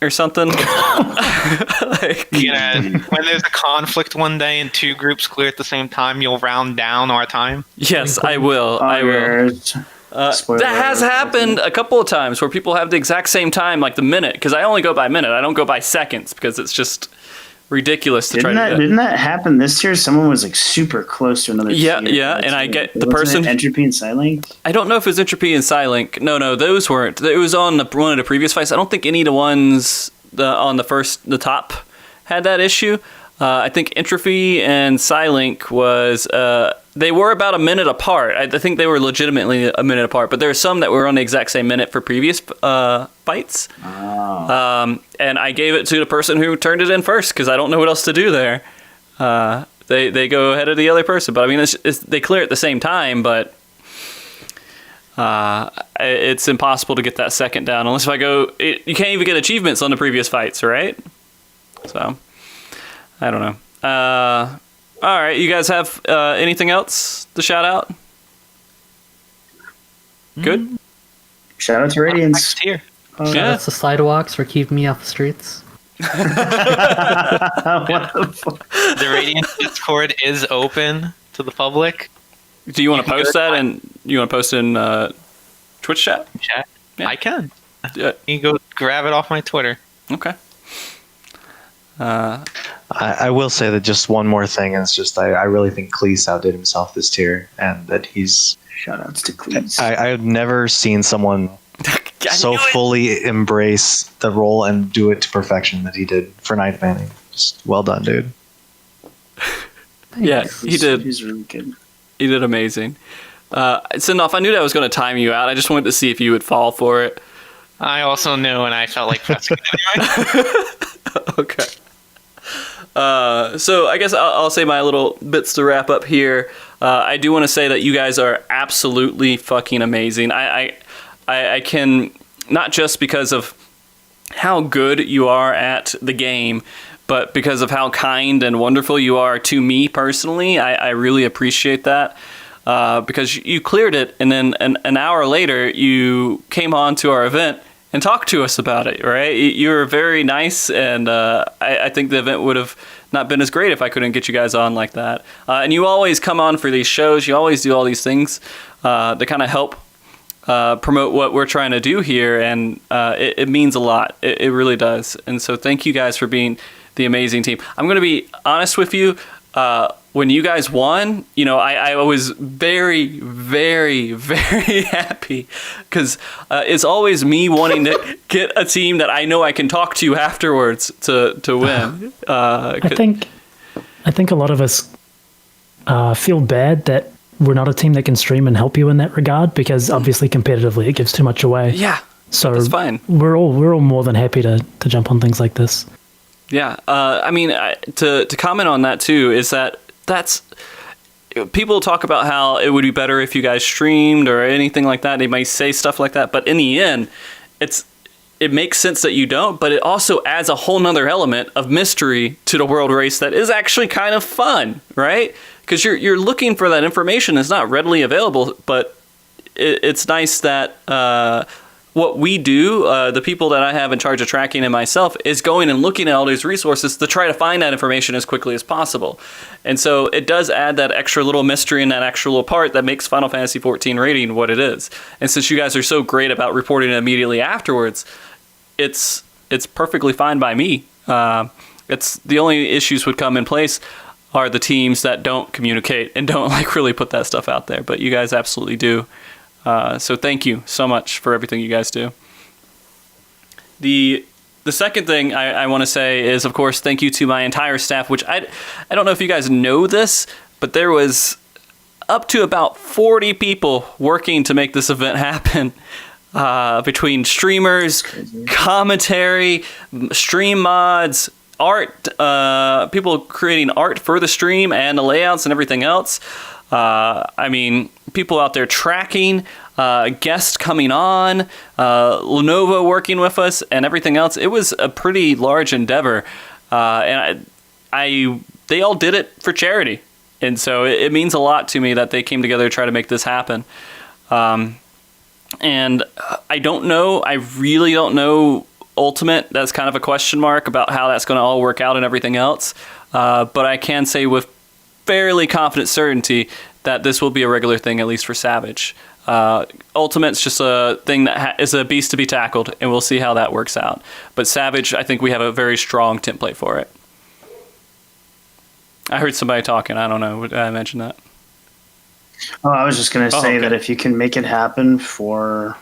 or something. Like, When there's a conflict one day and two groups clear at the same time, you'll round down our time. yes, I will. I will. Spoiler That has alert. happened a couple of times where people have the exact same time, like the minute, because I only go by minute. I don't go by seconds because it's just ridiculous to try to do that. Didn't that happen this year? Someone was like super close to another. Yeah, tier. yeah, and I get the Wasn't person. it Entropy and Silink. I don't know if it was Entropy and Silink. No, those weren't. It was on one of the previous fights. I don't think any of the ones on the top had that issue. I think Entropy and Silink was. They were about a minute apart. I think they were legitimately a minute apart, but there were some that were on the exact same minute for previous fights. Oh. And I gave it to the person who turned it in first because I don't know what else to do there. They go ahead of the other person, but I mean, they clear at the same time, but it's impossible to get that second down unless if I go. You can't even get achievements on the previous fights, right? So I don't know. All right, you guys have anything else to shout out? Good. Shout out to Radiance. Next tier. Shout outs to sidewalks for keeping me off the streets. What the fuck? The Radiant Discord is open to the public. Do you want to post that and you want to post in Twitch chat? Chat. Yeah. I can. Yeah. You can go grab it off my Twitter. Okay. I will say that just one more thing, and it's just I really think Cleese outdid himself this tier, and that he's. Shout outs to Cleese. I've never seen someone so fully embrace the role and do it to perfection that he did for Night Manning. Just well done, dude. Yeah, he did. He's really good. He did amazing. Sindoff, I knew that I was going to time you out. I just wanted to see if you would fall for it. I also knew, and I felt like pressing it anyway. Okay. So I guess I'll say my little bits to wrap up here. I do want to say that you guys are absolutely fucking amazing. I can, not just because of how good you are at the game, but because of how kind and wonderful you are to me personally. I really appreciate that. Because you cleared it, and then an hour later you came on to our event and talk to us about it, right? You were very nice, and I think the event would have not been as great if I couldn't get you guys on like that. And you always come on for these shows. You always do all these things to kind of help promote what we're trying to do here, and it means a lot. It really does. And so thank you guys for being the amazing team. I'm going to be honest with you. When you guys won, you know, I was very, very, very happy because it's always me wanting to get a team that I know I can talk to afterwards to win. I think a lot of us feel bad that we're not a team that can stream and help you in that regard because obviously competitively it gives too much away. Yeah, so that's fine. We're all more than happy to jump on things like this. Yeah, I mean, to comment on that too is that's people talk about how it would be better if you guys streamed or anything like that. They might say stuff like that, but in the end, it makes sense that you don't. But it also adds a whole nother element of mystery to the world race that is actually kind of fun, right? Because you're looking for that information. It's not readily available, but it's nice that what we do, the people that I have in charge of tracking and myself, is going and looking at all these resources to try to find that information as quickly as possible. And so it does add that extra little mystery and that extra little part that makes Final Fantasy XIV rating what it is. And since you guys are so great about reporting it immediately afterwards, it's perfectly fine by me. It's the only issues would come in place are the teams that don't communicate and don't like really put that stuff out there. But you guys absolutely do. So thank you so much for everything you guys do. The second thing I want to say is, of course, thank you to my entire staff, which I don't know if you guys know this, but there was up to about 40 people working to make this event happen. Between streamers, commentary, stream mods, art, people creating art for the stream and the layouts and everything else. I mean, people out there tracking, guests coming on, Lenovo working with us, and everything else. It was a pretty large endeavor, and they all did it for charity, and so it means a lot to me that they came together to try to make this happen. And I don't know, I really don't know Ultimate, that's kind of a question mark about how that's going to all work out and everything else. But I can say with fairly confident certainty that this will be a regular thing, at least for Savage. Ultimate's just a thing that is a beast to be tackled, and we'll see how that works out. But Savage, I think we have a very strong template for it. I heard somebody talking. I don't know. Did I mention that? Oh, I was just going to say okay. that if you can make it happen for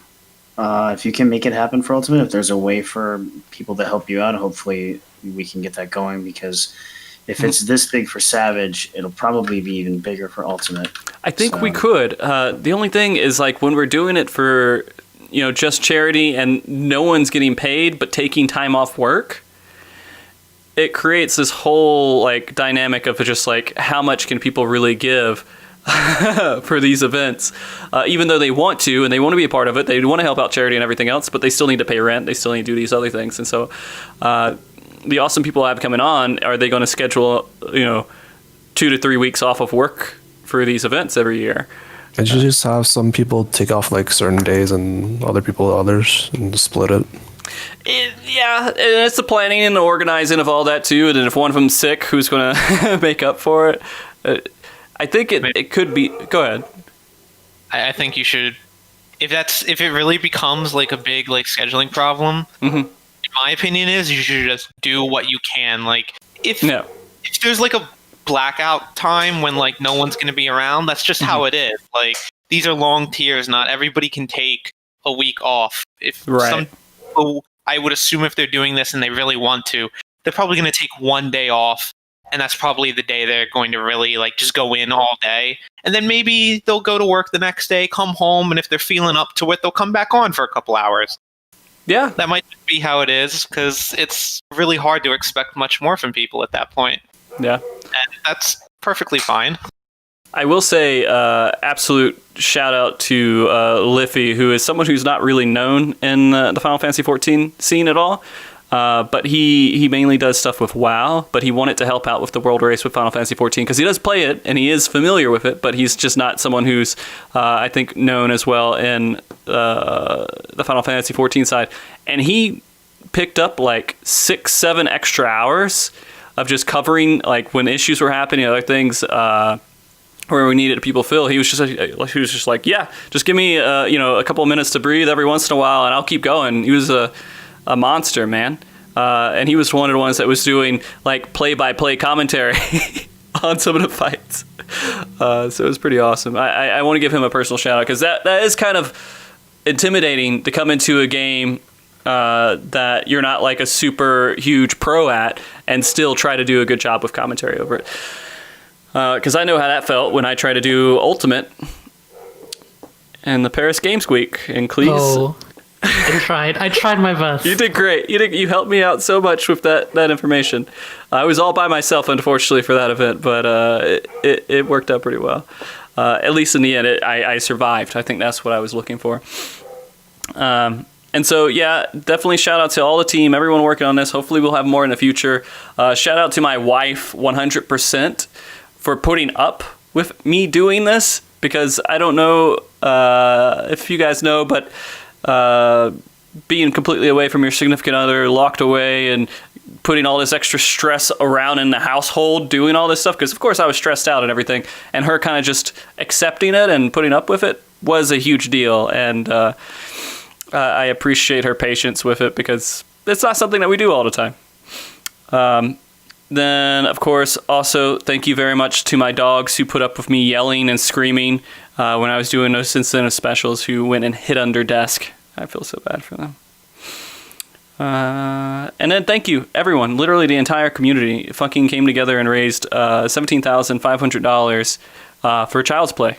Ultimate, if there's a way for people to help you out, hopefully we can get that going, because if it's this big for Savage, it'll probably be even bigger for Ultimate. I think we could. The only thing is, like, when we're doing it for, just charity and no one's getting paid but taking time off work, it creates this whole, like, dynamic of just, like, how much can people really give for these events, even though they want to and they want to be a part of it. They want to help out charity and everything else, but they still need to pay rent. They still need to do these other things. And so the awesome people I have coming on, are they going to schedule 2 to 3 weeks off of work for these events every year? And you just have some people take off like certain days and other people others and split it. Yeah, and it's the planning and the organizing of all that too. And then if one of them's sick, who's going to make up for it? I think it could be. Go ahead. I think you should, if it really becomes like a big like scheduling problem. Mm-hmm. My opinion is you should just do what you can. Like if there's like a blackout time when like no one's going to be around, that's just how it is. Like these are long tiers. Not everybody can take a week off. Some people, I would assume if they're doing this and they really want to, they're probably going to take one day off. And that's probably the day they're going to really like just go in all day. And then maybe they'll go to work the next day, come home, and if they're feeling up to it, they'll come back on for a couple hours. Yeah. That might be how it is, because it's really hard to expect much more from people at that point. Yeah. And that's perfectly fine. I will say absolute shout out to Liffy, who is someone who's not really known in the Final Fantasy 14 scene at all. But he mainly does stuff with WoW, but he wanted to help out with the world race with Final Fantasy 14 because he does play it and he is familiar with it, but he's just not someone who's, I think, known as well in the Final Fantasy 14 side. And he picked up like 6-7 extra hours of just covering, like when issues were happening, other things where we needed people fill. He was just like, yeah, just give me a couple of minutes to breathe every once in a while, and I'll keep going. He was a monster, man. And he was one of the ones that was doing like play-by-play commentary on some of the fights. So it was pretty awesome. I want to give him a personal shout out because that is kind of intimidating to come into a game that you're not like a super huge pro at and still try to do a good job with commentary over it. Because I know how that felt when I tried to do Ultimate and the Paris Games Week in Cleese. Oh. I tried my best. You did great. You helped me out so much with that information. I was all by myself, unfortunately, for that event, but it worked out pretty well. At least in the end, I survived. I think that's what I was looking for. And so, yeah, definitely shout out to all the team, everyone working on this. Hopefully we'll have more in the future. Shout out to my wife, 100%, for putting up with me doing this, because I don't know if you guys know, but being completely away from your significant other, locked away, and putting all this extra stress around in the household, doing all this stuff, because of course I was stressed out and everything, and her kind of just accepting it and putting up with it was a huge deal, and I appreciate her patience with it, because it's not something that we do all the time. Then, of course, also thank you very much to my dogs who put up with me yelling and screaming when I was doing those incentive specials, who went and hid under desk. I feel so bad for them. And then thank you, everyone. Literally the entire community fucking came together and raised $17,500 for Child's Play.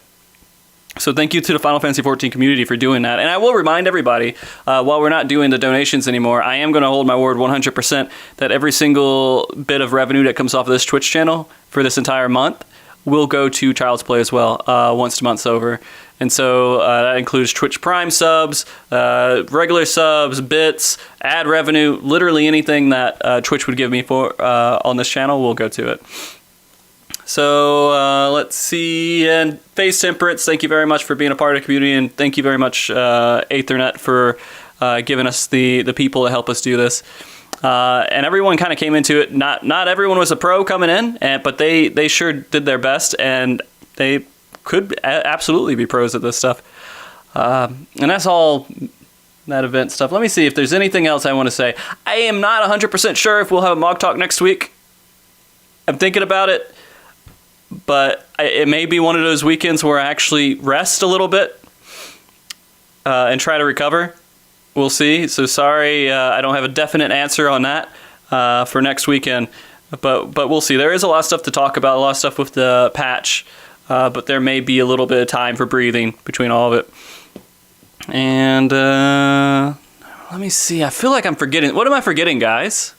So thank you to the Final Fantasy 14 community for doing that. And I will remind everybody, while we're not doing the donations anymore, I am going to hold my word 100% that every single bit of revenue that comes off of this Twitch channel for this entire month will go to Child's Play as well, once the month's over. And so that includes Twitch Prime subs, regular subs, bits, ad revenue, literally anything that Twitch would give me for on this channel will go to it. So let's see, and Phase Temperance, thank you very much for being a part of the community, and thank you very much, Aethernet, for giving us the people to help us do this. And everyone kind of came into it. Not everyone was a pro coming in, but they sure did their best, and they could absolutely be pros at this stuff. And that's all that event stuff. Let me see if there's anything else I want to say. I am not 100% sure if we'll have a MogTalk next week. I'm thinking about it, but it may be one of those weekends where I actually rest a little bit and try to recover. We'll see. So sorry, I don't have a definite answer on that for next weekend, but we'll see. There is a lot of stuff to talk about, a lot of stuff with the patch, but there may be a little bit of time for breathing between all of it. And let me see. I feel like I'm forgetting. What am I forgetting, guys?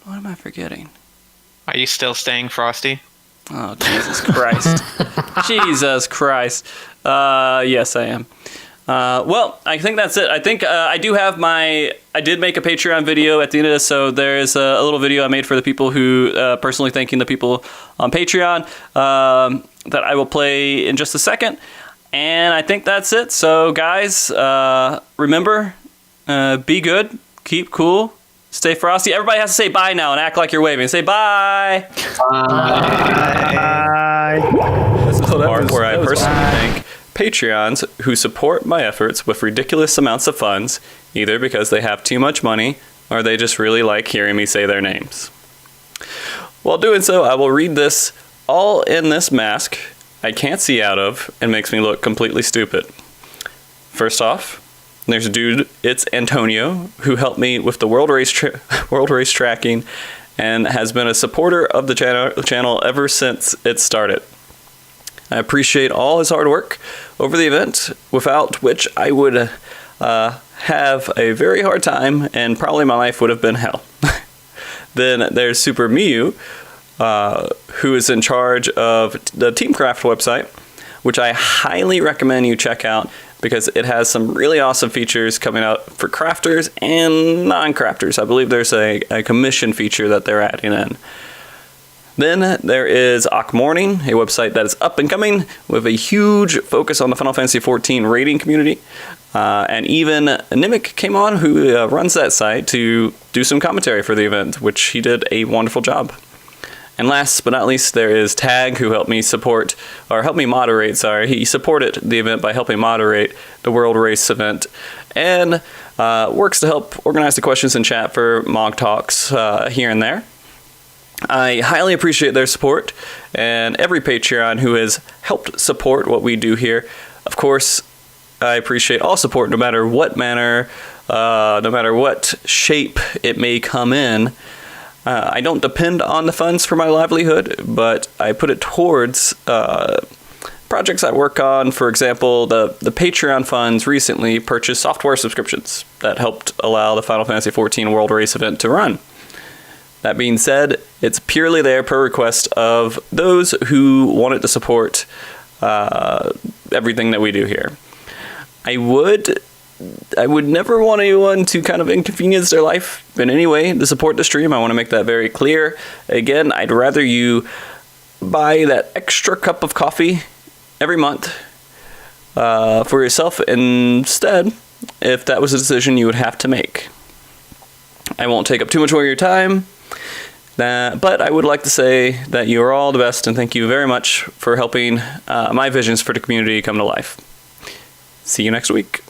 What am I forgetting? Are you still staying frosty? Oh, Jesus Christ. Jesus Christ. Yes, I am. Well, I think that's it. I think I did make a Patreon video at the end of this, so there's a little video I made for the people who, personally thanking the people on Patreon, that I will play in just a second. And I think that's it. So, guys, remember, be good, keep cool, stay frosty. Everybody has to say bye now and act like you're waving. Say bye. Bye. This is the part where I personally thank Patreons who support my efforts with ridiculous amounts of funds, either because they have too much money or they just really like hearing me say their names. While doing so, I will read this all in this mask I can't see out of and makes me look completely stupid. First off, there's a dude, it's Antonio, who helped me with the world race tracking and has been a supporter of the channel ever since it started. I appreciate all his hard work over the event, without which I would have a very hard time and probably my life would have been hell. Then there's Super Miyu, who is in charge of the Teamcraft website, which I highly recommend you check out because it has some really awesome features coming out for crafters and non-crafters. I believe there's a commission feature that they're adding in. Then there is Ak Morning, a website that is up and coming with a huge focus on the Final Fantasy XIV raiding community. And even Nimic came on, who runs that site, to do some commentary for the event, which he did a wonderful job. And last but not least, there is Tag, who helped me moderate. He supported the event by helping moderate the World Race event and works to help organize the questions in chat for Mog Talks here and there. I highly appreciate their support and every Patreon who has helped support what we do here. Of course, I appreciate all support no matter what manner, no matter what shape it may come in. I don't depend on the funds for my livelihood, but I put it towards projects I work on. For example, the Patreon funds recently purchased software subscriptions that helped allow the Final Fantasy XIV World Race event to run. That being said, it's purely there per request of those who wanted to support everything that we do here. I would never want anyone to kind of inconvenience their life in any way to support the stream. I want to make that very clear. Again, I'd rather you buy that extra cup of coffee every month for yourself instead, if that was a decision you would have to make. I won't take up too much more of your time, but I would like to say that you are all the best, and thank you very much for helping my visions for the community come to life. See you next week.